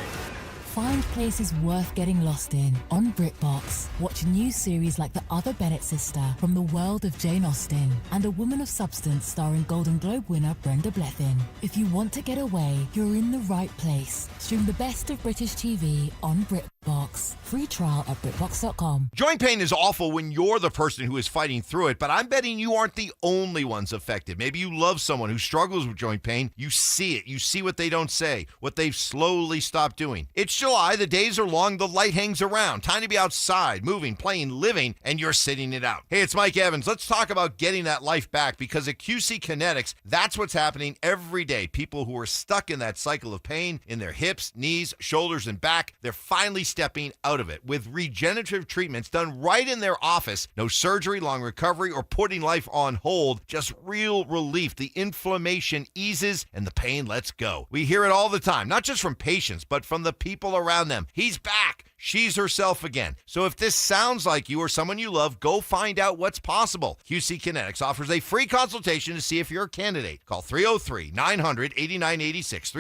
Find places worth getting lost in on BritBox. Watch new series like The Other Bennett Sister from the world of Jane Austen and A Woman of Substance starring Golden Globe winner Brenda Blethyn. If you want to get away, you're in the right place. Stream the best of British TV on BritBox. Free trial at BritBox.com. Joint pain is awful when you're the person who is fighting through it, but I'm betting you aren't the only ones affected. Maybe you love someone who struggles with joint pain. You see it. You see what they don't say, what they've slowly stopped doing. It's July, the days are long, the light hangs around. Time to be outside, moving, playing, living, and you're sitting it out. Hey, it's Mike Evans. Let's talk about getting that life back, because at QC Kinetics, that's what's happening every day. People who are stuck in that cycle of pain in their hips, knees, shoulders, and back, they're finally stepping out of it with regenerative treatments done right in their office. No surgery, long recovery, or putting life on hold. Just real relief. The inflammation eases and the pain lets go. We hear it all the time, not just from patients, but from the people around them. He's back. She's herself again. So if this sounds like you or someone you love, go find out what's possible. QC Kinetics offers a free consultation to see if you're a candidate. Call 303-900-8986,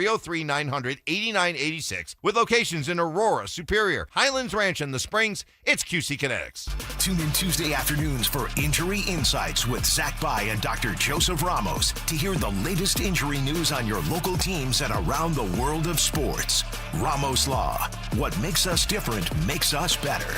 303-900-8986, with locations in Aurora, Superior, Highlands Ranch, and The Springs. It's QC Kinetics. Tune in Tuesday afternoons for Injury Insights with Zach Bai and Dr. Joseph Ramos to hear the latest injury news on your local teams and around the world of sports. Ramos Law. What makes us different makes us better.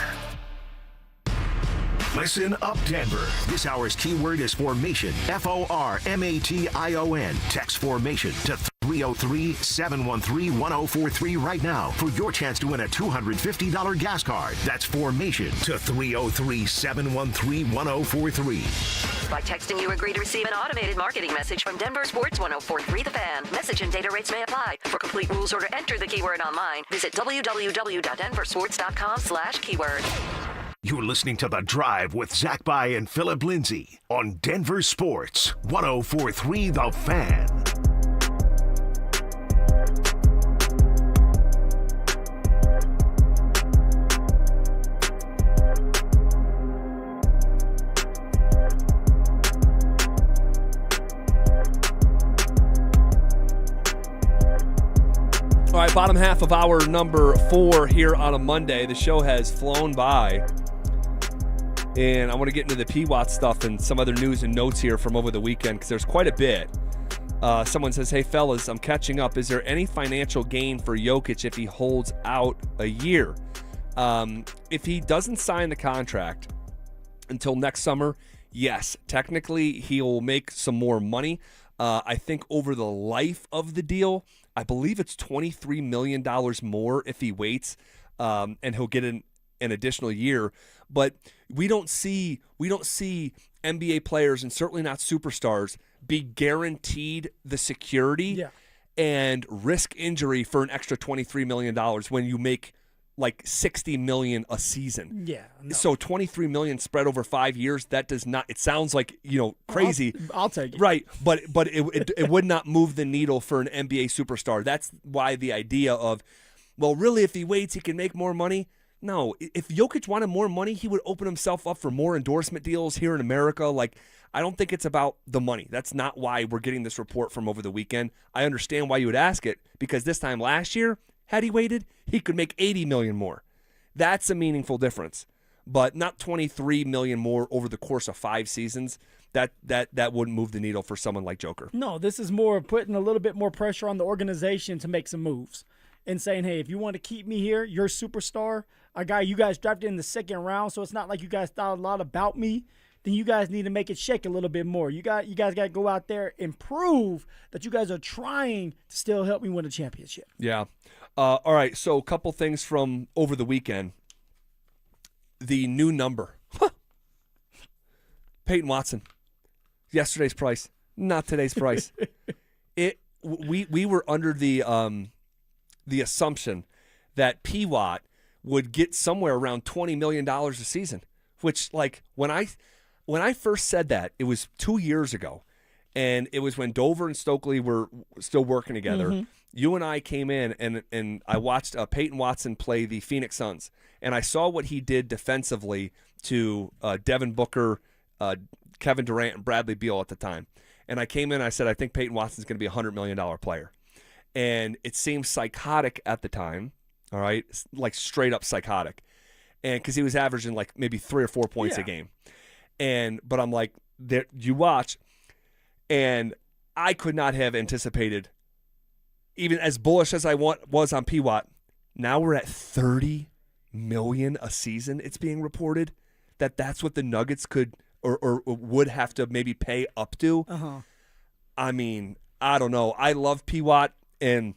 Listen up, Denver. This hour's keyword is formation. FORMATION. Text formation to 303-713-1043 right now for your chance to win a $250 gas card. That's formation to 303-713-1043. By texting, you agree to receive an automated marketing message from Denver Sports 1043 The Fan. Message and data rates may apply. For complete rules or to enter the keyword online, visit www.denversports.com/keyword. You're listening to The Drive with Zach Bai and Phillip Lindsay on Denver Sports 1043 The Fan. All right, bottom half of hour number 4 here on a Monday. The show has flown by. And I want to get into the P-Watt stuff and some other news and notes here from over the weekend, because there's quite a bit. Someone says, hey, fellas, I'm catching up. Is there any financial gain for Jokic if he holds out a year? If he doesn't sign the contract until next summer, yes, technically he'll make some more money. I think over the life of the deal, I believe it's $23 million more if he waits, and he'll get an additional year. But we don't see NBA players, and certainly not superstars, be guaranteed the security and risk injury for an extra $23 million when you make like $60 million a season. Yeah. No. So $23 million spread over 5 years, that does not, it sounds like, crazy. I'll take it. Right. But it would not move the needle for an NBA superstar. That's why the idea of, well, really, if he waits, he can make more money. No, if Jokic wanted more money, he would open himself up for more endorsement deals here in America. Like, I don't think it's about the money. That's not why we're getting this report from over the weekend. I understand why you would ask it, because this time last year, had he waited, he could make $80 million more. That's a meaningful difference, but not $23 million more over the course of 5 seasons. That wouldn't move the needle for someone like Joker. No, this is more putting a little bit more pressure on the organization to make some moves and saying, hey, if you want to keep me here, you're a superstar, a guy you guys drafted in the second round, so it's not like you guys thought a lot about me, then you guys need to make it shake a little bit more. You guys got to go out there and prove that you guys are trying to still help me win a championship. Yeah. All right, so a couple things from over the weekend. The new number. Payton Watson. Yesterday's price, not today's price. We were under the assumption that P-Watt would get somewhere around $20 million a season, which, like, when I first said that, it was 2 years ago, and it was when Dover and Stokely were still working together, you and I came in and I watched Peyton Watson play the Phoenix Suns, and I saw what he did defensively to Devin Booker, Kevin Durant, and Bradley Beal at the time. And I came in and I said, I think Peyton Watson's going to be a $100 million player. And it seemed psychotic at the time, all right, like straight up psychotic. And because he was averaging like maybe 3 or 4 points a game. But I'm like, you watch, and I could not have anticipated, even as bullish as I was on P-Watt, now we're at $30 million a season, it's being reported, that's what the Nuggets could or would have to maybe pay up to. I mean, I don't know. I love P-Watt, and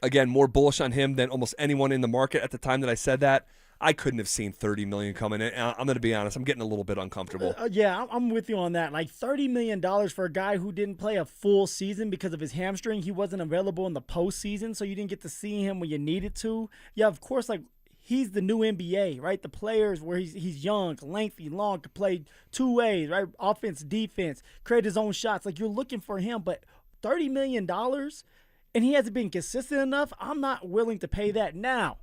again, more bullish on him than almost anyone in the market at the time that I said that. I couldn't have seen $30 million coming in. I'm going to be honest. I'm getting a little bit uncomfortable. Yeah, I'm with you on that. Like $30 million for a guy who didn't play a full season because of his hamstring. He wasn't available in the postseason, so you didn't get to see him when you needed to. Yeah, of course, like he's the new NBA, right? The players where he's young, lengthy, long, to play two ways, right? Offense, defense, create his own shots. Like you're looking for him, but $30 million and he hasn't been consistent enough, I'm not willing to pay that now.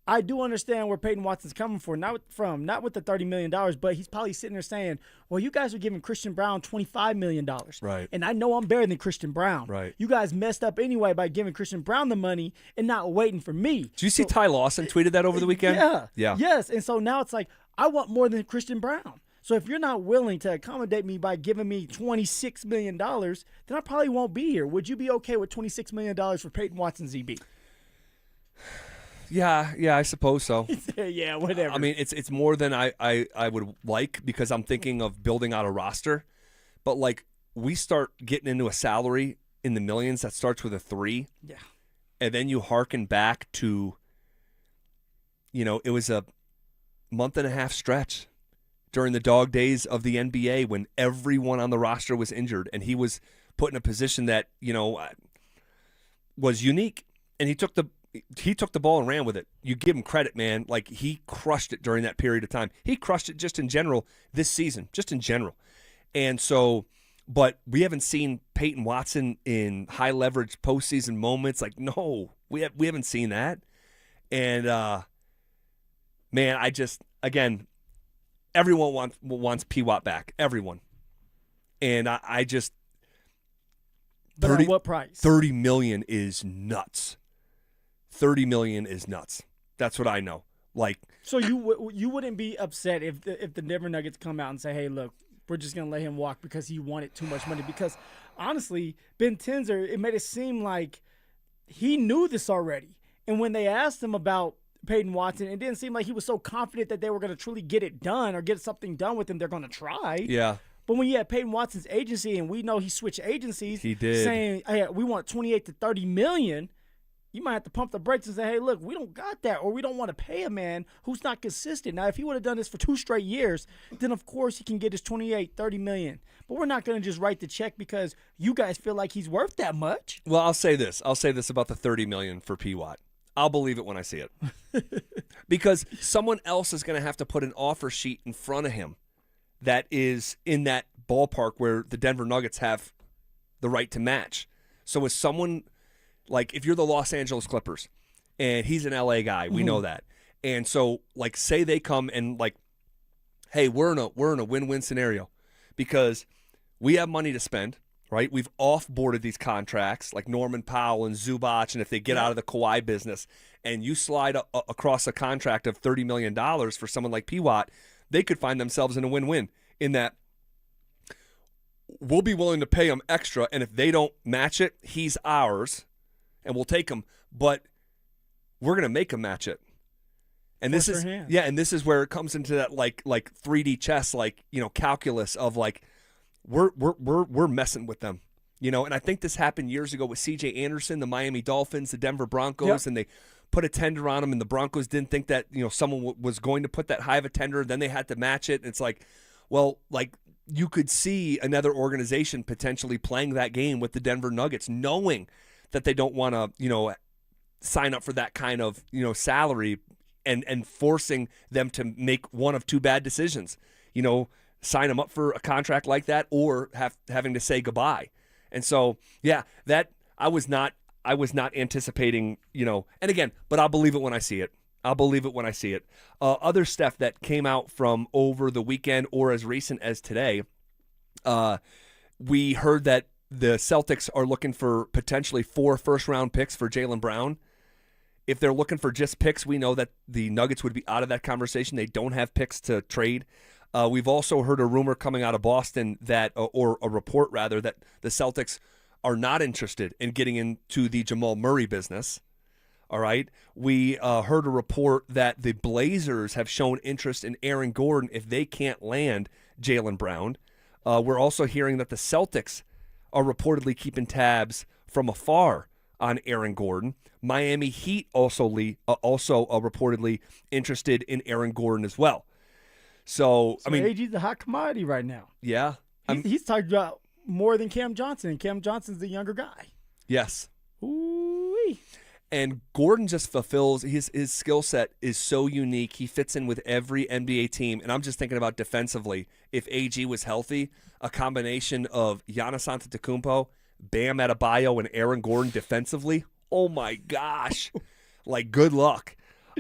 I do understand where Peyton Watson's coming from, not with the $30 million, but he's probably sitting there saying, well, you guys are giving Christian Brown $25 million. Right. And I know I'm better than Christian Brown. Right. You guys messed up anyway by giving Christian Brown the money and not waiting for me. Did you see Ty Lawson tweeted that over the weekend? Yeah. Yes. And so now it's like, I want more than Christian Brown. So if you're not willing to accommodate me by giving me $26 million, then I probably won't be here. Would you be okay with $26 million for Peyton Watson, ZB? Yeah, I suppose so. Yeah, whatever. I mean, it's more than I would like, because I'm thinking of building out a roster. But, like, we start getting into a salary in the millions that starts with a 3. Yeah. And then you hearken back to, it was a month-and-a-half stretch during the dog days of the NBA when everyone on the roster was injured, and he was put in a position that, was unique. And he took the ball and ran with it. You give him credit, man. Like, he crushed it during that period of time. He crushed it just in general this season, just in general. And so, but we haven't seen Peyton Watson in high leverage postseason moments. Like, no, we haven't seen that. And, man, again, everyone wants P-Watt back. Everyone. And I just, but at what price? $30 million is nuts. $30 million is nuts. That's what I know. Like, so you wouldn't be upset if the Denver Nuggets come out and say, "Hey, look, we're just gonna let him walk because he wanted too much money." Because honestly, Ben Tenzer, it made it seem like he knew this already. And when they asked him about Peyton Watson, it didn't seem like he was so confident that they were gonna truly get it done or get something done with him. They're gonna try. Yeah. But when you had Peyton Watson's agency, and we know he switched agencies, he did, saying, "Hey, we want 28 to 30 million." You might have to pump the brakes and say, hey, look, we don't got that, or we don't want to pay a man who's not consistent. Now, if he would have done this for 2 straight years, then, of course, he can get his 28, 30 million. But we're not going to just write the check because you guys feel like he's worth that much. Well, I'll say this about the $30 million for P-Watt. I'll believe it when I see it. Because someone else is going to have to put an offer sheet in front of him that is in that ballpark where the Denver Nuggets have the right to match. So is someone... Like, if you're the Los Angeles Clippers, and he's an LA guy, we know that. And so, like, say they come and, like, hey, we're in a win-win scenario because we have money to spend, right? We've off-boarded these contracts, like Norman Powell and Zubac, and if they get out of the Kawhi business, and you slide across a contract of $30 million for someone like P-Watt, they could find themselves in a win-win in that we'll be willing to pay him extra, and if they don't match it, he's ours. And we'll take them, but we're gonna make them match it. And this is and this is where it comes into that like 3D chess, like calculus of like we're messing with them, And I think this happened years ago with C.J. Anderson, the Miami Dolphins, the Denver Broncos, and they put a tender on him, and the Broncos didn't think that someone was going to put that high of a tender. Then they had to match it, and it's like, well, like you could see another organization potentially playing that game with the Denver Nuggets, knowing that they don't want to, sign up for that kind of, salary and forcing them to make one of 2 bad decisions, sign them up for a contract like that or having to say goodbye. And so, yeah, that I was not anticipating, and again, but I'll believe it when I see it. Other stuff that came out from over the weekend or as recent as today, we heard that the Celtics are looking for potentially 4 first-round picks for Jaylen Brown. If they're looking for just picks, we know that the Nuggets would be out of that conversation. They don't have picks to trade. We've also heard a rumor coming out of Boston or a report rather, that the Celtics are not interested in getting into the Jamal Murray business. All right. We heard a report that the Blazers have shown interest in Aaron Gordon if they can't land Jaylen Brown. We're also hearing that the Celtics are reportedly keeping tabs from afar on Aaron Gordon. Miami Heat also reportedly interested in Aaron Gordon as well. So I mean, AG's a hot commodity right now. Yeah. He's talked about more than Cam Johnson, and Cam Johnson's the younger guy. Yes. Ooh-wee. And Gordon just fulfills his skill set is so unique. He fits in with every NBA team. And I'm just thinking about defensively. If AG was healthy, a combination of Giannis Antetokounmpo, Bam Adebayo, and Aaron Gordon defensively. Oh my gosh! Like, good luck.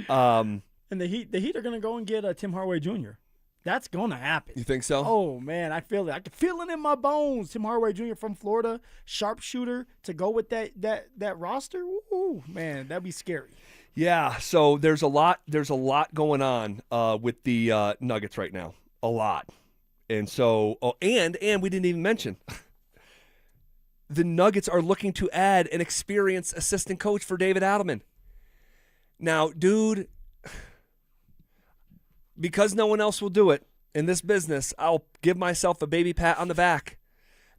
And the Heat are going to go and get Tim Hardaway Jr. That's going to happen. You think so? Oh, man, I feel it. I can feel it in my bones. Tim Hardaway Jr. from Florida, sharpshooter, to go with that roster. Ooh, man, that'd be scary. Yeah, so there's a lot going on with the Nuggets right now. A lot. And so and we didn't even mention the Nuggets are looking to add an experienced assistant coach for David Adelman. Now, dude, because no one else will do it in this business, I'll give myself a baby pat on the back,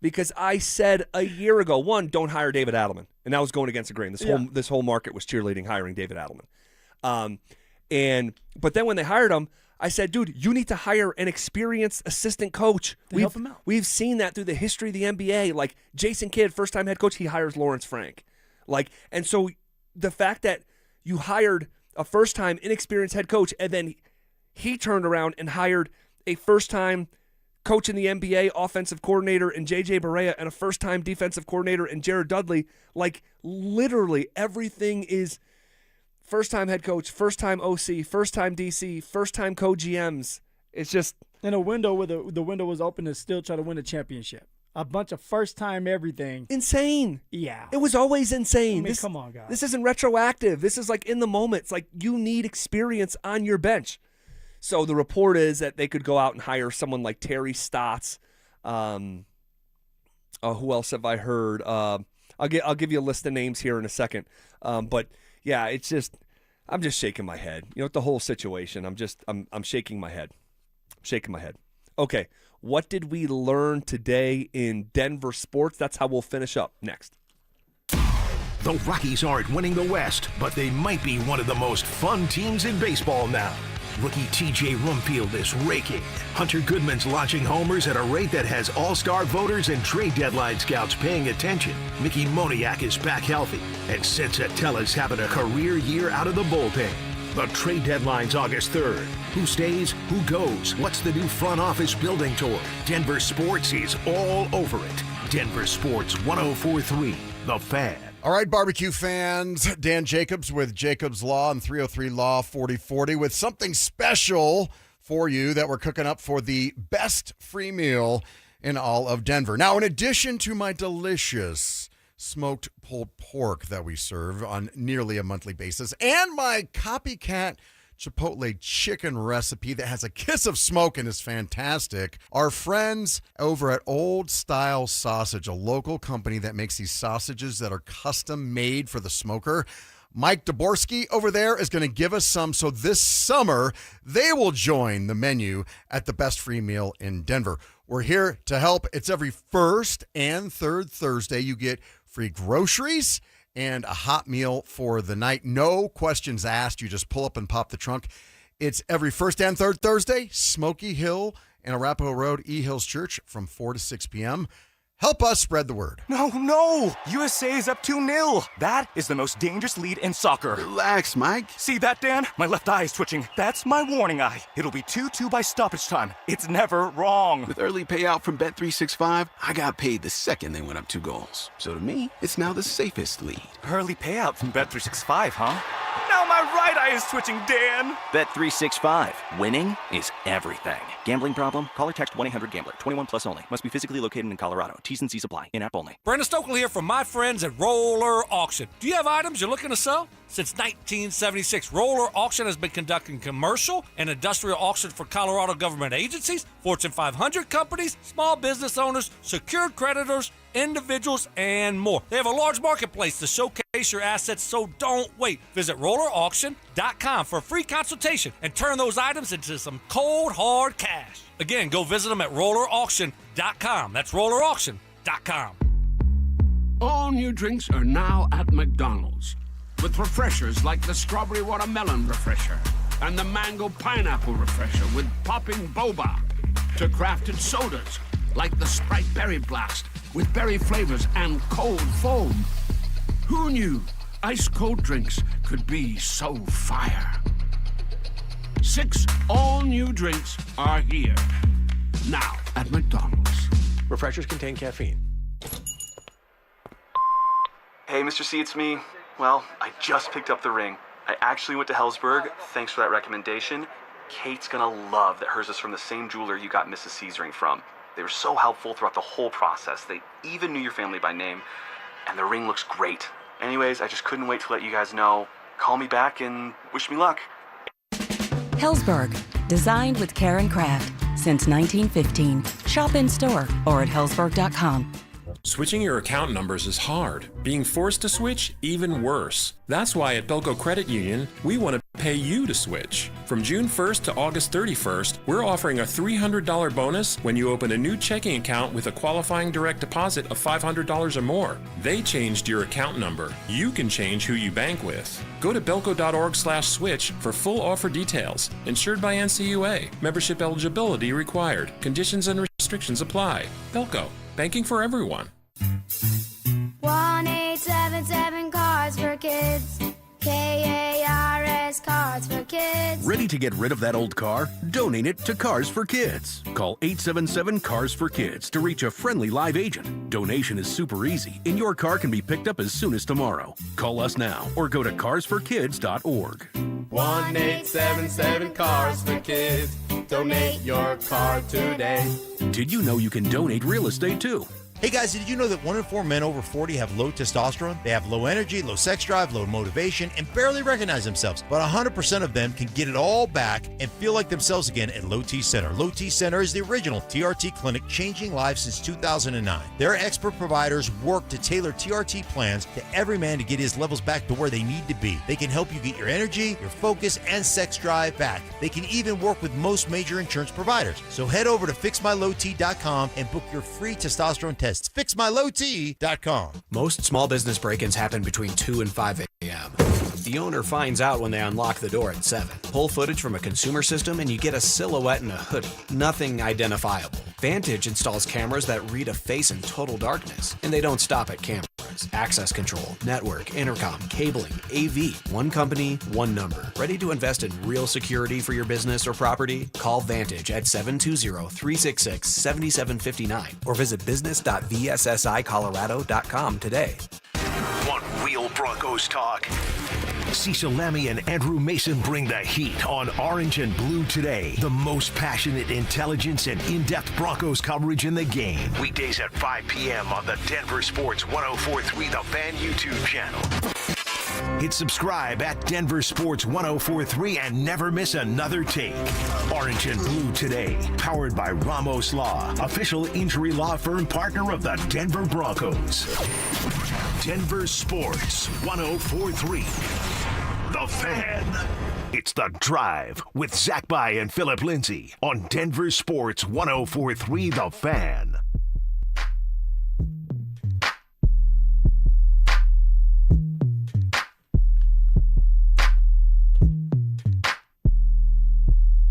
because I said a year ago, one, don't hire David Adelman, and that was going against the grain. This whole market was cheerleading hiring David Adelman. But then when they hired him, I said, dude, you need to hire an experienced assistant coach. Help him out. We've seen that through the history of the NBA. Like Jason Kidd, first-time head coach, he hires Lawrence Frank. And so the fact that you hired a first-time inexperienced head coach, and then he turned around and hired a first-time coach in the NBA, offensive coordinator in J.J. Barea, and a first-time defensive coordinator in Jared Dudley. Like, literally everything is first-time head coach, first-time OC, first-time DC, first-time co-GMs. It's just... In a window where the window was open to still try to win a championship. A bunch of first-time everything. Insane. Yeah. It was always insane. I mean, come on, guys. This isn't retroactive. This is like in the moment. It's like you need experience on your bench. So the report is that they could go out and hire someone like Terry Stotts. Who else have I heard? I'll give you a list of names here in a second. But yeah, it's just I'm just shaking my head. With the whole situation, I'm shaking my head. Shaking my head. Okay, what did we learn today in Denver sports? That's how we'll finish up next. The Rockies aren't winning the West, but they might be one of the most fun teams in baseball now. Rookie T.J. Rumfield is raking. Hunter Goodman's launching homers at a rate that has all-star voters and trade deadline scouts paying attention. Mickey Moniak is back healthy, and Sensatella's having a career year out of the bullpen. The trade deadline's August 3rd. Who stays? Who goes? What's the new front office building toward? Denver Sports is all over it. Denver Sports 104.3, The Fan. All right, barbecue fans, Dan Jacobs with Jacobs Law and 303 Law 4040 with something special for you that we're cooking up for the best free meal in all of Denver. Now, in addition to my delicious smoked pulled pork that we serve on nearly a monthly basis and my copycat Chipotle chicken recipe that has a kiss of smoke and is fantastic. Our friends over at Old Style Sausage, a local company that makes these sausages that are custom made for the smoker. Mike Daborski over there is going to give us some. So this summer, they will join the menu at the best free meal in Denver. We're here to help. It's every first and third Thursday. You get free groceries and a hot meal for the night. No questions asked. You just pull up and pop the trunk. It's every first and third Thursday, Smoky Hill and Arapahoe Road, E Hills Church from 4 to 6 p.m. Help us spread the word. No! USA is up 2-0. That is the most dangerous lead in soccer. Relax, Mike. See that, Dan? My left eye is twitching. That's my warning eye. It'll be 2-2 by stoppage time. It's never wrong. With early payout from Bet365, I got paid the second they went up 2 goals. So to me, it's now the safest lead. Early payout from Bet365, huh? Now my right eye is twitching, Dan. Bet365. Winning is everything. Gambling problem? Call or text 1-800-GAMBLER. 21 plus only. Must be physically located in Colorado. T's and C's apply. In-app only. Brandon Stokely here from my friends at Roller Auction. Do you have items you're looking to sell? Since 1976, Roller Auction has been conducting commercial and industrial auctions for Colorado government agencies, Fortune 500 companies, small business owners, secured creditors, individuals, and more. They have a large marketplace to showcase your assets, so don't wait. Visit rollerauction.com for a free consultation and turn those items into some cold, hard cash. Again, go visit them at rollerauction.com. That's rollerauction.com. All new drinks are now at McDonald's, with refreshers like the Strawberry Watermelon Refresher and the Mango Pineapple Refresher with popping boba, to crafted sodas like the Sprite Berry Blast with berry flavors and cold foam. Who knew ice-cold drinks could be so fire? 6 all-new drinks are here, now at McDonald's. Refreshers contain caffeine. Hey, Mr. C, it's me. Well, I just picked up the ring. I actually went to Hellsberg. Thanks for that recommendation. Kate's gonna love that hers is from the same jeweler you got Mrs. C's ring from. They were so helpful throughout the whole process. They even knew your family by name, and the ring looks great. Anyways, I just couldn't wait to let you guys know. Call me back and wish me luck. Hellsberg, designed with care and craft since 1915. Shop in store or at hellsberg.com. Switching your account numbers is hard. Being forced to switch, even worse. That's why at Belco Credit Union, we want to pay you to switch. From June 1st to August 31st, we're offering a $300 bonus when you open a new checking account with a qualifying direct deposit of $500 or more. They changed your account number. You can change who you bank with. Go to belco.org/switch for full offer details. Insured by NCUA. Membership eligibility required. Conditions and restrictions apply. Belco. Banking for everyone. 1-877 Cards for Kids. KARS Cards for Kids. Ready to get rid of that old car? Donate it to Cars for Kids. Call 877 Cars for Kids to reach a friendly live agent. Donation is super easy, and your car can be picked up as soon as tomorrow. Call us now or go to carsforkids.org. 1-877 Cars for Kids. Donate your car today. Did you know you can donate real estate too? Hey guys, did you know that 1 in 4 men over 40 have low testosterone? They have low energy, low sex drive, low motivation, and barely recognize themselves. But 100% of them can get it all back and feel like themselves again at Low T Center. Low T Center is the original TRT clinic, changing lives since 2009. Their expert providers work to tailor TRT plans to every man to get his levels back to where they need to be. They can help you get your energy, your focus, and sex drive back. They can even work with most major insurance providers. So head over to fixmylowt.com and book your free testosterone test. Fixmylowt.com. Most small business break-ins happen between 2 and 5 a.m. The owner finds out when they unlock the door at 7. Pull footage from a consumer system and you get a silhouette in a hoodie. Nothing identifiable. Vantage installs cameras that read a face in total darkness. And they don't stop at cameras. Access control, network, intercom, cabling, AV. One company, one number. Ready to invest in real security for your business or property? Call Vantage at 720-366-7759 or visit business.vssicolorado.com today. Want real Broncos talk? Cecil Lammy and Andrew Mason bring the heat on Orange and Blue Today. The most passionate intelligence and in-depth Broncos coverage in the game. Weekdays at 5 p.m. on the Denver Sports 104.3 The Fan YouTube channel. Hit subscribe at Denver Sports 104.3 and never miss another take. Orange and Blue Today, powered by Ramos Law, official injury law firm partner of the Denver Broncos. Denver Sports 104.3 The Fan. It's The Drive with Zach By and Phillip Lindsay on Denver Sports 104.3 The Fan.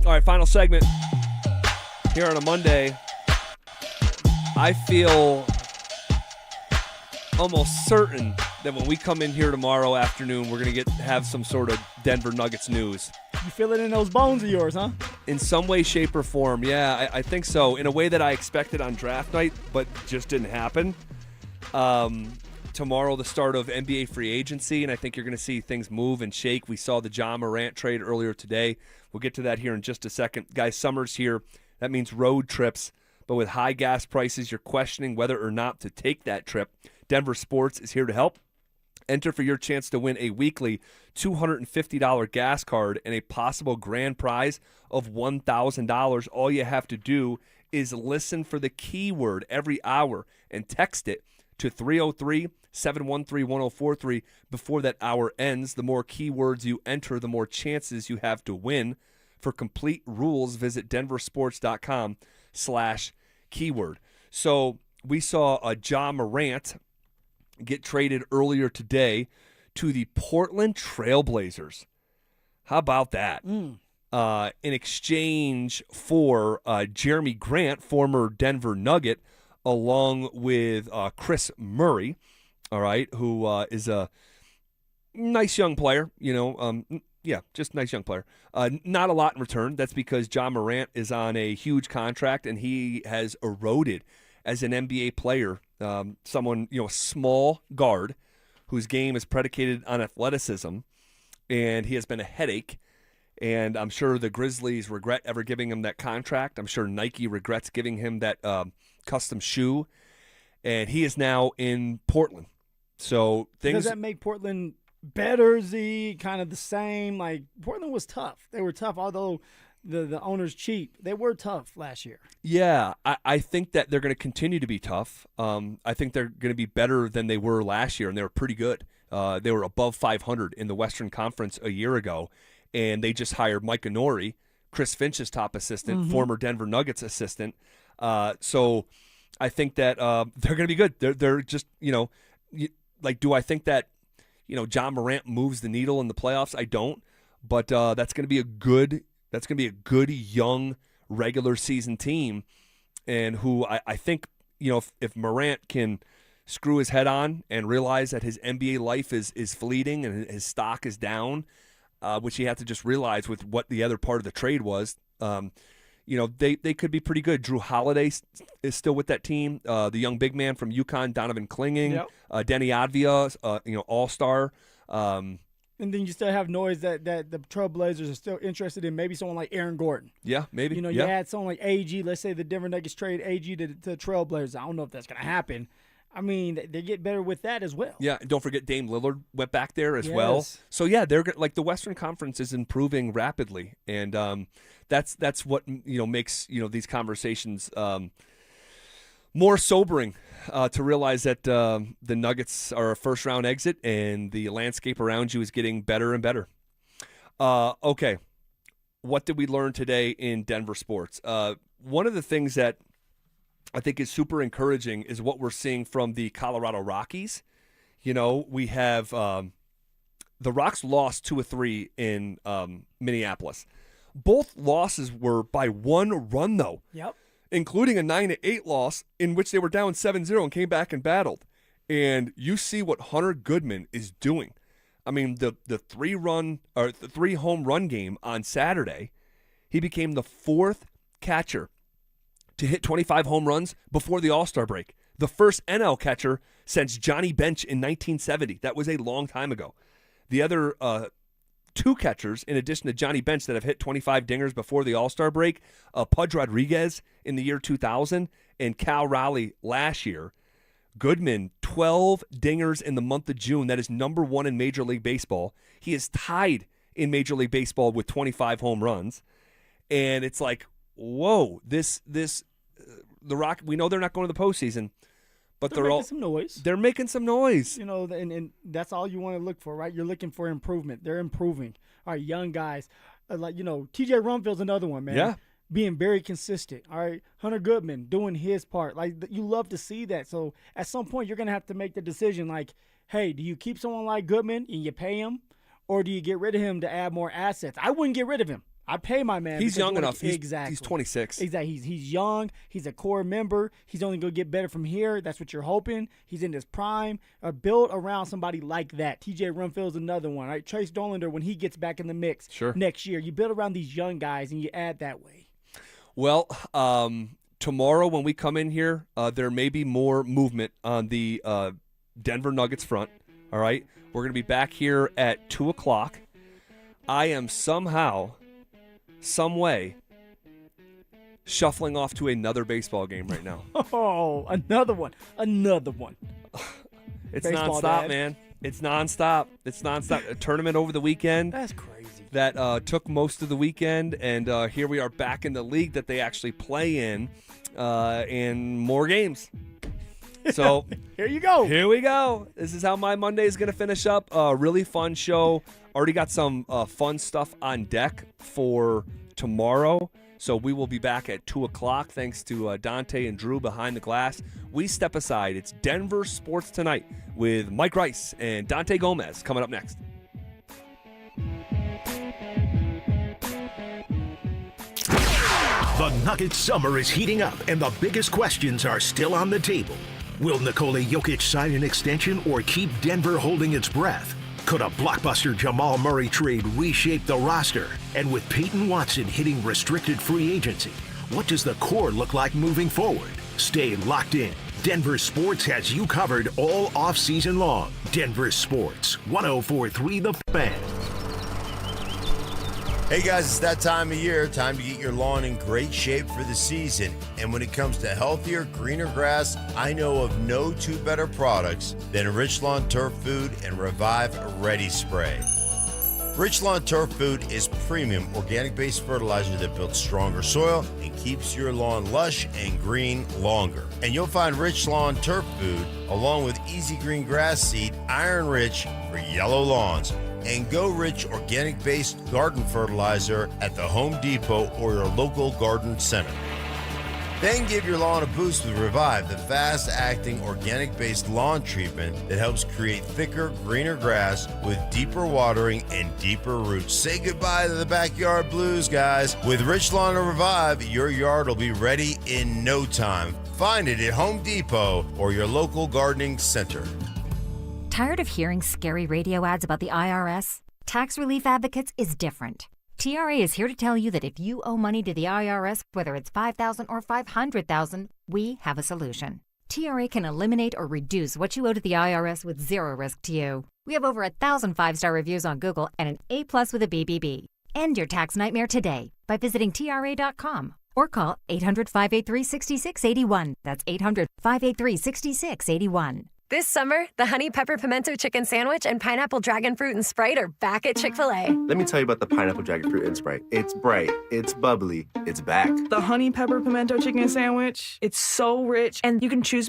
All right, final segment here on a Monday. I feel almost certain that when we come in here tomorrow afternoon, we're going to have some sort of Denver Nuggets news. You feel it in those bones of yours, huh? In some way, shape, or form. Yeah, I think so. In a way that I expected on draft night, but just didn't happen. Tomorrow, the start of NBA free agency, and I think you're going to see things move and shake. We saw the Ja Morant trade earlier today. We'll get to that here in just a second. Guys, summer's here. That means road trips. But with high gas prices, you're questioning whether or not to take that trip. Denver Sports is here to help. Enter for your chance to win a weekly $250 gas card and a possible grand prize of $1,000. All you have to do is listen for the keyword every hour and text it to 303-713-1043 before that hour ends. The more keywords you enter, the more chances you have to win. For complete rules, visit denversports.com/keyword. So we saw a Ja Morant get traded earlier today to the Portland Trailblazers. How about that? In exchange for Jeremy Grant, former Denver Nugget, along with Chris Murray, all right, who is a nice young player, just nice young player. Not a lot in return. That's because Ja Morant is on a huge contract, and he has eroded as an NBA player. Someone, a small guard whose game is predicated on athleticism, and he has been a headache. And I'm sure the Grizzlies regret ever giving him that contract. I'm sure Nike regrets giving him that custom shoe. And he is now in Portland. So things. Does that make Portland better, Z? Kind of the same? Like, Portland was tough. They were tough, although the owner's cheap. They were tough last year. Yeah, I think that they're going to continue to be tough. I think they're going to be better than they were last year, and they were pretty good. They were above 500 in the Western Conference a year ago, and they just hired Mike Inori, Chris Finch's top assistant, former Denver Nuggets assistant. So I think that they're going to be good. They're just, do I think that, Ja Morant moves the needle in the playoffs? I don't, but that's going to be a good young regular season team, and who I think, if Morant can screw his head on and realize that his NBA life is fleeting and his stock is down, which he had to just realize with what the other part of the trade was, they could be pretty good. Drew Holiday is still with that team. The young big man from UConn, Donovan Klinging, Denny Advia, all-star. And then you still have noise that the Trailblazers are still interested in maybe someone like Aaron Gordon. Yeah, maybe. You had someone like AG. Let's say the Denver Nuggets trade AG to Trailblazers. I don't know if that's going to happen. I mean, they get better with that as well. Yeah, and don't forget Dame Lillard went back there as well. So yeah, they're like, the Western Conference is improving rapidly, and that's what makes these conversations more sobering, to realize that the Nuggets are a first-round exit and the landscape around you is getting better and better. Okay, what did we learn today in Denver sports? One of the things that I think is super encouraging is what we're seeing from the Colorado Rockies. We have the Rocks lost 2 of 3 in Minneapolis. Both losses were by 1 run, though. Yep. Including a 9-8 loss in which they were down 7-0 and came back and battled. And you see what Hunter Goodman is doing. I mean, the 3 home run game on Saturday, he became the 4th catcher to hit 25 home runs before the All-Star break. The first NL catcher since Johnny Bench in 1970. That was a long time ago. The other 2 catchers, in addition to Johnny Bench, that have hit 25 dingers before the All-Star break, Pudge Rodriguez in the year 2000 and Cal Raleigh last year. Goodman, 12 dingers in the month of June. That is number 1 in Major League Baseball. He is tied in Major League Baseball with 25 home runs. And it's like, whoa, the Rock, we know they're not going to the postseason, but they're making some noise. They're making some noise. And that's all you want to look for, right? You're looking for improvement. They're improving. All right, young guys. TJ Rumfield's another one, man. Yeah. Being very consistent. All right, Hunter Goodman doing his part. Like, you love to see that. So at some point, you're going to have to make the decision, like, hey, do you keep someone like Goodman and you pay him, or do you get rid of him to add more assets? I wouldn't get rid of him. I pay my man. He's young enough. Exactly. He's 26. Exactly. He's young. He's a core member. He's only going to get better from here. That's what you're hoping. He's in his prime. Build around somebody like that. TJ Rumfield's another one. Right? Trace Dolander, when he gets back in the mix next year, you build around these young guys and you add that way. Well, tomorrow when we come in here, there may be more movement on the Denver Nuggets front. All right? We're going to be back here at 2 o'clock. I am somehow, some way, shuffling off to another baseball game right now. Oh, another one. It's Baseball, nonstop, Dad. man. It's nonstop. A tournament over the weekend. That's crazy. That took most of the weekend, and here we are back in the league that they actually play in, and more games. So here you go. Here we go. This is how my Monday is going to finish up. Really fun show. Already got some fun stuff on deck for tomorrow. So we will be back at 2 o'clock thanks to Dante and Drew behind the glass. We step aside. It's Denver Sports Tonight with Mike Rice and Dante Gomez coming up next. The Nuggets summer is heating up, and the biggest questions are still on the table. Will Nikola Jokic sign an extension or keep Denver holding its breath? Could a blockbuster Jamal Murray trade reshape the roster? And with Payton Watson hitting restricted free agency, what does the core look like moving forward? Stay locked in. Denver Sports has you covered all offseason long. Denver Sports, 104.3 The Fan. Hey guys, it's that time of year. Time to get your lawn in great shape for the season. And when it comes to healthier, greener grass, I know of no two better products than Rich Lawn Turf Food and Revive Ready Spray. Rich Lawn Turf Food is premium organic-based fertilizer that builds stronger soil and keeps your lawn lush and green longer. And you'll find Rich Lawn Turf Food along with Easy Green Grass Seed, Iron Rich for yellow lawns, and Go Rich organic-based garden fertilizer at the Home Depot or your local garden center. Then give your lawn a boost with Revive, the fast-acting organic-based lawn treatment that helps create thicker, greener grass with deeper watering and deeper roots. Say goodbye to the backyard blues, guys. With Rich Lawn and Revive, your yard will be ready in no time. Find it at Home Depot or your local gardening center. Tired of hearing scary radio ads about the IRS? Tax Relief Advocates is different. TRA is here to tell you that if you owe money to the IRS, whether it's $5,000 or $500,000, we have a solution. TRA can eliminate or reduce what you owe to the IRS with zero risk to you. We have over 1,000 5-star reviews on Google and an A+ with a BBB. End your tax nightmare today by visiting TRA.com or call 800-583-6681. That's 800-583-6681. This summer, the Honey Pepper Pimento Chicken Sandwich and Pineapple Dragon Fruit and Sprite are back at Chick-fil-A. Let me tell you about the Pineapple Dragon Fruit and Sprite. It's bright, it's bubbly, it's back. The Honey Pepper Pimento Chicken Sandwich, it's so rich, and you can choose